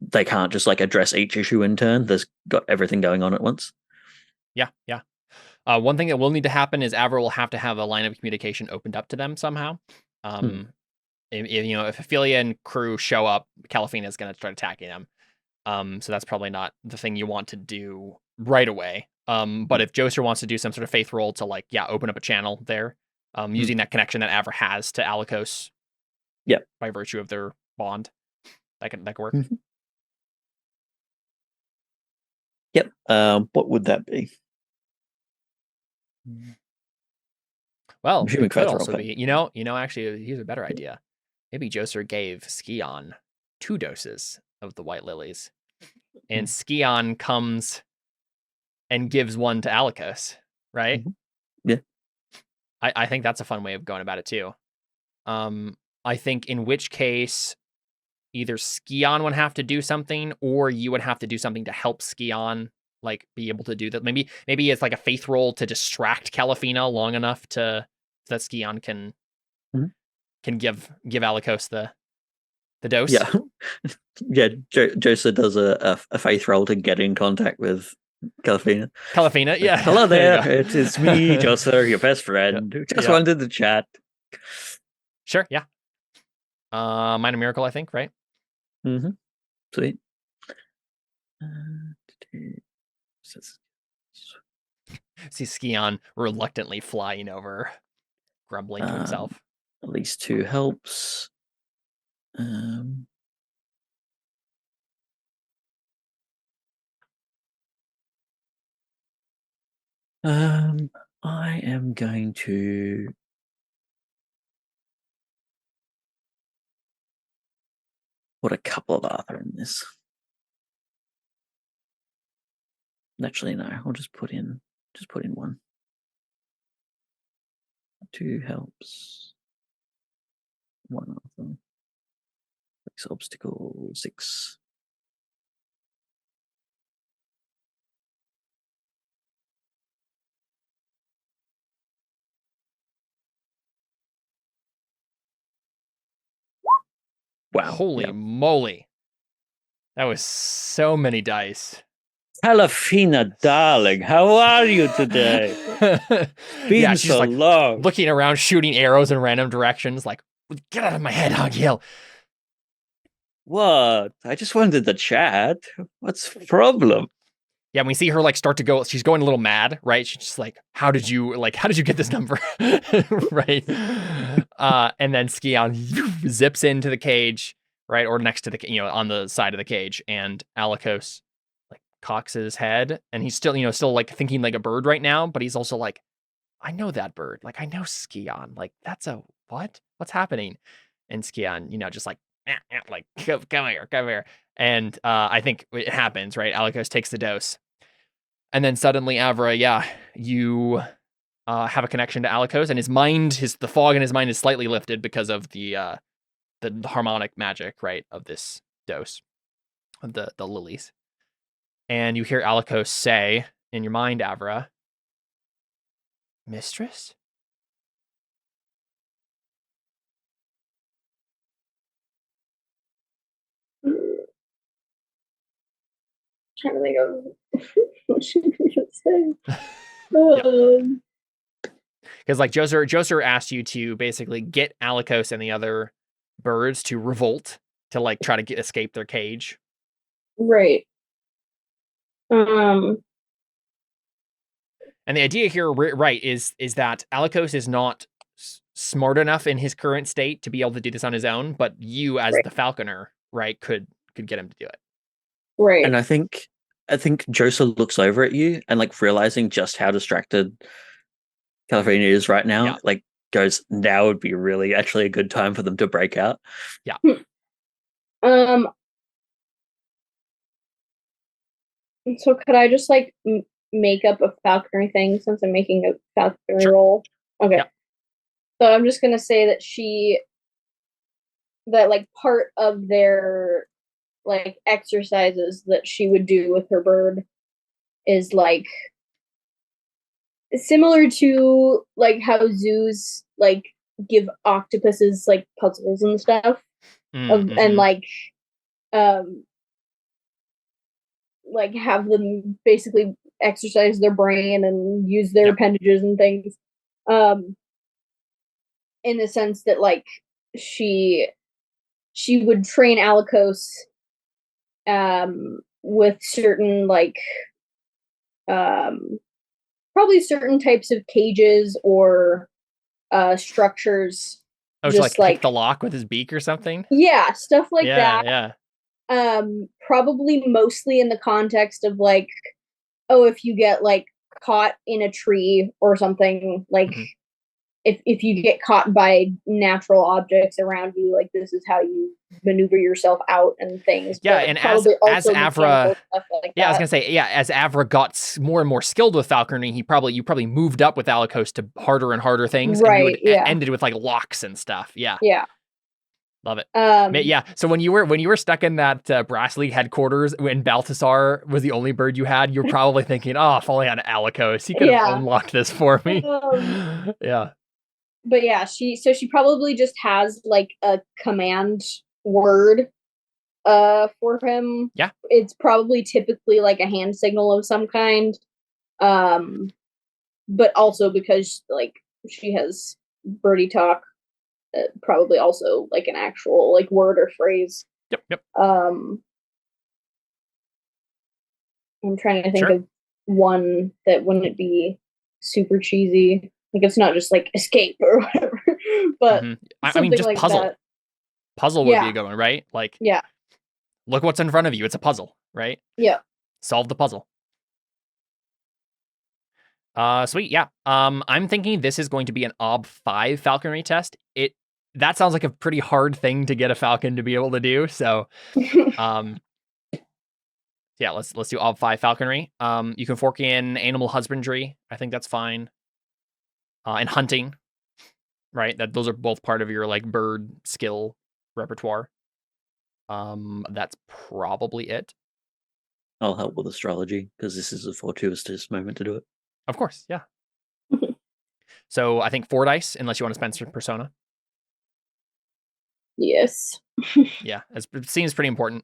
they can't just like address each issue in turn. There's got everything going on at once. Yeah. One thing that will need to happen is Aver will have to have a line of communication opened up to them somehow. If Ophelia and crew show up, Calafina is going to start attacking them. So that's probably not the thing you want to do right away. But if Joser wants to do some sort of faith roll to open up a channel there, using that connection that Aver has to Alikos, by virtue of their bond, that could work. Mm-hmm. Yep. What would that be? Well, it could also be, actually, here's a better idea. Maybe Joser gave Skion 2 doses of the white lilies, and Skion comes and gives one to Alikos, right? Yeah. I think that's a fun way of going about it too. I think in which case, either Skion would have to do something, or you would have to do something to help Skion be able to do that. Maybe it's like a faith roll to distract Calafina long enough so that Skion can give Alikos the dose. Yeah. Yeah, Joser does a faith roll to get in contact with Calafina. Yeah. Hello there, it is me, Joser, your best friend, who just wanted to chat. Sure, yeah. Minor miracle, I think, right? Mm-hmm. Sweet. See Skion reluctantly flying over, grumbling to himself. At least 2 helps. I am going to put a couple of Arthur in this. Actually, no, I'll just put in 1. 2 helps. 1 Arthur. 6 obstacle, 6. Wow. Holy moly. That was so many dice. Calafina, darling, how are you today? Been she's so long. Looking around, shooting arrows in random directions, like, get out of my head, Hoggiel. What? I just wanted to chat. What's the problem? Yeah, we see her start to go. She's going a little mad, right? She's just like, "How did you get this number?" Right? And then Skion zips into the cage, right, or next to the on the side of the cage, and Alikos cocks his head, and he's still thinking like a bird right now, but he's also like, "I know that bird. I know Skion. That's a what? What's happening?" And Skion, just come here. And I think it happens, right? Alikos takes the dose. And then suddenly, Avra, you have a connection to Alikos, and his mind, the fog in his mind is slightly lifted because of the harmonic magic, right, of this dose of the lilies. And you hear Alikos say in your mind, Avra, "Mistress?" trying to think of what should we say. Because like Joser asked you to basically get Alikos and the other birds to revolt to like try to escape their cage. Right. And the idea here, right, is that Alikos is not smart enough in his current state to be able to do this on his own, but you as the falconer, right, could get him to do it. Right. And I think Josa looks over at you and like realizing just how distracted California is right now, like goes, now would be really actually a good time for them to break out. Yeah. So could I just like make up a falconry thing since I'm making a falconry roll? Okay. Yep. So I'm just gonna say that like part of their like exercises that she would do with her bird is like similar to like how zoos like give octopuses like puzzles and stuff and like have them basically exercise their brain and use their appendages and things in the sense that like she would train Alikos with certain like probably certain types of cages or structures. Oh, just like pick the lock with his beak or something? Yeah, stuff like that. Yeah. Probably mostly in the context of like, oh, if you get like caught in a tree or something, like if you get caught by natural objects around you, like this is how you maneuver yourself out and things. Yeah, and as Avra, like I was gonna say, as Avra got more and more skilled with falconry, you probably moved up with Alikos to harder and harder things, right? And you would ended with like locks and stuff. Yeah. Love it. Yeah. So when you were stuck in that Brass League headquarters when Balthasar was the only bird you had, you're probably thinking, "Oh, if only I had Alikos, he could have unlocked this for me." Yeah. But yeah, she probably just has like a command word for him. Yeah. It's probably typically like a hand signal of some kind. But also because like she has birdie talk, probably also like an actual like word or phrase. Yep. I'm trying to think of one that wouldn't be super cheesy. Like it's not just like escape or whatever, but I mean, just like puzzle. That. Puzzle would be a good one, right? Like, yeah. Look what's in front of you. It's a puzzle, right? Yeah. Solve the puzzle. Sweet. Yeah. I'm thinking this is going to be an Ob 5 falconry test. That sounds like a pretty hard thing to get a falcon to be able to do. So, yeah, let's do Ob 5 falconry. You can fork in animal husbandry. I think that's fine. And hunting, right? Those are both part of your like bird skill repertoire. That's probably it. I'll help with astrology because this is a fortuitous moment to do it. Of course, yeah. So I think 4 dice, unless you want to spend some persona. Yes. Yeah, it seems pretty important.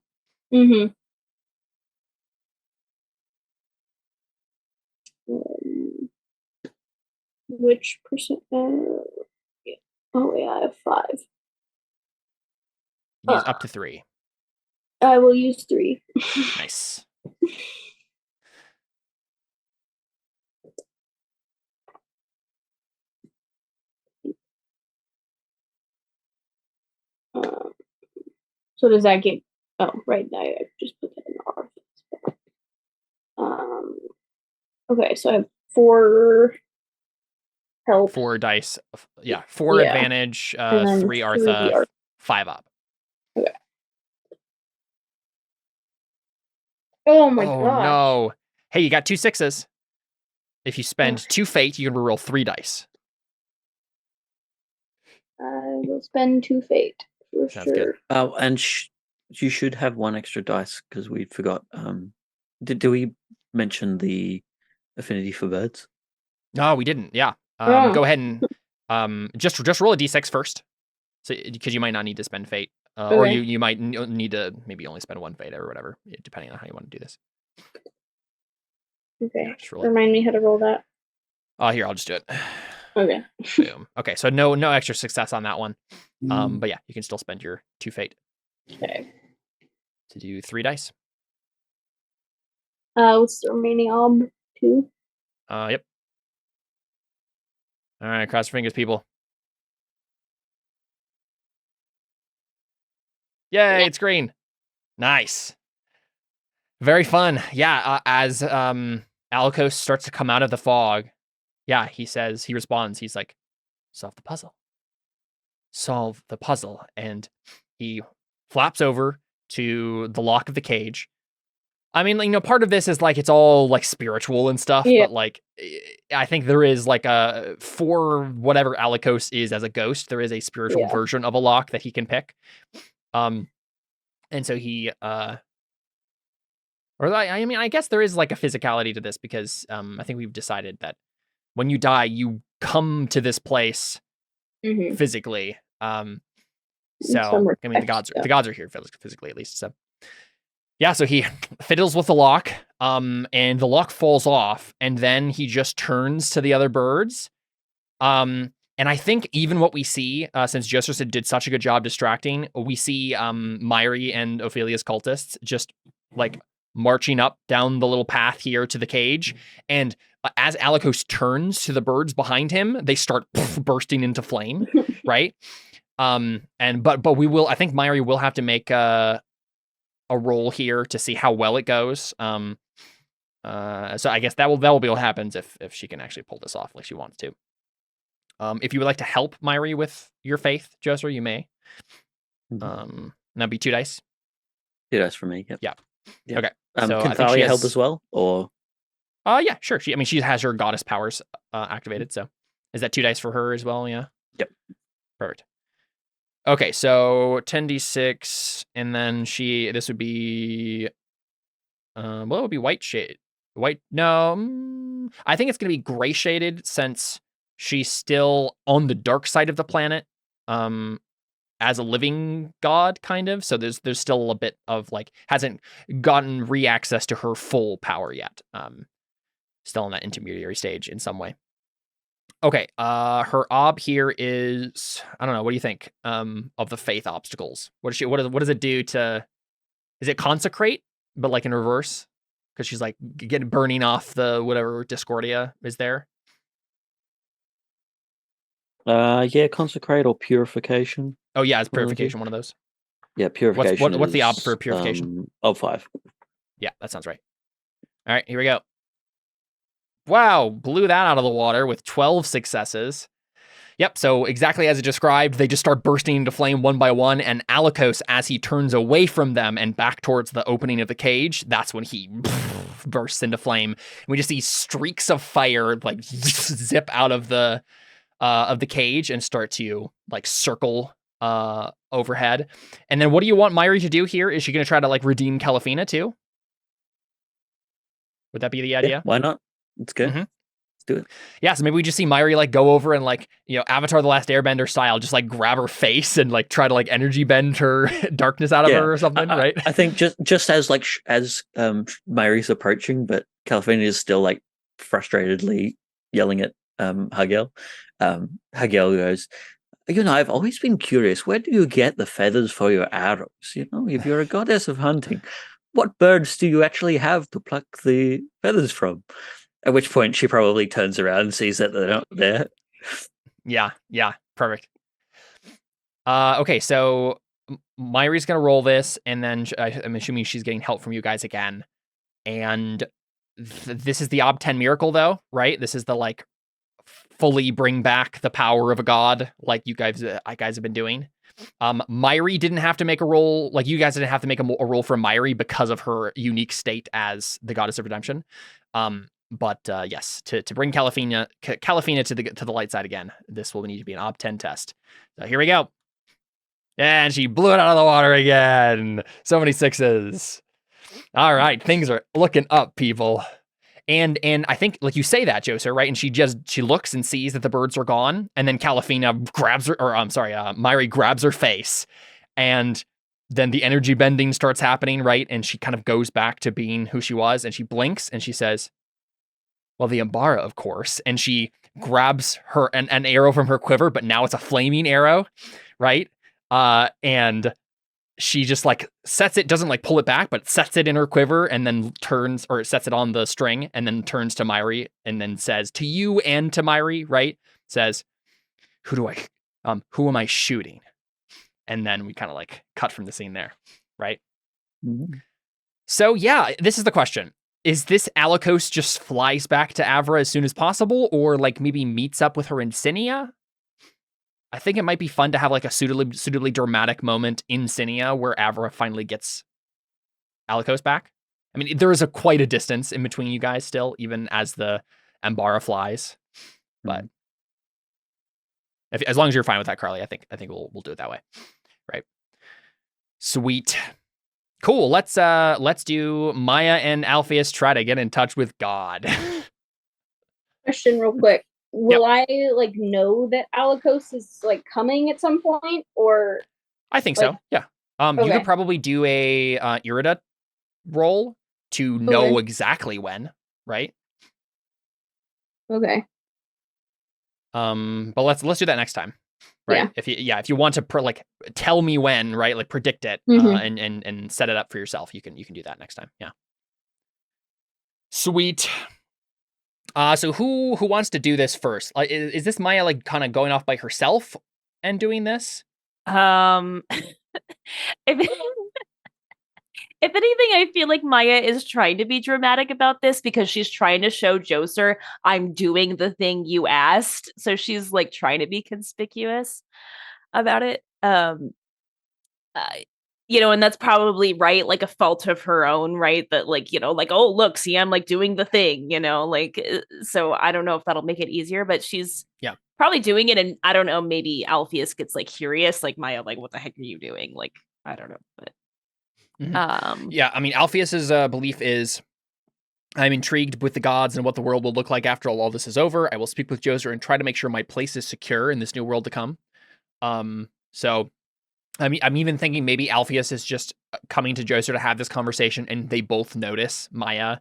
Which percent? Oh yeah, I have 5. Use up to 3. I will use 3. Nice. So does that get? Oh, right. I just put that in the R. Okay, so I have 4 help. 4 dice. Yeah, 4 advantage, 3 Artha, 5 up. Okay. Oh my gosh. Oh no. Hey, you got 2 6s. If you spend 2 fate, you can reroll 3 dice. I will spend 2 fate for Sounds sure. Good. Oh, and you should have 1 extra dice because we forgot. Did we mention the affinity for birds? No, we didn't. Yeah. Go ahead and just roll a d6 first, so because you might not need to spend fate, or you might need to maybe only spend 1 fate or whatever, depending on how you want to do this. Okay. Remind me how to roll that. Oh, here, I'll just do it. Okay. Boom. Okay, so no extra success on that one. But yeah, you can still spend your 2 fate. Okay. To do 3 dice. What's the remaining ob? 2? Yep. All right, cross your fingers, people. Yay, it's green. Nice. Very fun. Yeah, as Alikos starts to come out of the fog, yeah, he responds, he's like, solve the puzzle. Solve the puzzle. And he flaps over to the lock of the cage. I mean, you know, part of this is like, it's all like spiritual and stuff, but like, I think there is like for whatever Alikos is as a ghost, there is a spiritual version of a lock that he can pick. And so he, I mean, I guess there is like a physicality to this because I think we've decided that when you die, you come to this place physically. So I mean, the gods are here physically at least. So yeah, so he fiddles with the lock, and the lock falls off, and then he just turns to the other birds. And I think even what we see, since Joseph did such a good job distracting, we see Myri and Ophelia's cultists just like marching up down the little path here to the cage. And as Alikos turns to the birds behind him, they start bursting into flame, right? But we will, I think Myri will have to make a roll here to see how well it goes. So I guess that will be what happens if she can actually pull this off like she wants to. If you would like to help Myri with your faith, Joseph, you may. That'd be 2 dice. 2 dice for me. Yep. Yeah. Okay. So can Thalia help as well, or? Yeah, sure. She has her goddess powers activated. So is that 2 dice for her as well? Yeah. Yep. Perfect. Okay, so 10d6, and then this would be, it would be white shade. No, I think it's going to be gray shaded since she's still on the dark side of the planet, as a living god, kind of. So there's still a bit of like, hasn't gotten re-access to her full power yet. Still in that intermediary stage in some way. Okay, her ob here is, I don't know, what do you think of the faith obstacles? What does it do to, is it consecrate, but like in reverse? Because she's like burning off the whatever Discordia is there. Yeah, consecrate or purification. Oh yeah, it's purification, one of those. Yeah, purification. What's the ob for purification? Ob 5. Yeah, that sounds right. All right, here we go. Wow, blew that out of the water with 12 successes. Yep, so exactly as it described, they just start bursting into flame one by one, and Alikos, as he turns away from them and back towards the opening of the cage, that's when he bursts into flame. And we just see streaks of fire like zip out of the cage and start to like circle overhead. And then what do you want Myri to do here? Is she going to try to like redeem Calafina too? Would that be the idea? Yeah, why not? Let's go. Let's do it. Yeah, so maybe we just see Myri like go over and like, you know, Avatar the Last Airbender style, just like grab her face and like try to like energy bend her darkness out of her or something, right? I think just as like as Myri's approaching, but Calafina is still like frustratedly yelling at Hagel. Hagel goes, you know, I've always been curious, where do you get the feathers for your arrows? You know, if you're a goddess of hunting, what birds do you actually have to pluck the feathers from? At which point she probably turns around and sees that they're not there. Yeah, perfect. Okay, so Myri's going to roll this, and then I'm assuming she's getting help from you guys again. And this is the Ob 10 miracle, though, right? This is the, like, fully bring back the power of a god, like you guys have been doing. Myri didn't have to make a roll, like you guys didn't have to make a roll for Myri because of her unique state as the goddess of redemption. But yes, to bring Calafina to the light side again, this will need to be an Ob 10 test. So here we go. And she blew it out of the water again. So many 6s. All right, things are looking up, people. And I think, like you say that, Joseph, right? And she looks and sees that the birds are gone, and then Calafina grabs her, or I'm sorry, Myri grabs her face, and then the energy bending starts happening, right? And she kind of goes back to being who she was, and she blinks and she says, well, the Ambara, of course. And she grabs her an arrow from her quiver, but now it's a flaming arrow, right? And she just like sets it, doesn't like pull it back, but sets it in her quiver and then turns, or sets it on the string and then turns to Myri and then says to you and to Myri, right? Says, who am I shooting? And then we kind of like cut from the scene there, right? Mm-hmm. So yeah, this is the question. Is this Alikos just flies back to Avra as soon as possible, or like maybe meets up with her in Sinia? I think it might be fun to have like a suitably dramatic moment in Sinia where Avra finally gets Alikos back. I mean, there is quite a distance in between you guys still, even as the Ambara flies. But as long as you're fine with that, Carly, I think we'll do it that way, right? Sweet, cool. Let's do Maya and Alpheus try to get in touch with God. Question, real quick. Will I like know that Alikos is like coming at some point, or? I think so. Yeah. You could probably do a Irida roll to know exactly when, right? Okay. But let's do that next time, right? Yeah. If you want to like tell me when, right? Like predict it, and set it up for yourself. You can do that next time. Yeah. Sweet. So who wants to do this first? Is this Maya like kind of going off by herself and doing this? If anything, I feel like Maya is trying to be dramatic about this because she's trying to show Joser, I'm doing the thing you asked. So she's like trying to be conspicuous about it. And that's probably right, like a fault of her own, right? That like, like, oh, look, see, I'm like doing the thing, like, so I don't know if that'll make it easier, but she's probably doing it. And I don't know, maybe Alpheus gets like curious, like Maya, like, what the heck are you doing? Like, I don't know, but. Yeah, I mean, Alpheus's belief is, I'm intrigued with the gods and what the world will look like after all this is over. I will speak with Joser and try to make sure my place is secure in this new world to come. So I'm even thinking maybe Alpheus is just coming to Joser to have this conversation, and they both notice Maya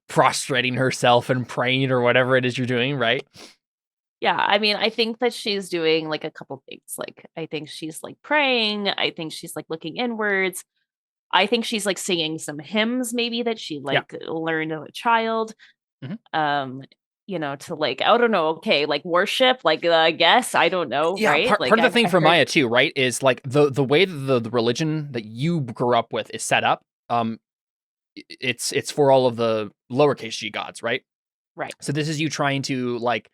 prostrating herself and praying or whatever it is you're doing, right? Yeah, I mean, I think that she's doing like a couple things. Like, I think she's like praying. I think she's like looking inwards. I think she's like singing some hymns maybe that she like learned as a child. To like, I don't know, okay, like worship, like I guess, I don't know, right? Part of the thing for Maya too, right, is like the way that the religion that you grew up with is set up, it's for all of the lowercase g gods, right? Right. So this is you trying to like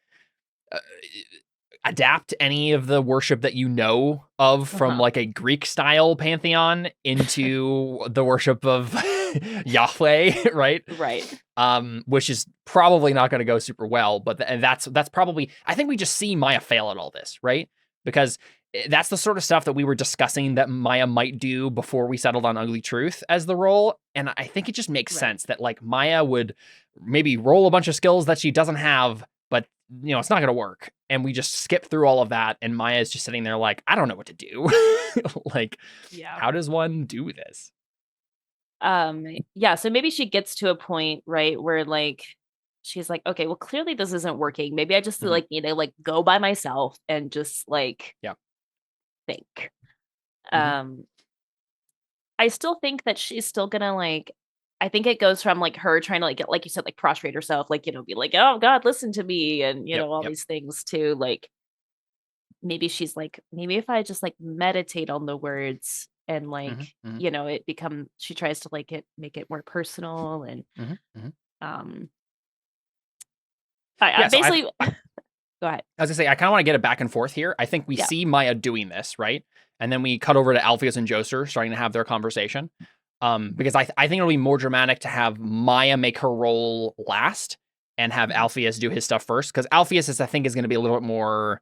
adapt any of the worship that you know of from like a Greek style pantheon into the worship of Yahweh, right? Right. Which is probably not going to go super well, but that's probably, I think we just see Maya fail at all this, right? Because that's the sort of stuff that we were discussing that Maya might do before we settled on Ugly Truth as the role. And I think it just makes sense that like Maya would maybe roll a bunch of skills that she doesn't have, but it's not going to work. And we just skip through all of that. And Maya is just sitting there like, I don't know what to do. Like, how does one do this? So maybe she gets to a point, right, where like she's like, okay, well, clearly this isn't working. Maybe I just like need to like go by myself and just like think. I still think that she's still gonna like, I think it goes from like her trying to like get, like you said, like prostrate herself, like, be like, oh God, listen to me, and all these things, to like maybe she's like, maybe if I just like meditate on the words and like she tries to like make it more personal, and I basically go ahead. I was gonna say, I kind of want to get it back and forth here. I think we see Maya doing this, right? And then we cut over to Alpheus and Joser starting to have their conversation. Because I think it'll be more dramatic to have Maya make her role last and have Alpheus do his stuff first. Because Alpheus I think is going to be a little bit more,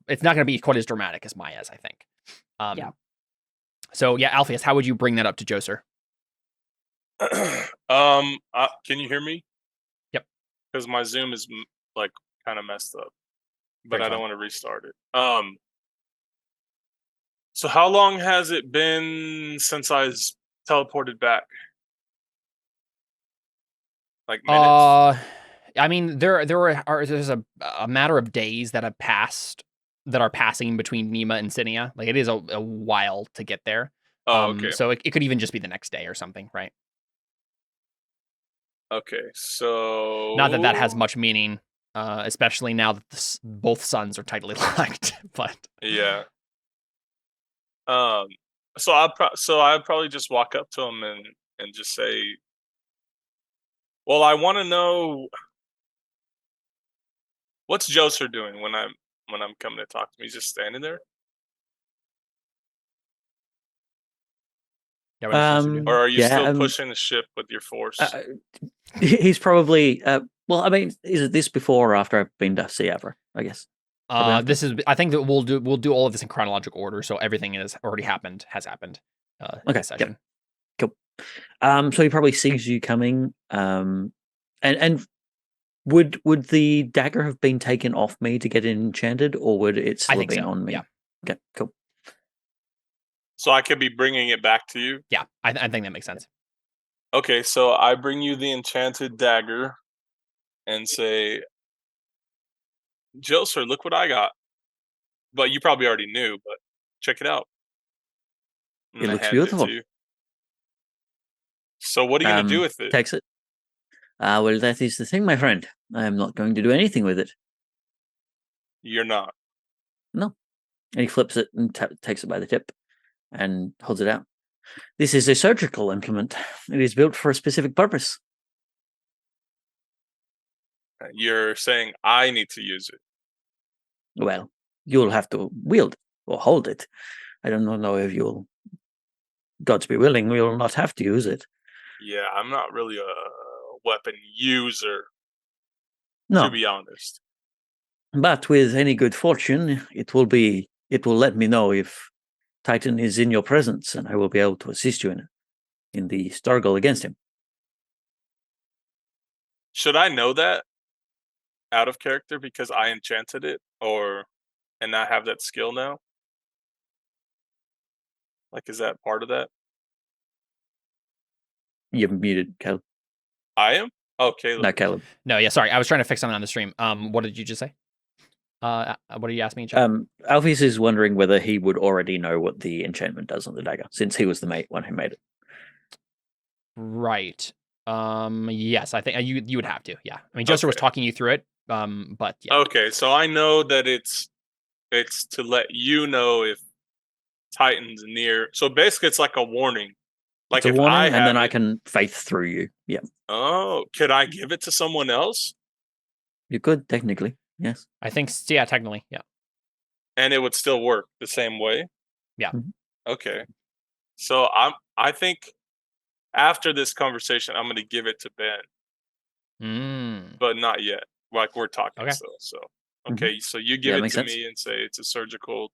it's not going to be quite as dramatic as Maya's, I think. So Alpheus, how would you bring that up to Joser? Can you hear me? Yep. Because my Zoom is like kind of messed up, but I don't want to restart it. So how long has it been since I teleported back? Like minutes? I mean, there's a matter of days that have passed that are passing between Nima and Sinia. Like it is a while to get there. Oh, okay. So it could even just be the next day or something, right? Okay, so not that has much meaning, especially now that both sons are tightly locked. But yeah. So I'd probably just walk up to him and just say, "Well, I want to know what's Joser doing when I'm coming to talk to him. He's just standing there, or are you still pushing the ship with your force?" He's probably. Well, I mean, is it this before or after I've been to see Avra? I guess. This is. I think that we'll do all of this in chronological order, so everything has already happened. Okay. In this session. Yep. Cool. So he probably sees you coming. And would the dagger have been taken off me to get enchanted, or would it still have been on me? Yeah. Okay. Cool. So I could be bringing it back to you. Yeah, I think that makes sense. Okay, so I bring you the enchanted dagger, and say, "Joser, look what I got." But you probably already knew. But check it out. It looks beautiful. So what are you going to do with it? Takes it. Well, that is the thing, my friend. I am not going to do anything with it. You're not? No. And he flips it and takes it by the tip and holds it out. This is a surgical implement. It is built for a specific purpose. You're saying I need to use it? Well, you'll have to wield it or hold it. I don't know if you'll... Gods be willing, we will not have to use it. Yeah, I'm not really a weapon user, no. To be honest. But with any good fortune, it will let me know if Titan is in your presence, and I will be able to assist you in the struggle against him. Should I know that out of character because I enchanted it, and not have that skill now? Like, is that part of that? You're muted, Caleb. I am? Oh, Caleb. No, Caleb. No, yeah, sorry. I was trying to fix something on the stream. What did you just say? What are you asking me, Chuck? Alphys is wondering whether he would already know what the enchantment does on the dagger, since he was the one who made it. Right. Yes, I think you would have to. Yeah. I mean, Joser was talking you through it. But yeah. Okay, so I know that it's to let you know if Titan's near. So basically, it's like a warning. Like it's a warning, and then I can faith through you. Yeah. Oh, could I give it to someone else? You could technically, yes. I think, yeah, technically, yeah. And it would still work the same way. Yeah. Mm-hmm. Okay. So I think after this conversation, I'm going to give it to Ben. But not yet. Like we're talking still. So okay, so you give it to me and say it's a surgical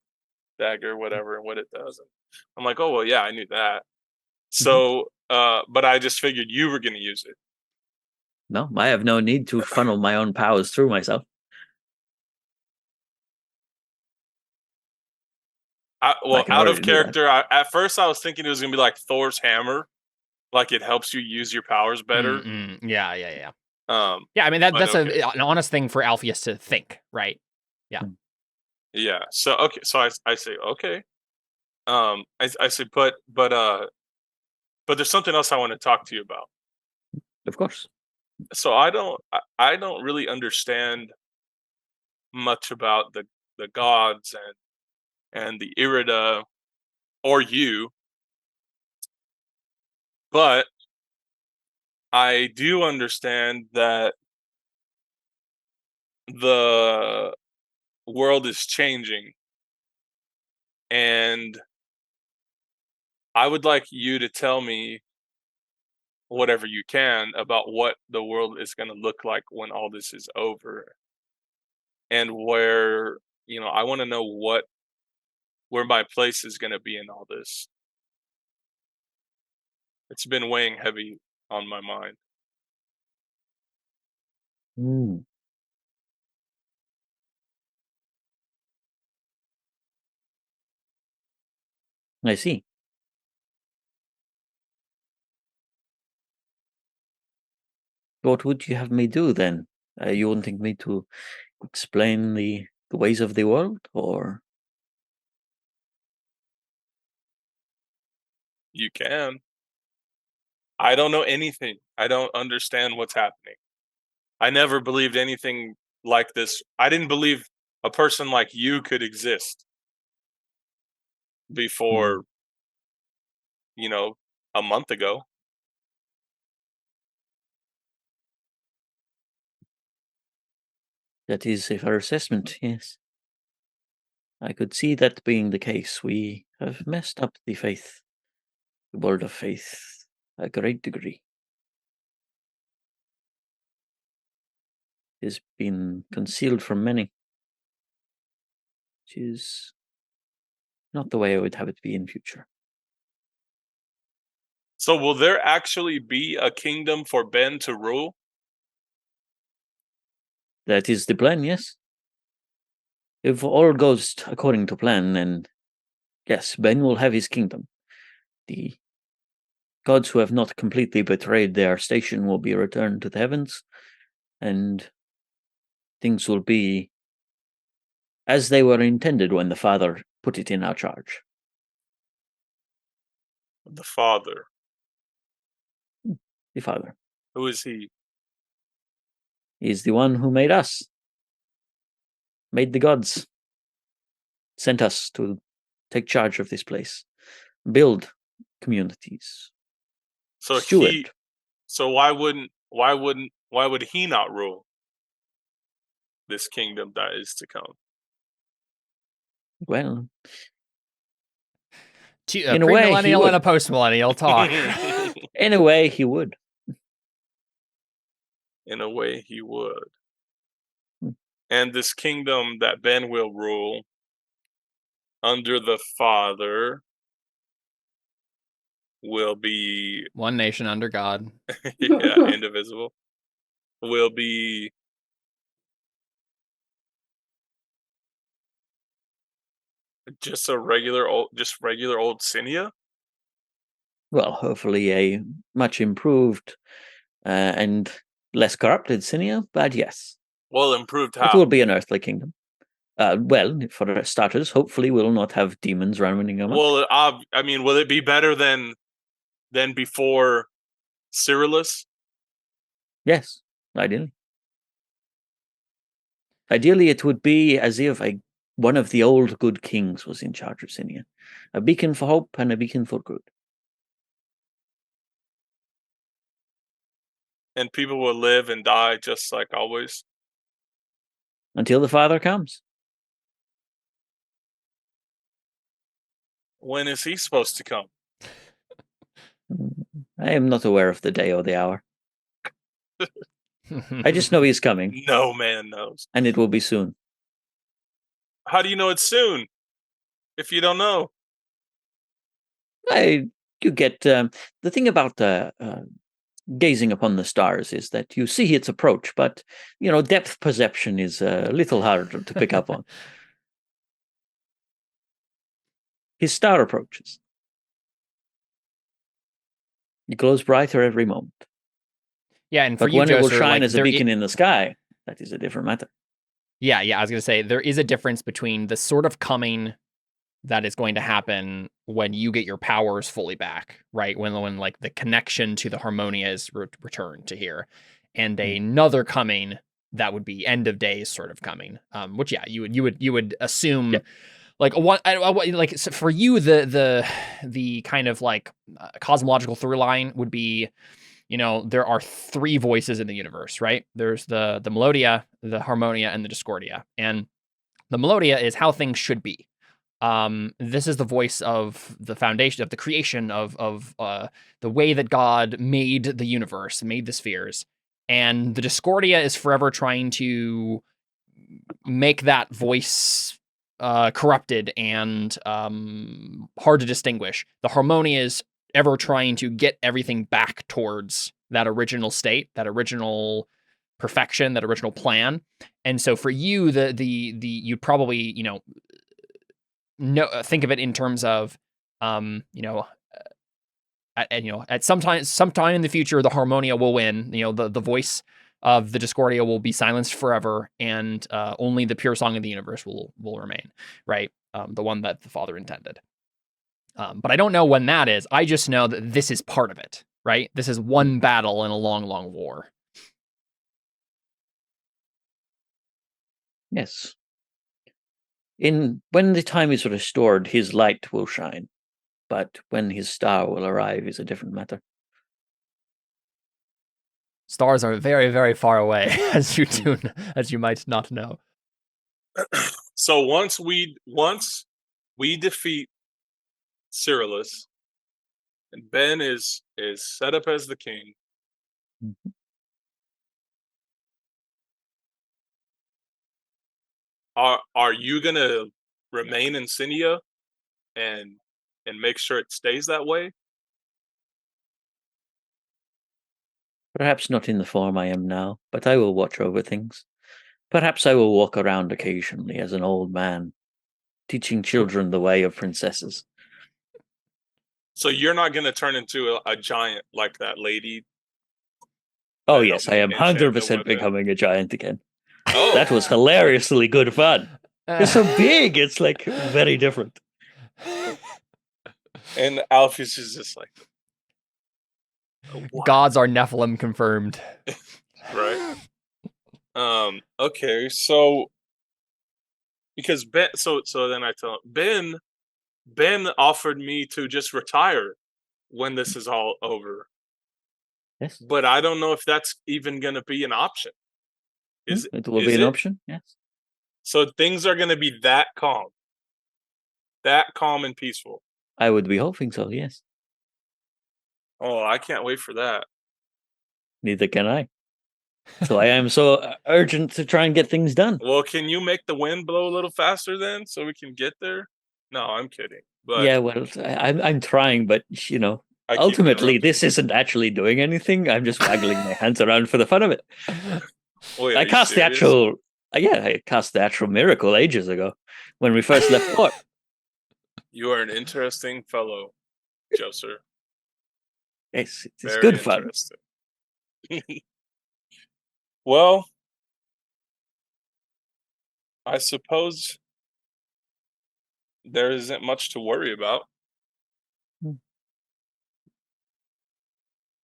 dagger, whatever, and what it does. And I'm like, oh well, yeah, I knew that. So, but I just figured you were going to use it. No, I have no need to funnel my own powers through myself. Out of character, at first I was thinking it was going to be like Thor's hammer, like it helps you use your powers better. Yeah. Yeah, I mean that's an honest thing for Alpheus to think, right? Yeah. Yeah. So okay, so I say okay. I say, but there's something else I want to talk to you about. Of course. So I don't really understand much about the gods and the Irida or you, but I do understand that the world is changing, and I would like you to tell me whatever you can about what the world is going to look like when all this is over, and where, I want to know where my place is going to be in all this. It's been weighing heavy on my mind. I see. What would you have me do then? You wanting me to explain the ways of the world, or? You can. I don't know anything. I don't understand what's happening. I never believed anything like this. I didn't believe a person like you could exist before, a month ago. That is a fair assessment, yes. I could see that being the case. We have messed up the faith, the world of faith, a great degree. It has been concealed from many, which is not the way I would have it be in future. So will there actually be a kingdom for Ben to rule? That is the plan, yes. If all goes according to plan, then yes, Ben will have his kingdom. The gods who have not completely betrayed their station will be returned to the heavens, and things will be as they were intended when the Father put it in our charge. The Father. The Father. Who is he? He's the one who made us, made the gods, sent us to take charge of this place, build communities. So steward. why would he not rule this kingdom that is to come? Well, a pre-millennial and a post-millennial talk. In a way, he would. In a way, he would. And this kingdom that Ben will rule under the Father will be one nation under God. Yeah, indivisible. Will be just regular old Sinia? Well, hopefully a much improved and less corrupted Sinia, but yes. Well, improved how? It will be an earthly kingdom. Well, for starters, hopefully we'll not have demons running amok. Well, I mean, will it be better than before Cyrillus? Yes, ideally. Ideally, it would be as if one of the old good kings was in charge of Sinia. A beacon for hope and a beacon for good. And people will live and die just like always? Until the Father comes. When is he supposed to come? I am not aware of the day or the hour. I just know he's coming. No man knows. And it will be soon. How do you know it's soon? If you don't know? You get the thing about gazing upon the stars is that you see its approach, but depth perception is a little harder to pick up on. His star approaches. It glows brighter every moment. Yeah, and for but you, when Joseph, it will shine as a beacon in the sky, that is a different matter. Yeah, I was going to say there is a difference between the sort of coming that is going to happen when you get your powers fully back, right? When like the connection to the Harmonia is returned to here, and another coming that would be end of days sort of coming. Which you would assume. Yep. Like so for you, the kind of like cosmological through line would be, there are three voices in the universe, right? There's the Melodia, the Harmonia, and the Discordia. And the Melodia is how things should be. This is the voice of the foundation of the creation of the way that God made the universe, made the spheres. And the Discordia is forever trying to make that voice corrupted and hard to distinguish. The Harmonia is ever trying to get everything back towards that original state, that original perfection, that original plan. And so for you, the you'd probably think of it in terms of At sometime in the future, the Harmonia will win. The voice of the Discordia will be silenced forever, and only the pure song of the universe will remain, right? The one that the Father intended. But I don't know when that is. I just know that this is part of it, right? This is one battle in a long, long war. Yes. When the time is restored, his light will shine. But when his star will arrive is a different matter. Stars are very, very far away, as you might not know. So once we defeat Cyrillus, and Ben is set up as the king. Mm-hmm. Are you gonna remain in Sinia and make sure it stays that way? Perhaps not in the form I am now, but I will watch over things. Perhaps I will walk around occasionally as an old man, teaching children the way of princesses. So you're not going to turn into a giant like that lady? Oh yes, I am 100% becoming a giant again. Oh, that was hilariously good fun. It's so big, it's like very different. And Alpheus is just like, what? Gods are Nephilim confirmed. Right. Okay, so because Ben, so then I tell him, Ben offered me to just retire when this is all over. Yes. But I don't know if that's even going to be an option. It will be an option, yes. So things are going to be that calm and peaceful. I would be hoping so, yes. Oh, I can't wait for that. Neither can I. So I am so urgent to try and get things done. Well, can you make the wind blow a little faster then so we can get there? No, I'm kidding. But yeah, well, I'm trying, but ultimately this isn't actually doing anything. I'm just waggling my hands around for the fun of it. Wait, I cast the actual miracle ages ago when we first left port. You are an interesting fellow, Joser. It's good fun. Well, I suppose there isn't much to worry about.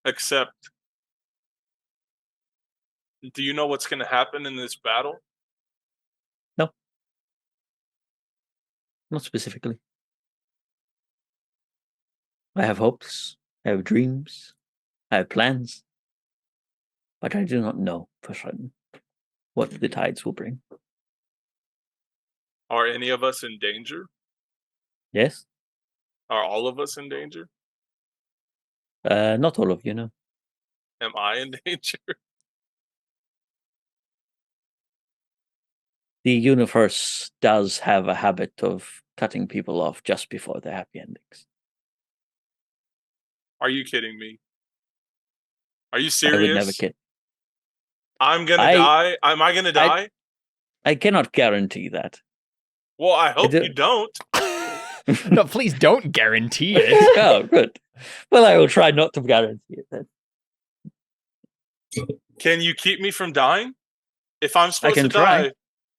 Except, do you know what's going to happen in this battle? No. Not specifically. I have hopes, I have dreams, I have plans, but I do not know for certain what the tides will bring. Are any of us in danger? Yes. Are all of us in danger? Not all of you, no. Am I in danger? The universe does have a habit of cutting people off just before the happy endings. Are you kidding me? Are you serious? I would never kid. I'm gonna die? Am I gonna die? I cannot guarantee that. Well, I hope you don't. No, please don't guarantee it. Oh, good. Well, I will try not to guarantee it then. Can you keep me from dying? If I'm supposed to try. Die,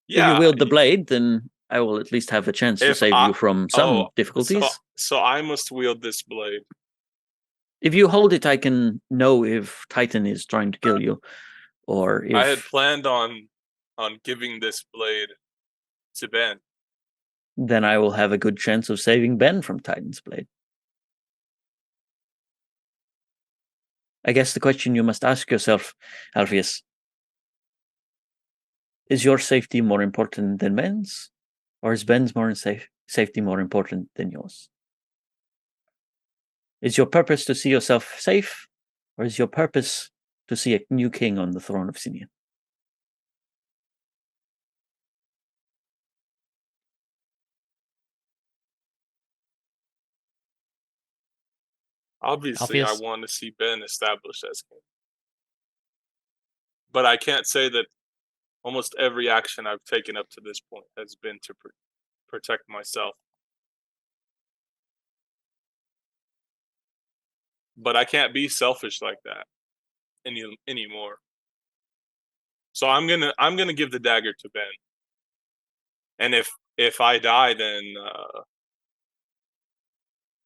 yeah. If you wield the blade, then I will at least have a chance to save you from some difficulties. So I must wield this blade. If you hold it, I can know if Titan is trying to kill you, or if... I had planned on giving this blade to Ben. Then I will have a good chance of saving Ben from Titan's blade. I guess the question you must ask yourself, Alpheus, is your safety more important than Ben's? Or is Ben's safety more important than yours? Is your purpose to see yourself safe? Or is your purpose to see a new king on the throne of Sinia? Obviously, I want to see Ben established as king. But I can't say that almost every action I've taken up to this point has been to protect myself. but I can't be selfish like that anymore. So I'm gonna give the dagger to Ben. And if I die, then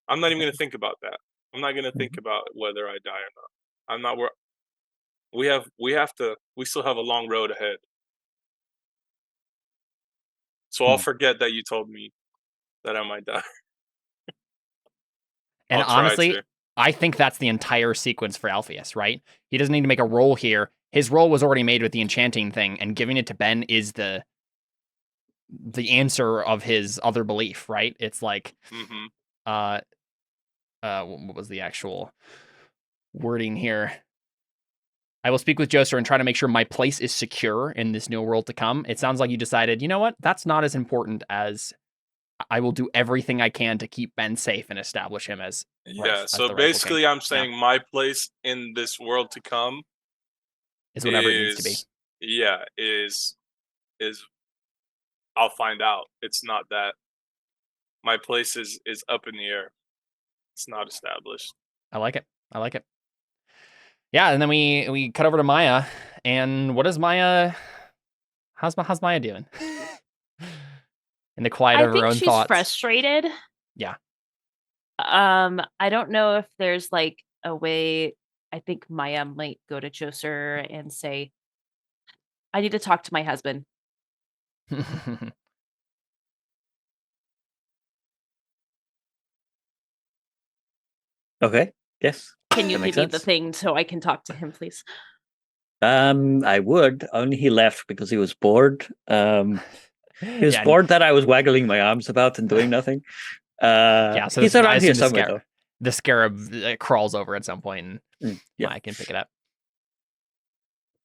I'm not even gonna think about that. I'm not gonna think about whether I die or not. I'm not where we still have a long road ahead. So I'll forget that you told me that I might die. And honestly, I think that's the entire sequence for Alpheus, right? He doesn't need to make a roll here. His roll was already made with the enchanting thing, and giving it to Ben is the answer of his other belief, right? It's like, what was the actual wording here? I will speak with Joser and try to make sure my place is secure in this new world to come. It sounds like you decided, you know what? That's not as important as I will do everything I can to keep Ben safe and establish him as so basically I'm saying my place in this world to come is whatever it needs to be. Yeah, is I'll find out. It's not that my place is up in the air. It's not established. I like it. Yeah, and then we cut over to Maya, and what is Maya? How's Maya doing? In the quiet of her own thoughts. I think she's frustrated. Yeah. I don't know if there's like a way. I think Maya might go to Joser and say, "I need to talk to my husband." Okay. Yes. Can you give me the thing so I can talk to him, please? I would. Only he left because he was bored. He was bored that I was waggling my arms about and doing nothing. So he's around here somewhere, though. The scarab crawls over at some point, and I can pick it up.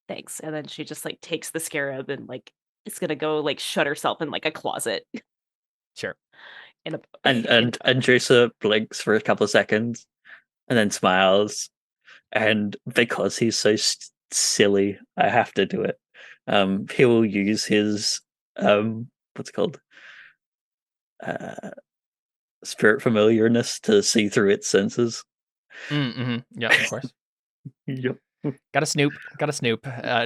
Thanks. And then she just like takes the scarab and like it's gonna go like shut herself in like a closet. Sure. And Joser blinks for a couple of seconds and then smiles. And because he's so silly, I have to do it. He will use his what's it called? Spirit familiarness to see through its senses. Yeah, of course. Yep. Gotta snoop.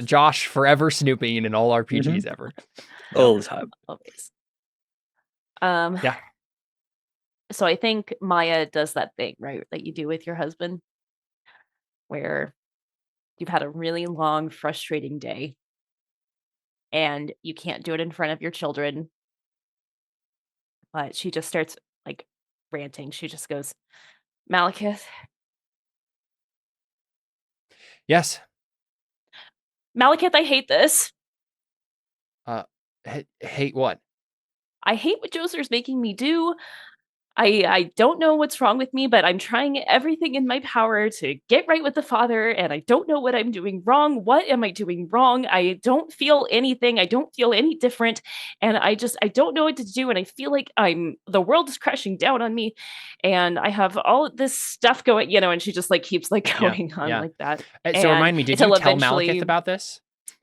Josh forever snooping in all RPGs ever. All the time. Always. Yeah. So I think Maya does that thing, right, that you do with your husband, where you've had a really long, frustrating day, and you can't do it in front of your children. But she just starts like ranting. She just goes, "Malekith." Yes. Malekith, I hate this. Hate what? I hate what Joser's making me do. I don't know what's wrong with me, but I'm trying everything in my power to get right with the Father, and I don't know what I'm doing wrong. What am I doing wrong? I don't feel anything. I don't feel any different, and I don't know what to do, and I feel like the world is crashing down on me, and I have all this stuff going, and she just like keeps like going on like that. So remind me, did you tell Malekith about this?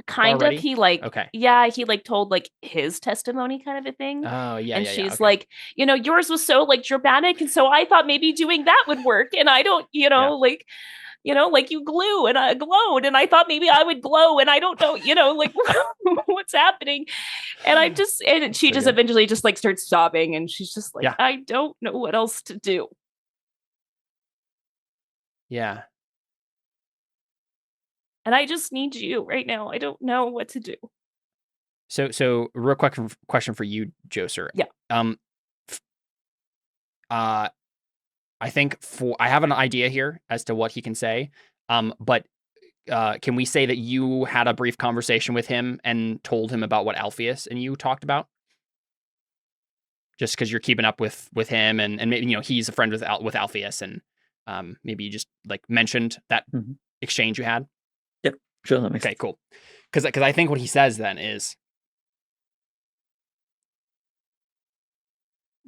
Kind already? Of. He like, okay. Yeah, he like told like his testimony kind of a thing. Oh, yeah. And she's like, yours was so like dramatic. And so I thought maybe doing that would work. And I don't, like, like you glue and I glowed and I thought maybe I would glow and I don't know, like what's happening. And she just eventually just like starts sobbing and she's just like, I don't know what else to do. Yeah. And I just need you right now. I don't know what to do. So real quick question for you, Joser. Yeah. I think I have an idea here as to what he can say. But can we say that you had a brief conversation with him and told him about what Alpheus and you talked about? Just because you're keeping up with him and maybe he's a friend with Alpheus and maybe you just like mentioned that exchange you had. Yep, sure. That makes sense. Cool. Because I think what he says then is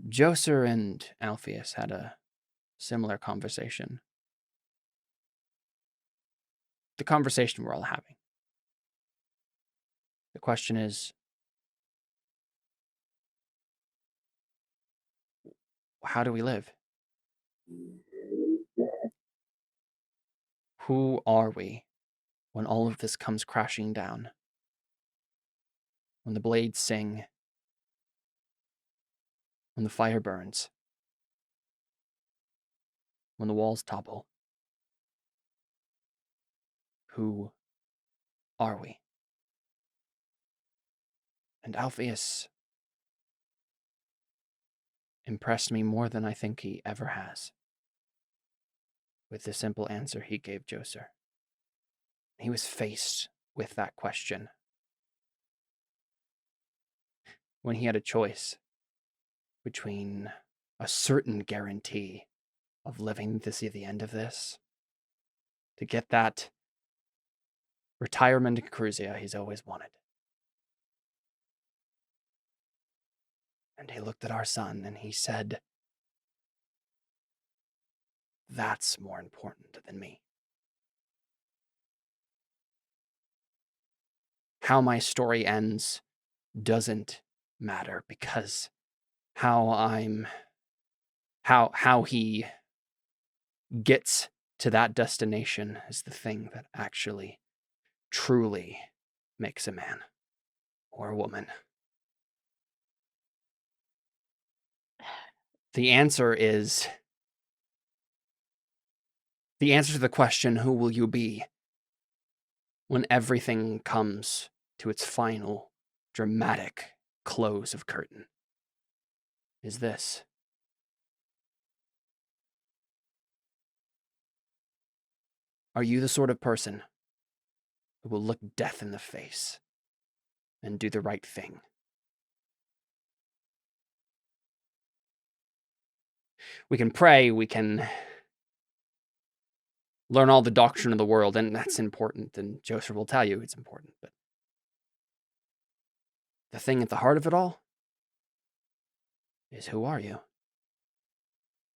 Joser and Alpheus had a similar conversation. The conversation we're all having. The question is, how do we live? Who are we when all of this comes crashing down? When the blades sing, when the fire burns, when the walls topple. Who are we? And Alpheus impressed me more than I think he ever has, with the simple answer he gave Joser. He was faced with that question when he had a choice between a certain guarantee of living to see the end of this, to get that retirement in Cruzia he's always wanted. And he looked at our son and he said, that's more important than me. How my story ends doesn't matter, because how he gets to that destination is the thing that actually truly makes a man or a woman. The answer to the question, who will you be, when everything comes to its final dramatic close of curtain, is this. Are you the sort of person who will look death in the face and do the right thing? We can pray, we can learn all the doctrine of the world, and that's important, and Joseph will tell you it's important, but the thing at the heart of it all is, who are you?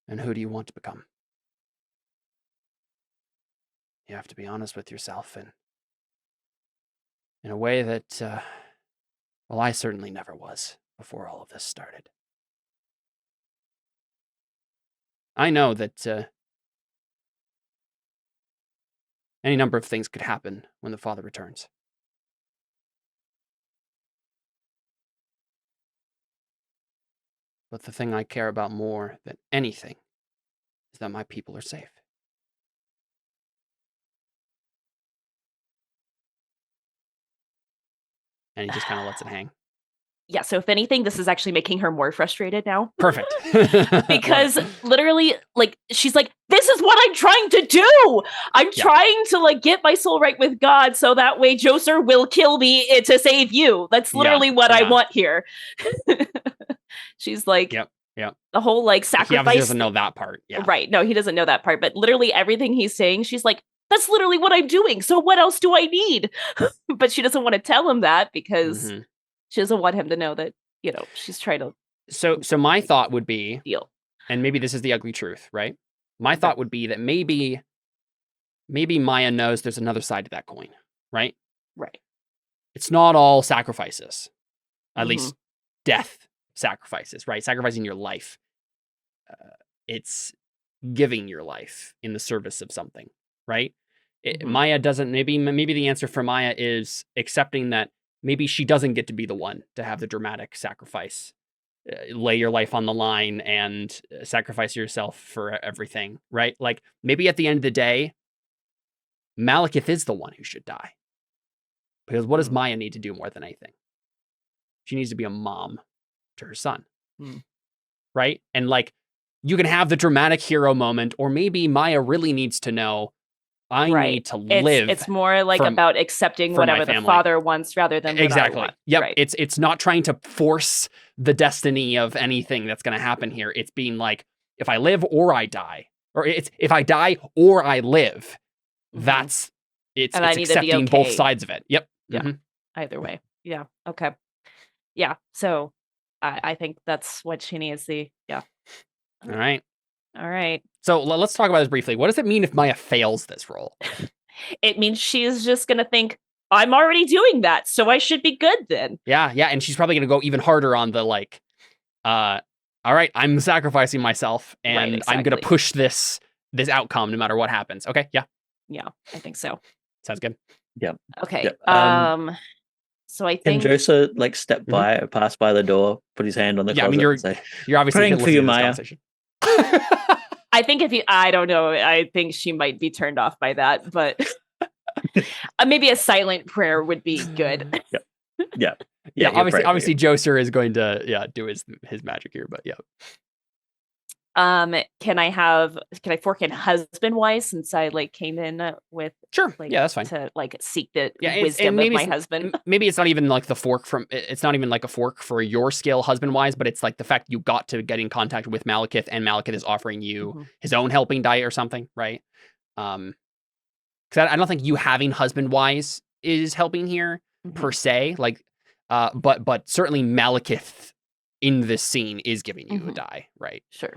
And who do you want to become? You have to be honest with yourself, and in a way that, well, I certainly never was before all of this started. I know that any number of things could happen when the father returns. But the thing I care about more than anything is that my people are safe. And he just kind of lets it hang. Yeah, so if anything, this is actually making her more frustrated now. Perfect. Because literally, like, she's like, this is what I'm trying to do. I'm trying to, like, get my soul right with God so that way Joser will kill me to save you. That's literally what I want here. She's like, the whole, like, sacrifice. He obviously doesn't know that part. Yeah. Right. No, he doesn't know that part. But literally everything he's saying, she's like, that's literally what I'm doing. So what else do I need? But she doesn't want to tell him that because she doesn't want him to know that, you know, she's trying to. So my thought would be, deal. And maybe this is the ugly truth, right? My thought would be that maybe Maya knows there's another side to that coin, right? Right. It's not all sacrifices, at least death sacrifices, right? Sacrificing your life. It's giving your life in the service of something, right? Maya doesn't, maybe the answer for Maya is accepting that maybe she doesn't get to be the one to have the dramatic sacrifice, lay your life on the line and sacrifice yourself for everything, right? Like, maybe at the end of the day, Malekith is the one who should die. Because what does Maya need to do more than anything? She needs to be a mom to her son, right? And, like, you can have the dramatic hero moment, or maybe Maya really needs to know, I need to live. It's more like about accepting whatever the father wants rather than what I want. Yep. Right. It's not trying to force the destiny of anything that's going to happen here. It's being like, if I live or I die, or it's if I die or I live, it's accepting both sides of it. Yep. Yeah. Either way. Yeah. Okay. Yeah. So I think that's what she needs. All right. So let's talk about this briefly. What does it mean if Maya fails this role? It means she's just going to think, I'm already doing that, so I should be good then. Yeah. And she's probably going to go even harder on the, like, all right, I'm sacrificing myself, and I'm going to push this outcome no matter what happens. Okay, yeah. Yeah, I think so. Sounds good. Yep. Okay. Yep. So I Can think Josa like step by, pass by the door, put his hand on the closet, and say, you're obviously praying for you, Maya. I think I don't know. I think she might be turned off by that, but maybe a silent prayer would be good. Yeah. Obviously, Joser is going to do his magic here, but yeah. Can I fork in husband wise since I like came in with sure, that's fine to like seek the wisdom of my husband. Maybe it's not even like the fork it's not even like a fork for your skill husband wise, but it's like the fact you got to get in contact with Malekith and Malekith is offering you his own helping die or something, right? Because I don't think you having husband wise is helping here per se, like, but certainly Malekith in this scene is giving you a die, right? Sure.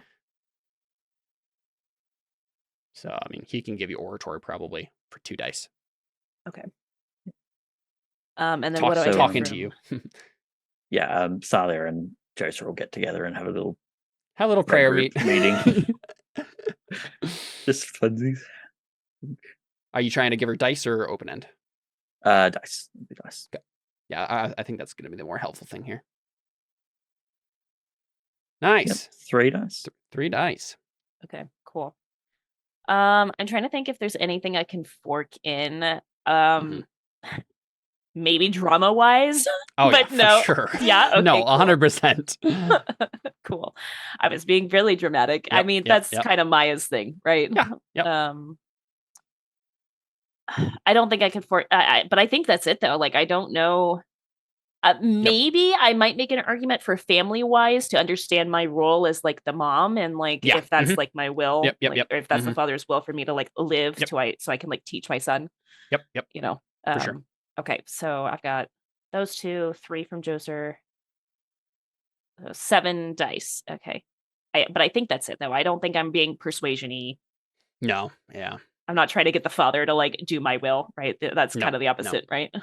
So, I mean, he can give you oratory probably for 2 dice. Okay. And then what do I talking to you? Yeah, Thalia and Joser will get together and have a little prayer meeting. Just funsies. Are you trying to give her dice or open end? Dice. Okay. Yeah, I think that's going to be the more helpful thing here. Nice. Yep. 3 dice. 3 dice. Okay, cool. I'm trying to think if there's anything I can fork in. Maybe drama wise. Oh, but yeah, no. for sure. Yeah. Okay, no, cool. 100%. Cool. I was being really dramatic. I mean, that's kind of Maya's thing, right? Yeah. Yep. I don't think I can fork, but I think that's it though. Like, I don't know. Maybe I might make an argument for family wise to understand my role as like the mom and like if that's like my will, or if that's the father's will for me to like live so I can like teach my son. Yep. You know, for sure. Okay, so I've got those 2, 3 from Joser, 7 dice. Okay, but I think that's it though. I don't think I'm being persuasion-y. No, yeah. I'm not trying to get the father to like do my will, right? That's kind of the opposite, right?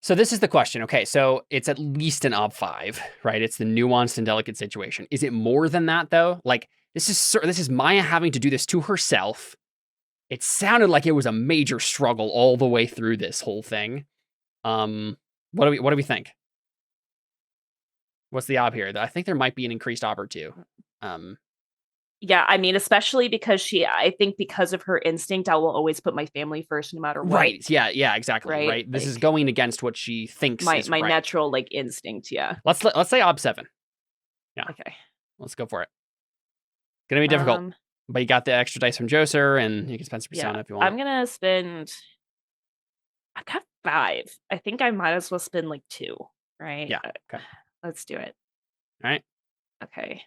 So this is the question. Okay, so it's at least an ob 5, right? It's the nuanced and delicate situation. Is it more than that though? Like this is Maya having to do this to herself. It sounded like it was a major struggle all the way through this whole thing. What do we think? What's the ob here? I think there might be an increased ob or 2. Yeah, I mean, especially because I think because of her instinct, I will always put my family first no matter what. Right. Yeah, exactly. Right. This is going against what she thinks is my right. natural like instinct, yeah. Let's say ob 7. Yeah. Okay. Let's go for it. Gonna be difficult. But you got the extra dice from Joser and you can spend some persona if you want. I'm gonna spend I've got 5. I think I might as well spend like 2, right? Yeah. Okay. Let's do it. All right. Okay.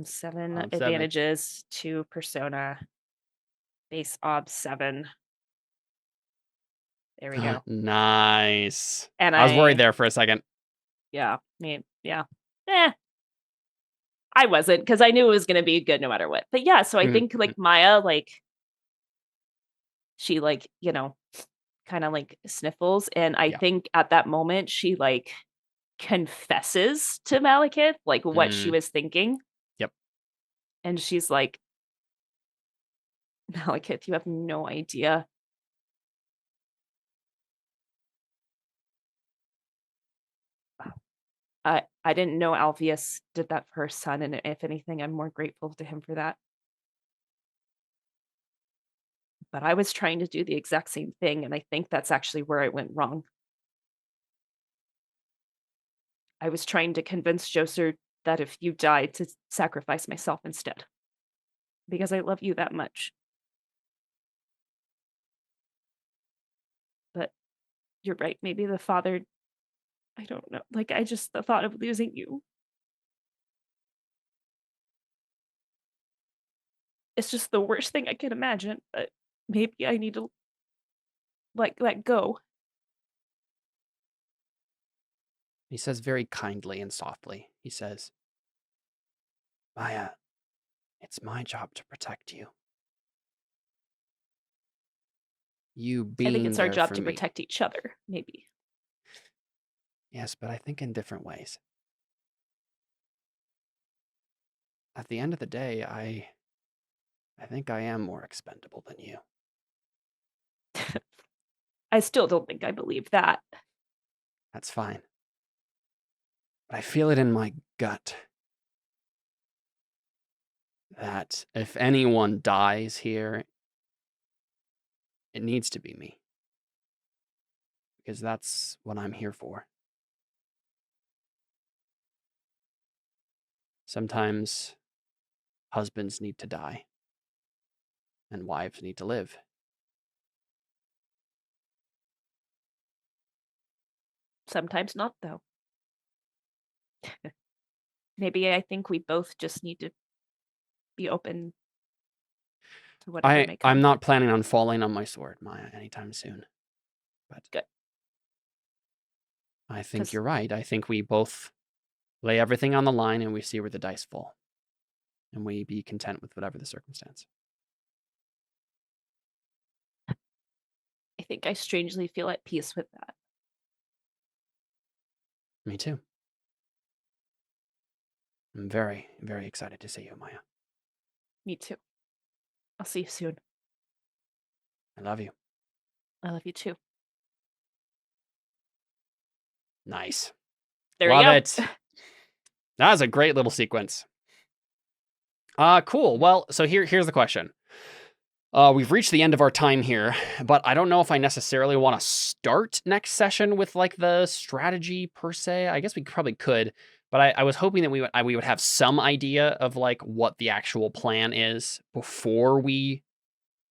7 advantages, 2 persona, base ob 7. There we go. Nice. And I was worried there for a second. Yeah. I wasn't because I knew it was gonna be good no matter what. But yeah, so I think like Maya, like she like, kind of like sniffles. And I think at that moment she like confesses to Malekith like what she was thinking. Yep. And she's like, Malekith, you have no idea. I didn't know Alpheus did that for her son, and if anything, I'm more grateful to him for that. But I was trying to do the exact same thing, and I think that's actually where I went wrong. I was trying to convince Joser that if you died, to sacrifice myself instead. Because I love you that much. But you're right, maybe the father, I don't know. Like, the thought of losing you. It's just the worst thing I can imagine, but maybe I need to, like, let go. He says very kindly and softly, he says, Maya, it's my job to protect you. You being I think it's our job to me. protect each other, maybe. Yes, but I think in different ways. At the end of the day, I think I am more expendable than you. I still don't think I believe that. That's fine. But I feel it in my gut that if anyone dies here, it needs to be me. Because that's what I'm here for. Sometimes husbands need to die, and wives need to live. Sometimes not, though. Maybe I think we both just need to be open to whatever may come. I'm not planning on falling on my sword, Maya, anytime soon. But good. I think you're right. I think we both lay everything on the line and we see where the dice fall. And we be content with whatever the circumstance. I think I strangely feel at peace with that. Me too. I'm very, very excited to see you, Maya. Me too. I'll see you soon. I love you. I love you too. Nice. There love you go. it. That was a great little sequence. Cool. Well, so here's the question. We've reached the end of our time here, but I don't know if I necessarily want to start next session with like the strategy per se. I guess we probably could, but I was hoping that we would have some idea of like what the actual plan is before we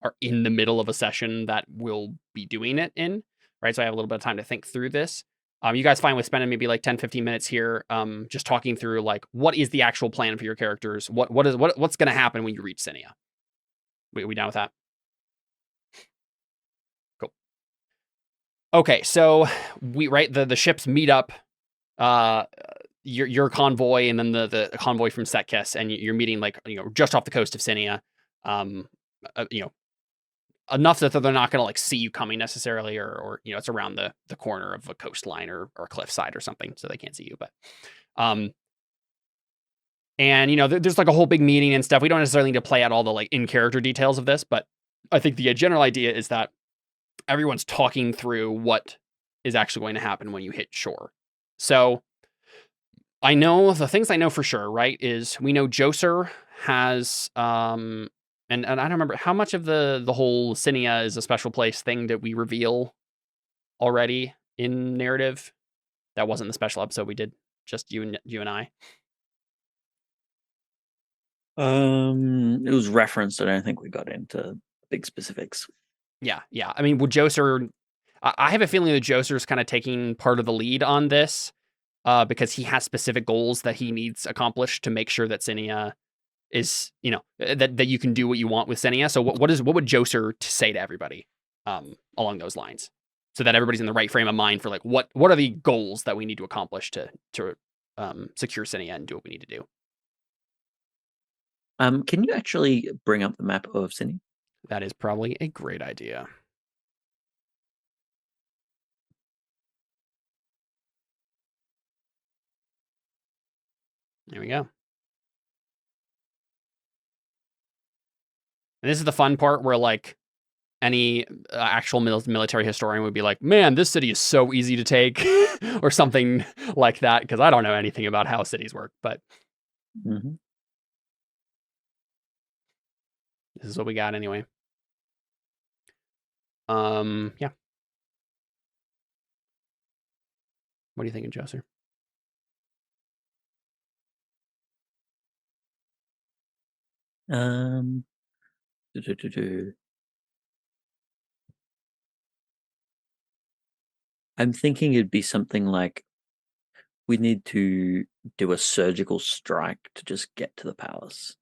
are in the middle of a session that we'll be doing it in, right? So I have a little bit of time to think through this. You guys fine with spending maybe like 10, 15 minutes here, just talking through like what is the actual plan for your characters? What's going to happen when you reach Sinia? We down with that? Cool. Okay, so the ships meet up, your convoy and then the convoy from Setkis, and you're meeting like just off the coast of Sinia, enough that they're not going to like see you coming necessarily, or it's around the corner of a coastline or cliffside or something, so they can't see you. But and there's like a whole big meeting and stuff. We don't necessarily need to play out all the like in character details of this, but I think the general idea is that everyone's talking through what is actually going to happen when you hit shore. So I know the things I know for sure, right, is we know Joser has and I don't remember how much of the whole Sinia is a special place thing that we reveal already in narrative. That wasn't the special episode we did, just you and I. It was referenced. I don't think we got into big specifics. Yeah. I mean, would Joser? I have a feeling that Joser's kind of taking part of the lead on this, because he has specific goals that he needs accomplished to make sure that Sinia is, that you can do what you want with Sinia. So what would Joser say to everybody along those lines, so that everybody's in the right frame of mind for like what are the goals that we need to accomplish to secure Sinia and do what we need to do. Can you actually bring up the map of Sinia? That is probably a great idea. There we go. And this is the fun part where like any actual military historian would be like, man, this city is so easy to take or something like that, because I don't know anything about how cities work, but this is what we got anyway. Yeah. What are you thinking, Joser? I'm thinking it'd be something like we need to do a surgical strike to just get to the palace.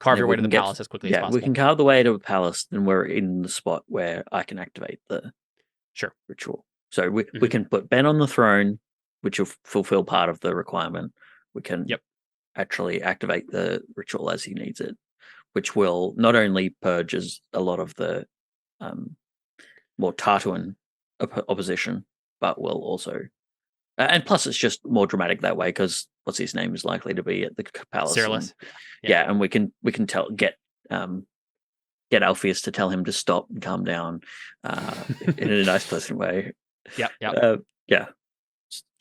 Carve your way to the palace as quickly as possible. We can carve the way to the palace, then we're in the spot where I can activate the ritual. So we can put Ben on the throne, which will fulfill part of the requirement. We can actually activate the ritual as he needs it, which will not only purges a lot of the more Tartuan opposition, but will also, and plus it's just more dramatic that way, because what's his name is likely to be at the palace. Cyrillus. And we can get Alpheus to tell him to stop and calm down in a nice, pleasant way. Yeah.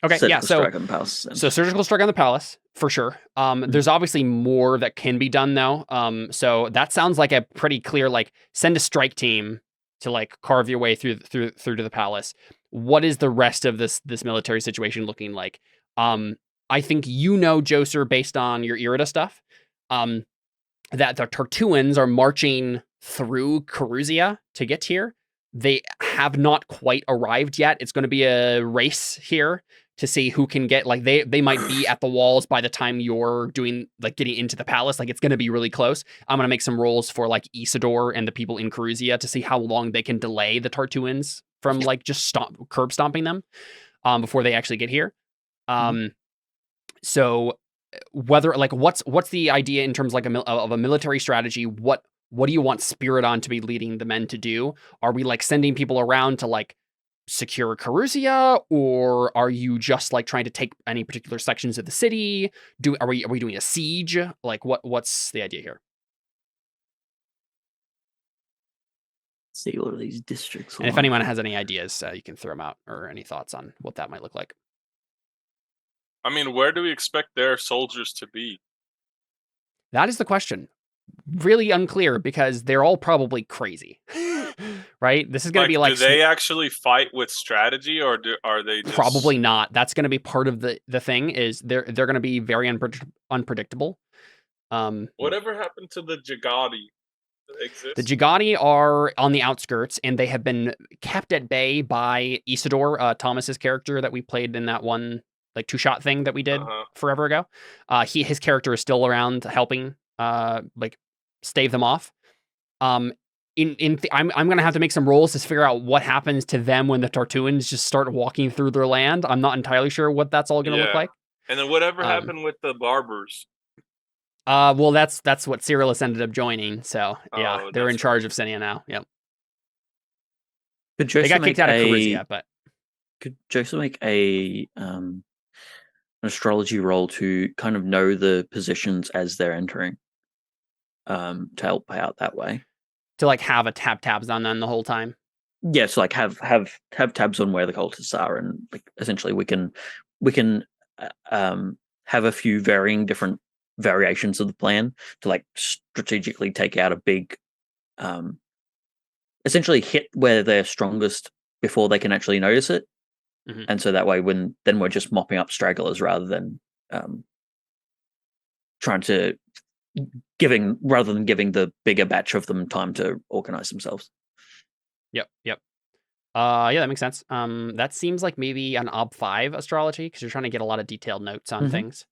Okay, surgical strike on the palace. So surgical strike on the palace, for sure. There's obviously more that can be done, though. So that sounds like a pretty clear, like, send a strike team to, like, carve your way through to the palace. What is the rest of this military situation looking like? I think Joser, based on your Irida stuff, that the Tartuans are marching through Caruzia to get here. They have not quite arrived yet. It's going to be a race here to see who can get, like, they might be at the walls by the time you're doing, like, getting into the palace. Like, it's going to be really close. I'm going to make some rolls for, like, Isidore and the people in Caruzia to see how long they can delay the Tartuans from, like, just curb stomping them before they actually get here. So whether, like, what's the idea in terms, like, of a military strategy? What do you want Spiridon to be leading the men to do? Are we, like, sending people around to, like, secure Caruzia, or are you just, like, trying to take any particular sections of the city? Are we doing a siege? Like, what's the idea here? See what are these districts? And if anyone has any ideas, you can throw them out, or any thoughts on what that might look like. I mean, where do we expect their soldiers to be? That is the question. Really unclear, because they're all probably crazy, right? This is going to be like... Do they actually fight with strategy, or are they just... Probably not. That's going to be part of the thing, is they're going to be very unpredictable. Whatever happened to the Jagati? The Jagati are on the outskirts, and they have been kept at bay by Isidore, Thomas's character that we played in that one, like, 2-shot thing that we did forever ago. His character is still around helping, like, stave them off. I'm gonna have to make some rolls to figure out what happens to them when the Tartuans just start walking through their land. I'm not entirely sure what that's all gonna look like. And then whatever happened with the barbers? Well, that's what Cyrillus ended up joining. So yeah, they're in charge of Sinia now. Yep. They got kicked out of Caruzia, but could Joseph make an astrology roll to kind of know the positions as they're entering, to help out that way? To, like, have tabs on them the whole time. Yeah, so, like, have tabs on where the cultists are, and, like, essentially we can have a few different variations of the plan to, like, strategically take out a big, essentially hit where they're strongest before they can actually notice it. And so that way, then we're just mopping up stragglers rather than giving the bigger batch of them time to organize themselves. Yep. Yeah, that makes sense. That seems like maybe an Ob 5 astrology, because you're trying to get a lot of detailed notes on things.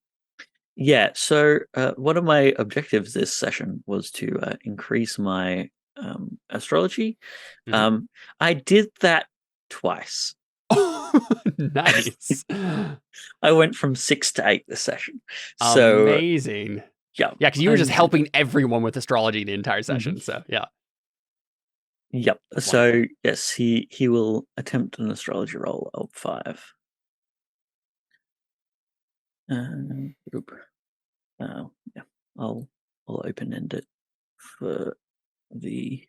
Yeah. So one of my objectives this session was to increase my astrology. I did that twice. Nice. I went from 6 to 8 this session. So amazing. Yeah, because you were just helping everyone with astrology the entire session. So yeah. Yep. That's so wonderful. Yes, he will attempt an astrology roll of 5. Yeah, I'll open-end it for the.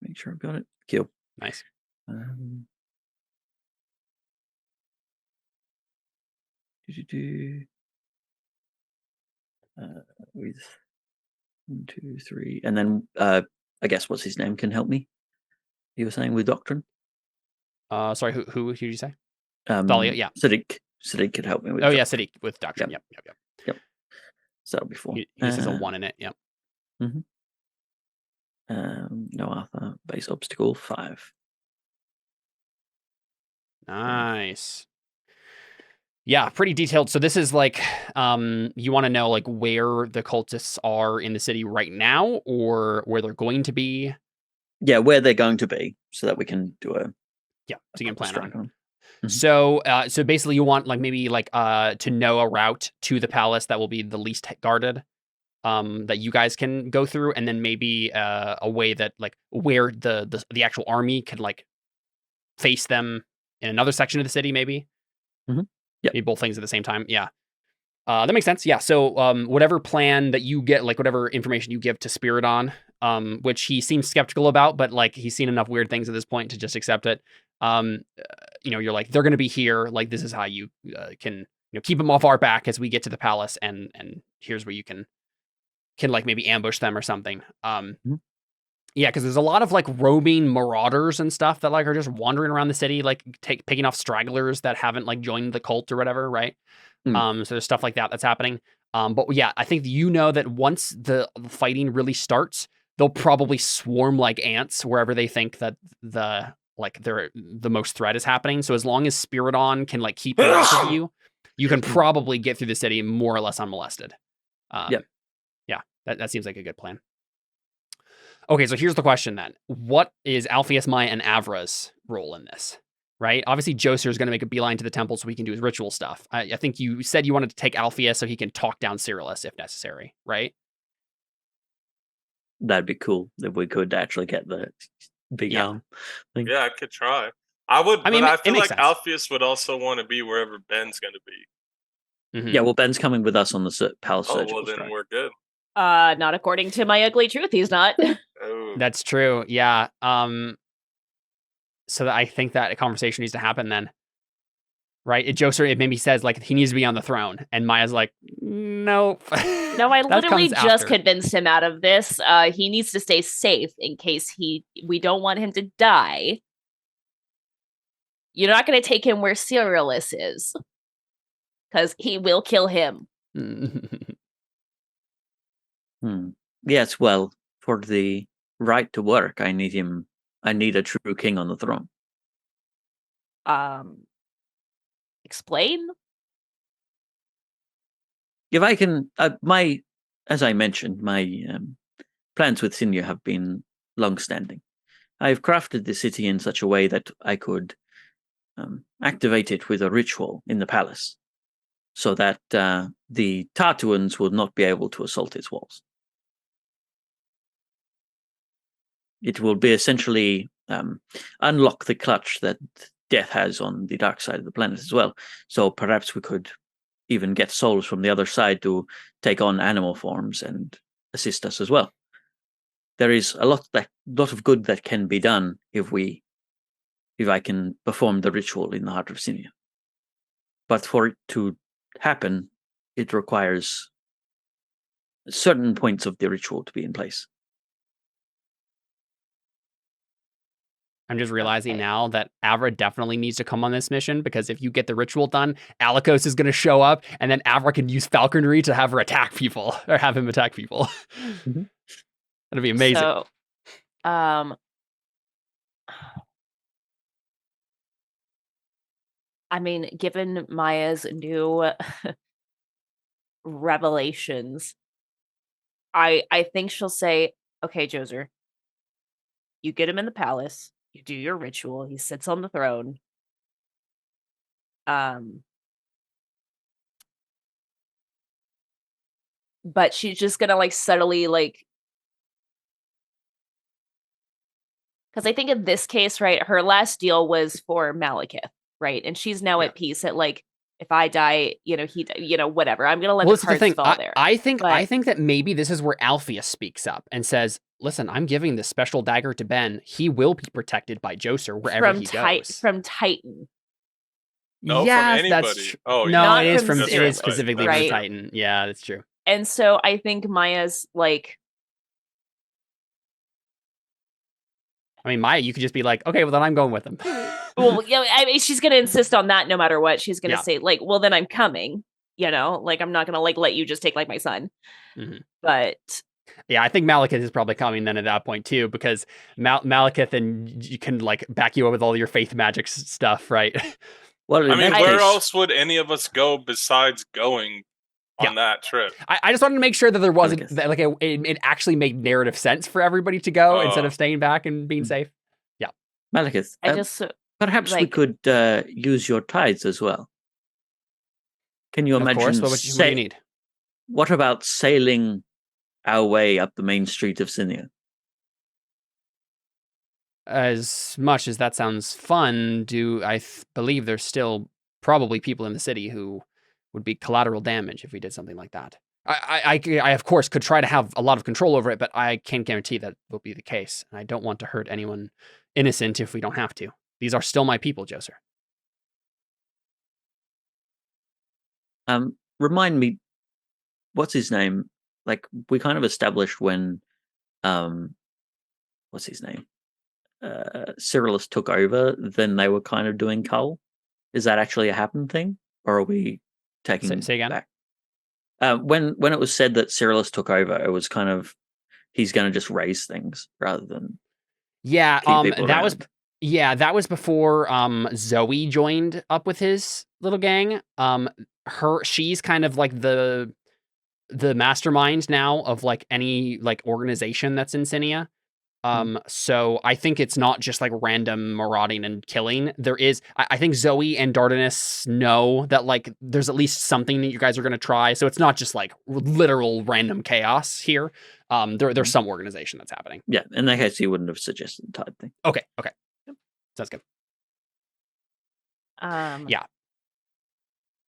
Make sure I've got it. Cool. Nice. With 1, 2, 3, and then I guess what's his name can help me. You were saying with doctrine. Sorry, who did you say? Dahlia, yeah. Sadiq could help me with. Oh doctrine. Yeah, Sadiq with doctrine. Yep. So that'll be 4. He says a 1 in it. Yep. No Arthur, base obstacle 5. Nice. Yeah, pretty detailed. So this is like, you want to know, like, where the cultists are in the city right now, or where they're going to be? Yeah, where they're going to be, so that we can do a. Yeah, so you can plan on. So basically, you want, like, maybe, like, to know a route to the palace that will be the least guarded, that you guys can go through, and then maybe a way that, like, where the actual army could, like, face them in another section of the city, maybe. Yeah, maybe both things at the same time. Yeah. That makes sense. Yeah. So whatever plan that you get, like whatever information you give to Spiridon, which he seems skeptical about, but like he's seen enough weird things at this point to just accept it. You're like, they're going to be here. Like, this is how you can keep them off our back as we get to the palace, and here's where you can like maybe ambush them or something. Yeah, because there's a lot of like roaming marauders and stuff that like are just wandering around the city, like picking off stragglers that haven't like joined the cult or whatever, right? So there's stuff like that that's happening. But yeah, I think that once the fighting really starts, they'll probably swarm like ants wherever they think that the most threat is happening. So as long as Spiridon can like keep track of you, you can probably get through the city more or less unmolested. Yeah, that seems like a good plan. Okay, so here's the question then. What is Alpheus, Maya, and Avra's role in this? Right? Obviously, Joser is going to make a beeline to the temple so he can do his ritual stuff. I think you said you wanted to take Alpheus so he can talk down Cyrillus if necessary, right? That'd be cool if we could actually get the big arm thing. Yeah, I could try. I would, I feel like Alpheus would also want to be wherever Ben's going to be. Yeah, well, Ben's coming with us on the palace surgical well, then strike. we're good. Not according to my ugly truth, he's not. That's true. Yeah. So I think that a conversation needs to happen then. Right? Joser maybe says like he needs to be on the throne, and Maya's like, nope. No, I literally just convinced him out of this. He needs to stay safe in case we don't want him to die. You're not going to take him where Cyrillus is, because he will kill him. Yes, well, for the right to work, I need a true king on the throne. Explain? If I can, as I mentioned, my plans with Sinia have been long-standing. I've crafted the city in such a way that I could activate it with a ritual in the palace, so that the Tartuans would not be able to assault its walls. It will be essentially unlock the clutch that death has on the dark side of the planet as well. So perhaps we could even get souls from the other side to take on animal forms and assist us as well. There is a lot of good that can be done if I can perform the ritual in the heart of Sinia. But for it to happen, it requires certain points of the ritual to be in place. I'm just realizing now that Avra definitely needs to come on this mission, because if you get the ritual done, Alikos is going to show up, and then Avra can use falconry to have her attack people, or have him attack people. That'd be amazing. So, I mean, given Maya's new revelations, I think she'll say, okay, Joser, you get him in the palace, you do your ritual, he sits on the throne. But she's just gonna like subtly like, because I think in this case, right, her last deal was for Malekith, right? And she's now at peace at like, if I die, whatever. I'm gonna let the cards fall there. I think that maybe this is where Alpheus speaks up and says, listen, I'm giving this special dagger to Ben. He will be protected by Joser wherever he goes. From Titan. No, yes, from anybody. It is specifically from Titan. Yeah, that's true. And so I think Maya's like, I mean, Maya, you could just be like, okay, well then I'm going with him. Well, I mean, she's gonna insist on that no matter what. She's gonna say like, well then I'm coming. Like I'm not gonna like let you just take like my son. But yeah, I think Malekith is probably coming then at that point too, because Malekith and you can like back you up with all your faith magic stuff, right? Well, I mean, where else would any of us go besides going on that trip? I just wanted to make sure that there wasn't that, like it actually made narrative sense for everybody to go instead of staying back and being safe. Yeah, Malekith, perhaps we could use your tides as well. Can you imagine? Of course. What do you need? What about sailing our way up the main street of Sinia? As much as that sounds fun, I believe there's still probably people in the city who would be collateral damage if we did something like that. I of course could try to have a lot of control over it, but I can't guarantee that will be the case. And I don't want to hurt anyone innocent if we don't have to. These are still my people, Joser. Remind me, what's his name? Like, we kind of established when, what's his name? Cyrillus took over, then they were kind of doing cull. Is that actually a happened thing? Or are we taking say again? back? When it was said that Cyrillus took over, it was kind of, he's going to just raise things rather than that was before Zoe joined up with his little gang. She's kind of like the mastermind now of like any like organization that's in Sinia. So I think it's not just like random marauding and killing. There is, I think Zoe and Dardanus know that like there's at least something that you guys are going to try. So it's not just like literal random chaos here. There's some organization that's happening. Yeah, in that case, you wouldn't have suggested the Tide thing. Okay. Sounds good.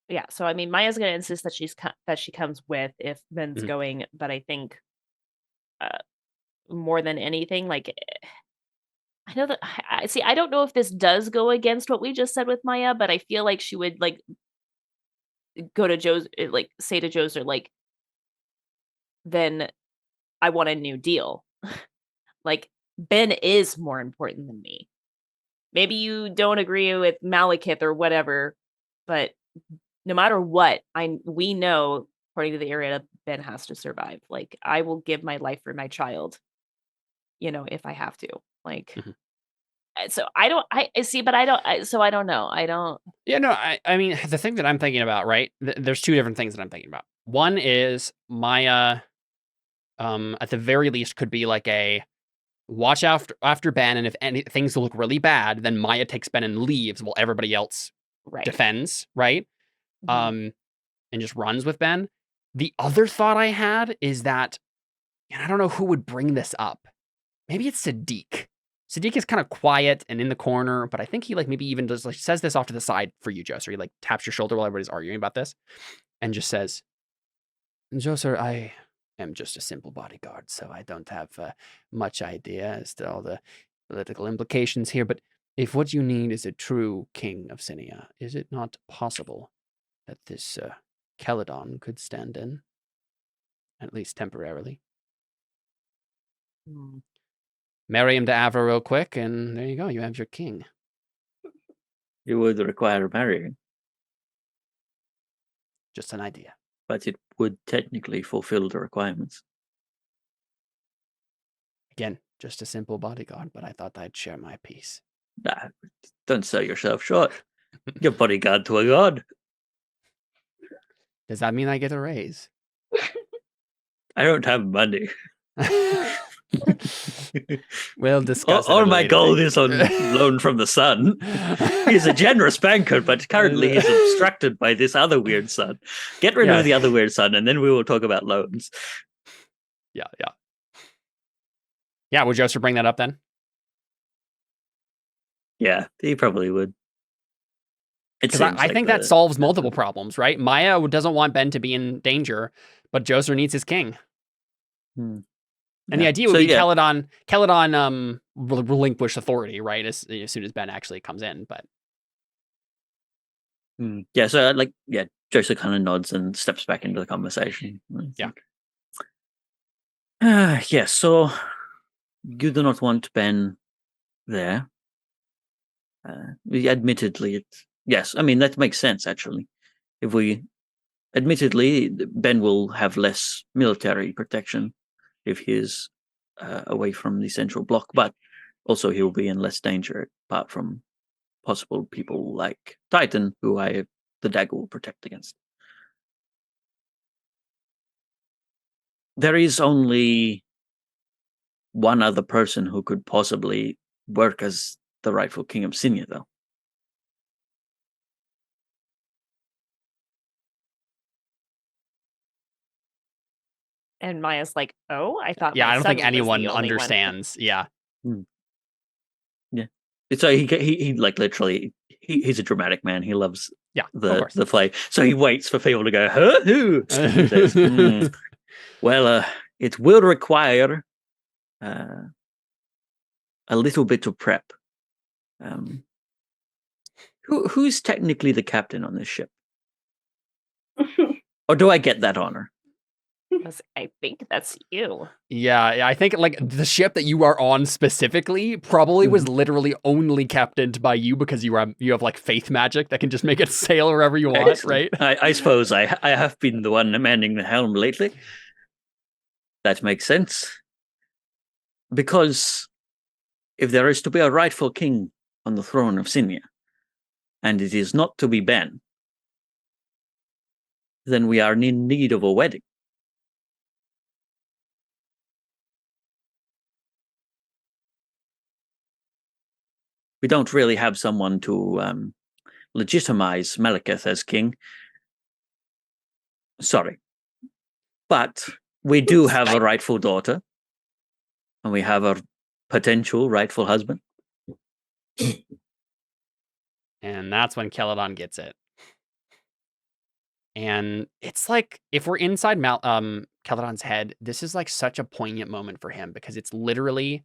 Yeah, so I mean, Maya's going to insist that she comes with if Ben's going, but I think more than anything, like, I know that I don't know if this does go against what we just said with Maya, but I feel like she would like go to Joe's, like say to Joe's, or like, then I want a new deal. Like, Ben is more important than me. Maybe you don't agree with Malekith or whatever, but no matter what, we know, according to the area, Ben has to survive. Like, I will give my life for my child, if I have to. Like, so I don't know. Yeah, no, I mean, the thing that I'm thinking about, right? There's two different things that I'm thinking about. One is Maya, at the very least, could be like a watch after Ben, and if things look really bad, then Maya takes Ben and leaves while everybody else defends, right? And just runs with Ben. The other thought I had is that, and I don't know who would bring this up. Maybe it's Sadiq. Sadiq is kind of quiet and in the corner, but I think he like maybe even does like says this off to the side for you, Joser. He like taps your shoulder while everybody's arguing about this, and just says, "Joser, I am just a simple bodyguard, so I don't have much idea as to all the political implications here. But if what you need is a true king of Sinia, is it not possible that this Celadon could stand in, at least temporarily? Marry him to Avra real quick, and there you go. You have your king." You would require marrying. Just an idea. But it would technically fulfill the requirements. Again, just a simple bodyguard, but I thought I'd share my piece. Nah, don't sell yourself short. You're bodyguard to a god. Does that mean I get a raise? I don't have money. We'll discuss. All my gold is on loan from the sun. He's a generous banker, but currently he's obstructed by this other weird sun. Get rid of the other weird sun, and then we will talk about loans. Yeah. Would Joser bring that up then? Yeah, he probably would. Because I think that solves multiple problems, right? Maya doesn't want Ben to be in danger, but Joser needs his king. And the idea would be Celadon relinquish authority, right? As soon as Ben actually comes in, but yeah. So Joser kind of nods and steps back into the conversation. Yeah. So you do not want Ben there. Admittedly, yes. I mean, that makes sense actually. Admittedly, Ben will have less military protection if he's away from the central block, but also he will be in less danger apart from possible people like Titan, who the dagger will protect against. There is only one other person who could possibly work as the rightful king of Sinia, though. And Maya's like, "Oh, I thought." Yeah, I don't think anyone understands. Yeah. Yeah. So he like literally he's a dramatic man. He loves the play. So he waits for people to go, huh? Who? He says, well, it will require a little bit of prep. Who's technically the captain on this ship? Or do I get that honor? I think that's you. Yeah, I think like the ship that you are on specifically probably was literally only captained by you because you have like faith magic that can just make it sail wherever you want, right? I suppose I have been the one manning the helm lately. That makes sense. Because if there is to be a rightful king on the throne of Sinia, and it is not to be Ben, then we are in need of a wedding. We don't really have someone to legitimize Malekith as king. Sorry. But we do have a rightful daughter, and we have a potential rightful husband. And that's when Celadon gets it. And it's like, if we're inside Celadon's head, this is like such a poignant moment for him because it's literally,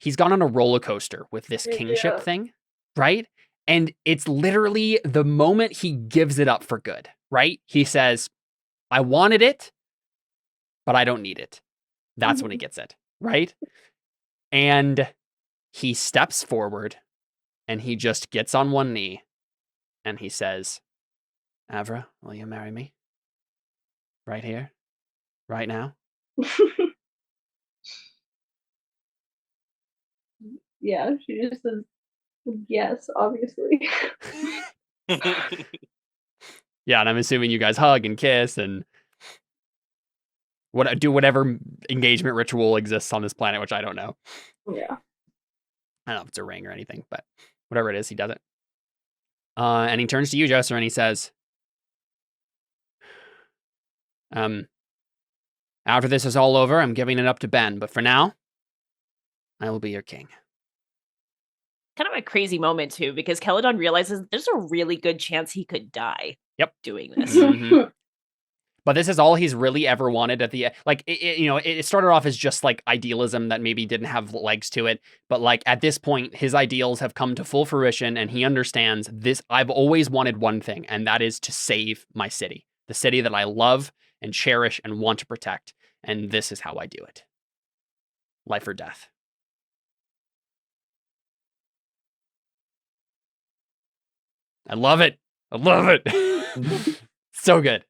he's gone on a roller coaster with this kingship thing, right? And it's literally the moment he gives it up for good, right? He says, I wanted it, but I don't need it. That's when he gets it, right? And he steps forward and he just gets on one knee and he says, Avra, will you marry me? Right here? Right now? Yeah, she just says yes, obviously. Yeah, and I'm assuming you guys hug and kiss and do whatever engagement ritual exists on this planet, which I don't know. Yeah. I don't know if it's a ring or anything, but whatever it is, he does it. And he turns to you, Joser, and he says, after this is all over, I'm giving it up to Ben, but for now, I will be your king. Kind of a crazy moment, too, because Celadon realizes there's a really good chance he could die doing this. Mm-hmm. But this is all he's really ever wanted at the end. Like, it started off as just like idealism that maybe didn't have legs to it. But like at this point, his ideals have come to full fruition and he understands this. I've always wanted one thing, and that is to save my city, the city that I love and cherish and want to protect. And this is how I do it. Life or death. I love it. I love it. So good.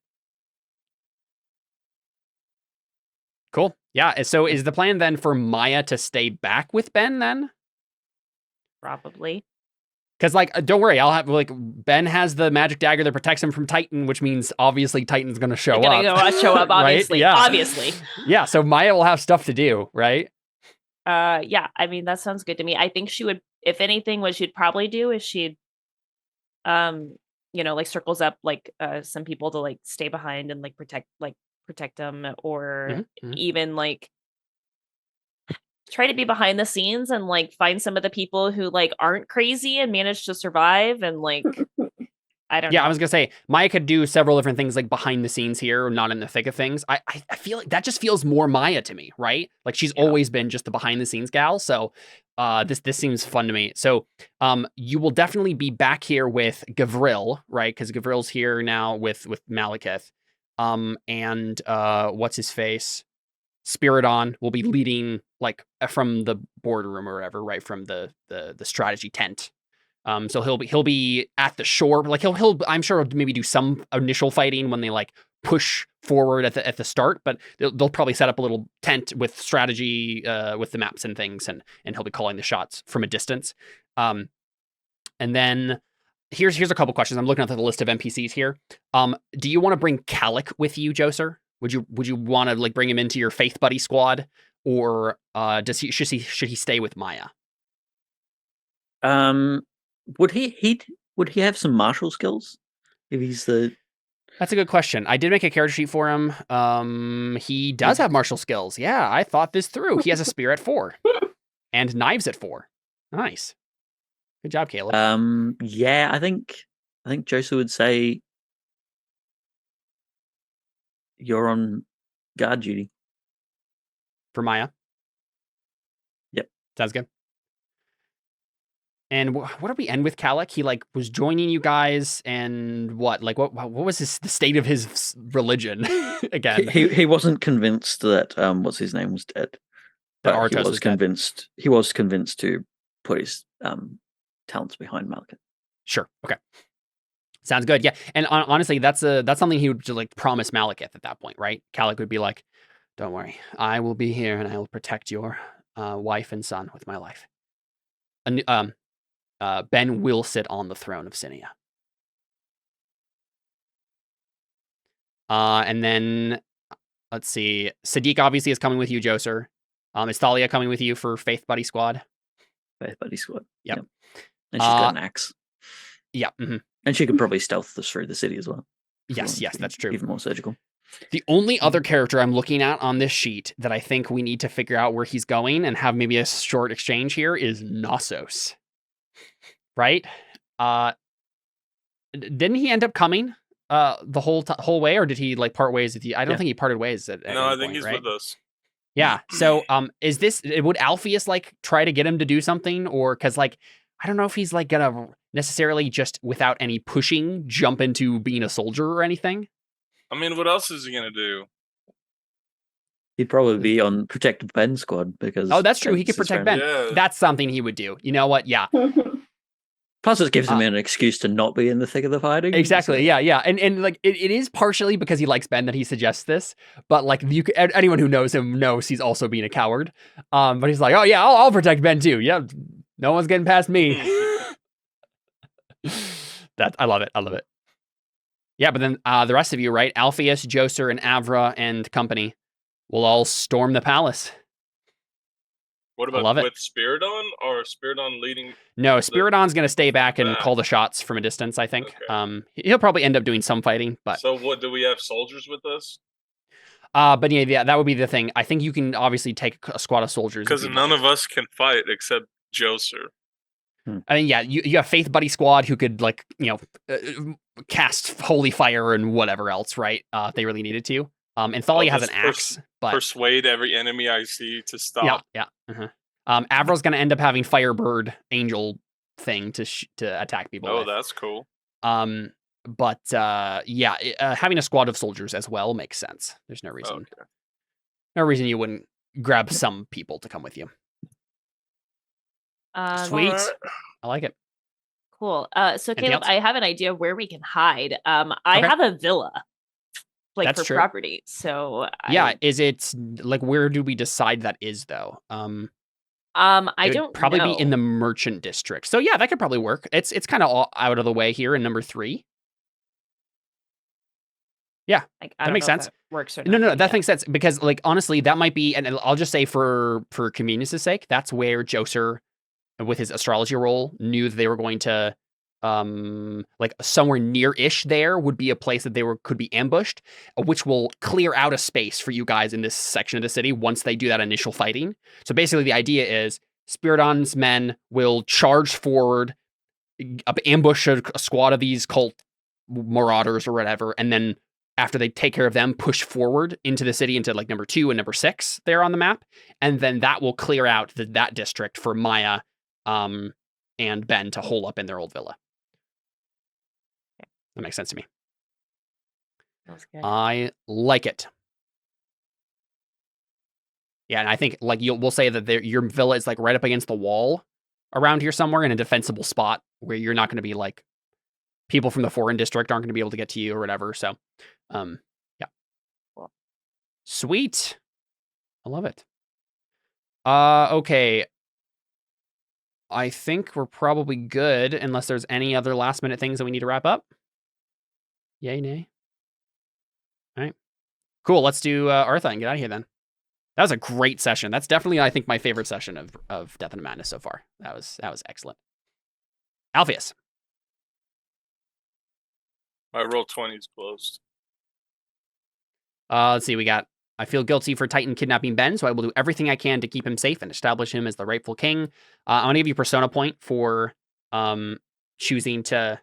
Cool. Yeah. So is the plan then for Maya to stay back with Ben then? Probably. Because like, don't worry, I'll have like Ben has the magic dagger that protects him from Titan, which means obviously Titan's going to show up. Show up, obviously. Right? Yeah. Obviously. Yeah. So Maya will have stuff to do, right? Yeah. I mean, that sounds good to me. I think she would, if anything, what she'd probably do is she'd, like circles up like some people to like stay behind and like protect them, or even like try to be behind the scenes and like find some of the people who like aren't crazy and manage to survive and like I don't know. I was gonna say Maya could do several different things like behind the scenes here, not in the thick of things. I feel like that just feels more Maya to me, right? Like she's always been just the behind the scenes gal. So this seems fun to me. So you will definitely be back here with Gavril, right? Because Gavril's here now with Malekith. And what's his face? Spiridon will be leading like from the boardroom or whatever, right? From the strategy tent. So he'll be at the shore, like he'll I'm sure he'll maybe do some initial fighting when they like push forward at the start, but they'll probably set up a little tent with strategy with the maps and things, and he'll be calling the shots from a distance. And then here's a couple questions. I'm looking at the list of NPCs here. Do you want to bring Calic with you, Joser? Would you want to like bring him into your faith buddy squad, or should he stay with Maya? Would he have some martial skills if he's the? That's a good question. I did make a character sheet for him. He does have martial skills. Yeah, I thought this through. He has a spear at 4 and knives at 4. Nice. Good job, Caleb. Yeah, I think Joseph would say you're on guard duty. For Maya? Yep. Sounds good. And what did we end with, Kalik? He like was joining you guys, and what? Like what was the state of his religion again? He wasn't convinced that what's his name was dead. That But Artos was convinced. dead. He was convinced to put his talents behind Malekith. Sure. Okay. Sounds good. Yeah. And honestly, that's something he would just, like promise Malekith at that point, right? Kalik would be like, "Don't worry, I will be here, and I will protect your wife and son with my life." And Ben will sit on the throne of Sinia. And then let's see. Sadiq obviously is coming with you, Joser. Is Thalia coming with you for Faith Buddy Squad? Faith Buddy Squad. Yep. And she's got an axe. Yeah. Mm-hmm. And she could probably stealth us through the city as well. Yes, that's true. Even more surgical. The only other character I'm looking at on this sheet that I think we need to figure out where he's going and have maybe a short exchange here is Knossos. Right? Didn't he end up coming the whole way, or did he like part ways with you? I don't think he parted ways at No, I think point, he's right? with us. Yeah. So would Alpheus like try to get him to do something, or because like I don't know if he's like gonna necessarily just without any pushing jump into being a soldier or anything. I mean, what else is he gonna do? He'd probably be on Protect Ben squad because that's true. He could protect Ben. Yeah. That's something he would do. You know what? Yeah. Plus, it gives him an excuse to not be in the thick of the fighting. Exactly. Yeah. And like it is partially because he likes Ben that he suggests this, but like anyone who knows him knows he's also being a coward. But he's like, oh yeah, I'll protect Ben too. Yeah, no one's getting past me. I love it. Yeah, but then the rest of you, right? Alpheus, Joser, and Avra and company will all storm the palace. What about with Spiridon, or Spiridon leading? No, Spiridon's going to stay back and call the shots from a distance, I think. Okay. He'll probably end up doing some fighting, but... So what, do we have soldiers with us? But yeah, that would be the thing. I think you can obviously take a squad of soldiers. Because none of us can fight except Joser. I mean, yeah, you have Faith Buddy Squad who could, like, cast Holy Fire and whatever else, right? If they really needed to. And Thalia has an axe, but persuade every enemy I see to stop. Yeah. Uh-huh. Avra's going to end up having Firebird Angel thing to attack people. Oh, with. That's cool. But having a squad of soldiers as well makes sense. There's no reason. Okay. No reason you wouldn't grab some people to come with you. Sweet. I like it. Cool. So Caleb, I have an idea where we can hide. I have a villa. Like That's for true. property. So is it like where do we decide that is though? I don't probably know. be in the merchant district. So yeah, that could probably work. It's kind of all out of the way here in number 3. Yeah, that makes sense. Works or not. No, that makes sense because like honestly, that might be, and I'll just say for convenience's sake, that's where Joser, with his astrology role, knew that they were going to. Like somewhere near-ish there would be a place that could be ambushed, which will clear out a space for you guys in this section of the city once they do that initial fighting. So basically the idea is Spiridon's men will charge forward, ambush a squad of these cult marauders or whatever, and then after they take care of them, push forward into the city into like number 2 and number 6 there on the map, and then that will clear out that district for Maya and Ben to hole up in their old villa. That makes sense to me. That's good. I like it. Yeah, and I think like we'll say that your villa is like right up against the wall around here somewhere in a defensible spot where you're not going to be like people from the foreign district aren't going to be able to get to you or whatever. So, yeah. Cool. Sweet. I love it. Okay. I think we're probably good unless there's any other last minute things that we need to wrap up. Yay, nay. All right. Cool. Let's do Artha and get out of here then. That was a great session. That's definitely, I think, my favorite session of Death and Madness so far. That was excellent. Alpheus. My roll 20 is closed. Let's see. We got, I feel guilty for Titan kidnapping Ben, so I will do everything I can to keep him safe and establish him as the rightful king. I'm going to give you Persona point for choosing to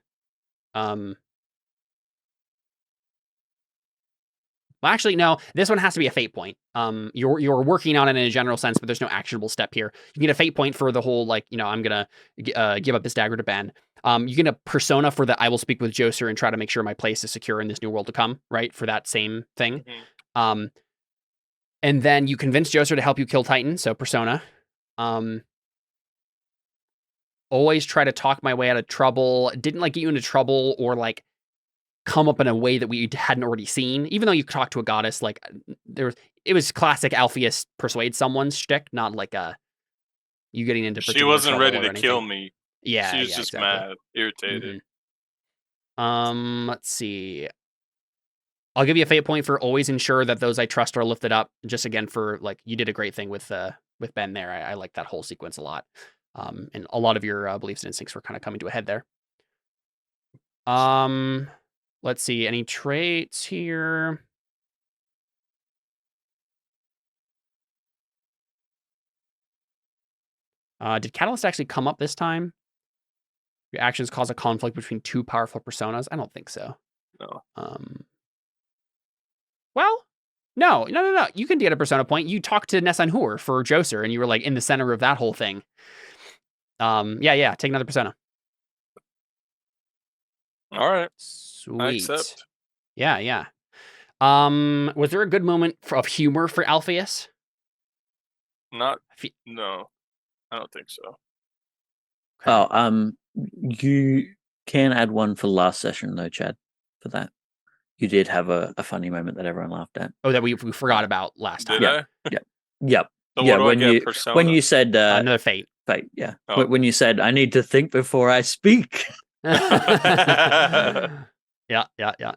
well, actually, no. This one has to be a fate point. You're working on it in a general sense, but there's no actionable step here. You get a fate point for the whole, like, I'm gonna give up this dagger to Ben. You get a persona for the I will speak with Joser and try to make sure my place is secure in this new world to come, right? For that same thing. Mm-hmm. And then you convince Joser to help you kill Titan, so persona. Always try to talk my way out of trouble. Didn't like get you into trouble or like come up in a way that we hadn't already seen. Even though you talked to a goddess, like it was classic Alpheus persuade someone shtick, not like you getting into. She wasn't ready to kill me. Yeah, she was just mad, irritated. Mm-hmm. Let's see. I'll give you a fate point for always ensure that those I trust are lifted up. Just again for like you did a great thing with Ben there. I like that whole sequence a lot. And a lot of your beliefs and instincts were kind of coming to a head there. Let's see, any traits here? Did Catalyst actually come up this time? Your actions cause a conflict between two powerful personas? I don't think so. No. Well, no. You can get a persona point. You talked to Nessanhur for Joser, and you were like in the center of that whole thing. Yeah. Take another persona. All right. Sweet. I accept. Yeah. Was there a good moment of humor for Alpheus? No, I don't think so. Okay. Oh, you can add one for last session though, Chad. For that, you did have a funny moment that everyone laughed at. Oh, that we forgot about last time. Did I? Yep. So yeah. When you said another fate. Fate. Yeah. Oh. When you said I need to think before I speak. Yeah. That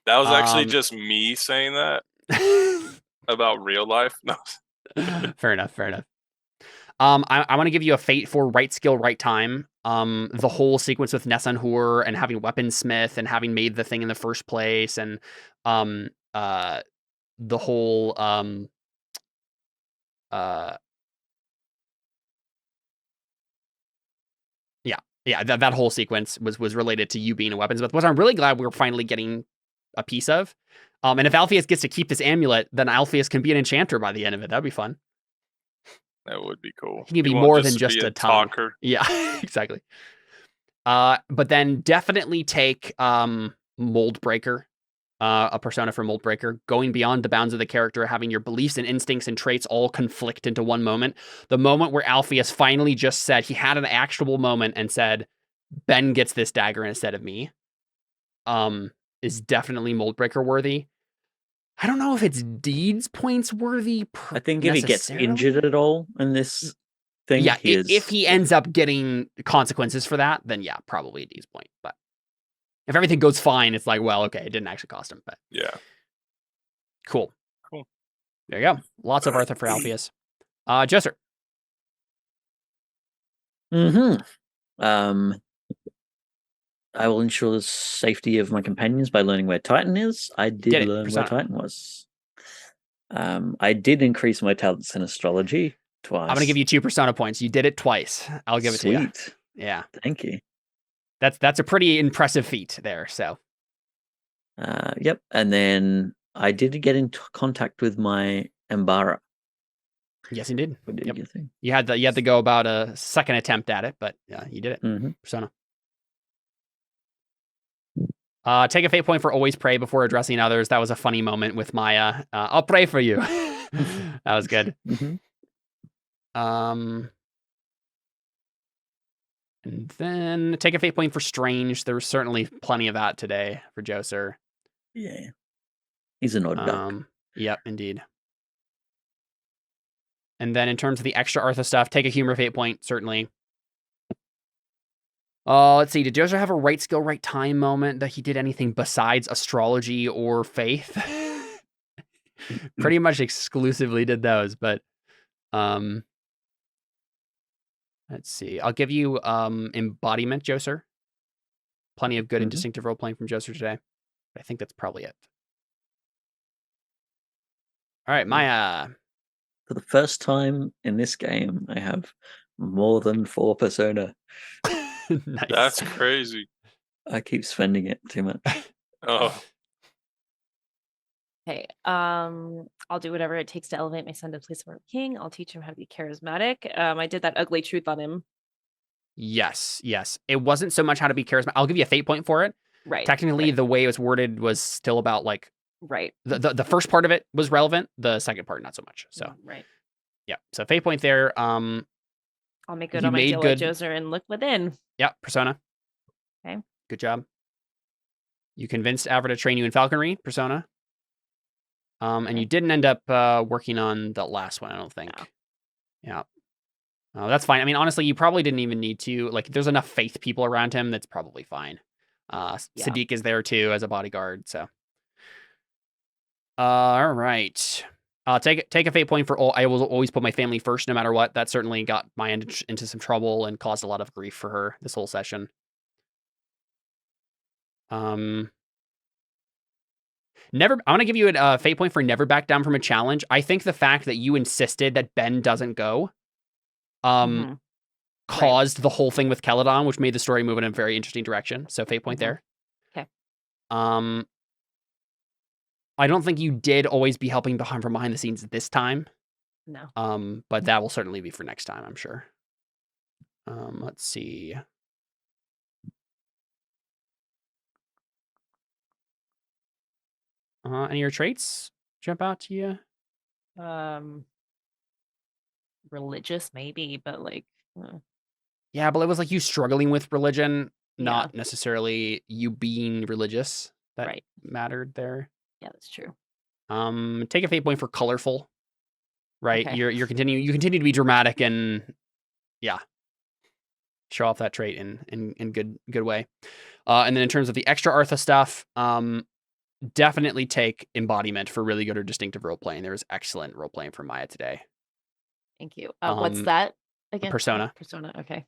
was actually just me saying that about real life. No. Fair enough. I want to give you a fate for right skill, right time. The whole sequence with Nessanhur and having weaponsmith and having made the thing in the first place, and the whole that whole sequence was related to you being a weaponsmith, which I'm really glad we were finally getting a piece of. And if Alpheus gets to keep this amulet, then Alpheus can be an enchanter by the end of it. That'd be fun. That would be cool. He can be more than just a tongue. Talker. Yeah, exactly. But then definitely take Mold Breaker, a persona for Mold Breaker, going beyond the bounds of the character, having your beliefs and instincts and traits all conflict into one moment. The moment where Alpheus finally just said, he had an actionable moment and said, Ben gets this dagger instead of me, is definitely Mold Breaker worthy. I don't know if it's deeds points worthy. I think if he gets injured at all in this thing, yeah, if he ends up getting consequences for that, then yeah, probably a deeds point. But if everything goes fine, it's like, well, okay, it didn't actually cost him. But yeah, cool. There you go. Lots of Arthur for Alpheus. Joser. I will ensure the safety of my companions by learning where Titan is. I did learn where Titan was. I did increase my talents in astrology twice. I'm going to give you 2 persona points. You did it twice. I'll give it to you. Yeah. Thank you. That's a pretty impressive feat there. So. Yep. And then I did get in contact with my Embara. Yes, you did. What did you think? You had to go about a second attempt at it, but yeah, you did it. Mm-hmm. Persona. Take a fate point for always pray before addressing others. That was a funny moment with Maya. I'll pray for you. That was good. Mm-hmm. And then take a fate point for strange. There was certainly plenty of that today for Joser. Yeah. He's an odd duck. Yep, indeed. And then in terms of the extra Arthur stuff, take a humor fate point, certainly. Let's see. Did Joser have a right skill, right time moment that he did anything besides astrology or faith? Pretty much exclusively did those, but let's see. I'll give you embodiment, Joser. Plenty of good and distinctive role playing from Joser today. But I think that's probably it. All right, Maya. For the first time in this game, I have More than 4 persona. Nice. That's crazy. I keep spending it too much. Oh, Okay. I'll do whatever it takes to elevate my son to the place of king. I'll teach him how to be charismatic. I did that ugly truth on him. Yes. It wasn't so much how to be charismatic. I'll give you a fate point for it. Right. Technically, the way it was worded was still about like right. The first part of it was relevant. The second part, not so much. So right. Yeah. So fate point there. I'll make good on my deal with Joser and look within. Yeah. Persona. Okay. Good job. You convinced Avra to train you in falconry. Persona. And you didn't end up working on the last one, I don't think. No. Yeah. That's fine. I mean, honestly, you probably didn't even need to. Like, there's enough faith people around him. That's probably fine. Sadiq is there too as a bodyguard. So, all right. Take a fate point for all. I will always put my family first, no matter what. That certainly got my end into some trouble and caused a lot of grief for her this whole session. I'm gonna give you a fate point for never back down from a challenge. I think the fact that you insisted that Ben doesn't go, caused the whole thing with Celadon, which made the story move in a very interesting direction. So fate point there. Okay. I don't think you did always be helping from behind the scenes this time. No. But that will certainly be for next time, I'm sure. Let's see. Any of your traits jump out to you? Religious maybe, but like yeah, but it was like you struggling with religion, not necessarily you being religious that mattered there. Yeah, that's true. Take a fate point for colorful. Right? Okay. You continue to be dramatic and show off that trait in good way. And then in terms of the extra Artha stuff, definitely take embodiment for really good or distinctive role playing. There was excellent role playing from Maya today. Thank you. What's that again? Persona. Persona. Okay.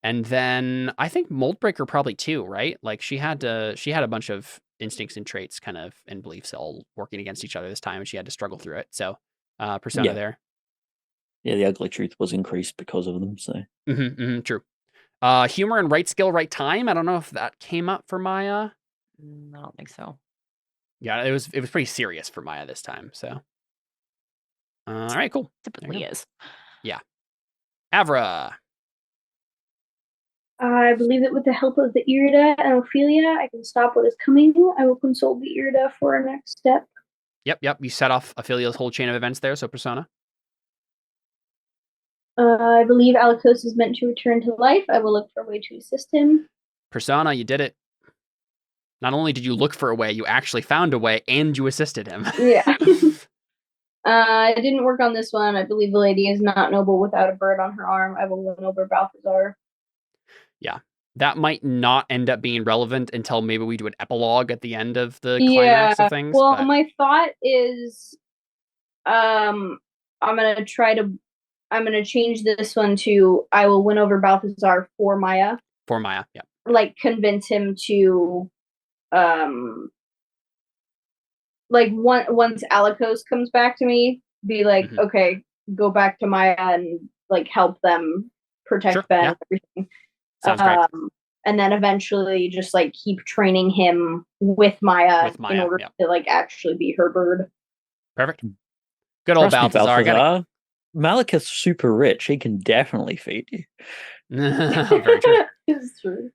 And then I think Moldbreaker probably too, right? Like she had a bunch of instincts and traits kind of and beliefs all working against each other this time, and she had to struggle through it. So Persona there. Yeah, the ugly truth was increased because of them. So true. Humor and right skill, right time. I don't know if that came up for Maya. I don't think so. Yeah, it was pretty serious for Maya this time. So, all right, cool. Typically is. Yeah. Avra. I believe that with the help of the Irida and Ophelia, I can stop what is coming. I will consult the Irida for our next step. Yep. You set off Ophelia's whole chain of events there, so Persona. I believe Alikos is meant to return to life. I will look for a way to assist him. Persona, you did it. Not only did you look for a way, you actually found a way, and you assisted him. Yeah. I didn't work on this one. I believe the lady is not noble without a bird on her arm. I will win over Balthazar. Yeah. That might not end up being relevant until maybe we do an epilogue at the end of the climax of things. Well, my thought is I'm gonna change this one to I will win over Balthazar for Maya. For Maya, yeah. Like convince him to once Alikos comes back to me, be like, okay, go back to Maya and like help them protect Ben and everything. Sounds great. And then eventually just like keep training him with Maya in order to like actually be her bird. Perfect. Good old Balthazar. Malekith's super rich. He can definitely feed you. Very true. It's true.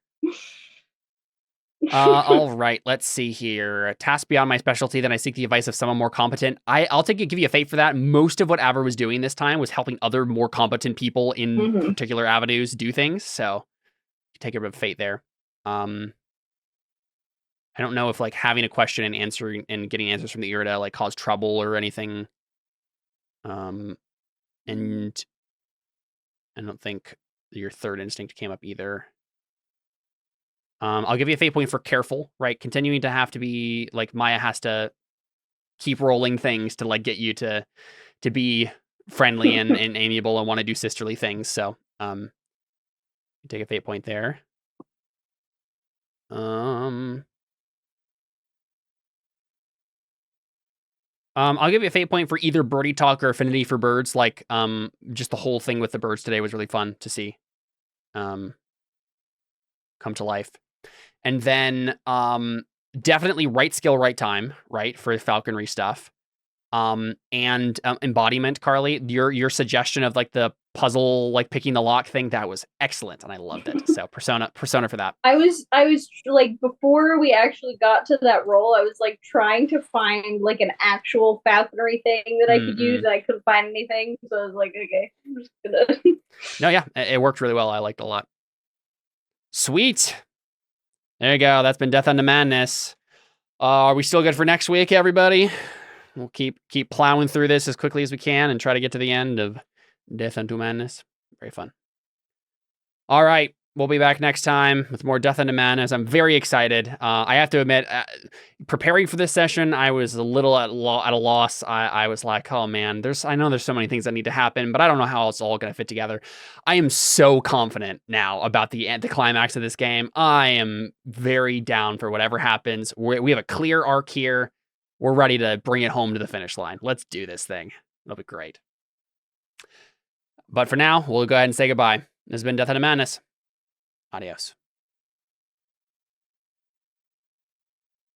All right, let's see here. A task beyond my specialty, then I seek the advice of someone more competent. I'll give you a fate for that. Most of what Avra was doing this time was helping other more competent people in particular avenues do things. So take a bit of fate there. I don't know if like having a question and answering and getting answers from the Irida like caused trouble or anything. And I don't think your third instinct came up either. I'll give you a fate point for careful, right? Continuing to have to be like Maya has to keep rolling things to like get you to be friendly and amiable and want to do sisterly things. So you take a fate point there. I'll give you a fate point for either birdie talk or affinity for birds. Like, just the whole thing with the birds today was really fun to see come to life. And then definitely right skill, right time, right, for falconry stuff. And embodiment, Carly, your suggestion of like the puzzle, like picking the lock thing, that was excellent, and I loved it. So persona for that. I was like, before we actually got to that role, I was like trying to find like an actual falconry thing that I could use, and I couldn't find anything. So I was like, okay, I'm just gonna. No, yeah, it worked really well. I liked it a lot. Sweet. There you go. That's been Death Unto Madness. Are we still good for next week, everybody? We'll keep plowing through this as quickly as we can and try to get to the end of Death Unto Madness. Very fun. All right. We'll be back next time with more Death Unto Madness. I'm very excited. I have to admit, preparing for this session, I was a little at a loss. I was like, oh man, I know there's so many things that need to happen, but I don't know how it's all going to fit together. I am so confident now about the climax of this game. I am very down for whatever happens. We have a clear arc here. We're ready to bring it home to the finish line. Let's do this thing. It'll be great. But for now, we'll go ahead and say goodbye. This has been Death Unto Madness. Adios.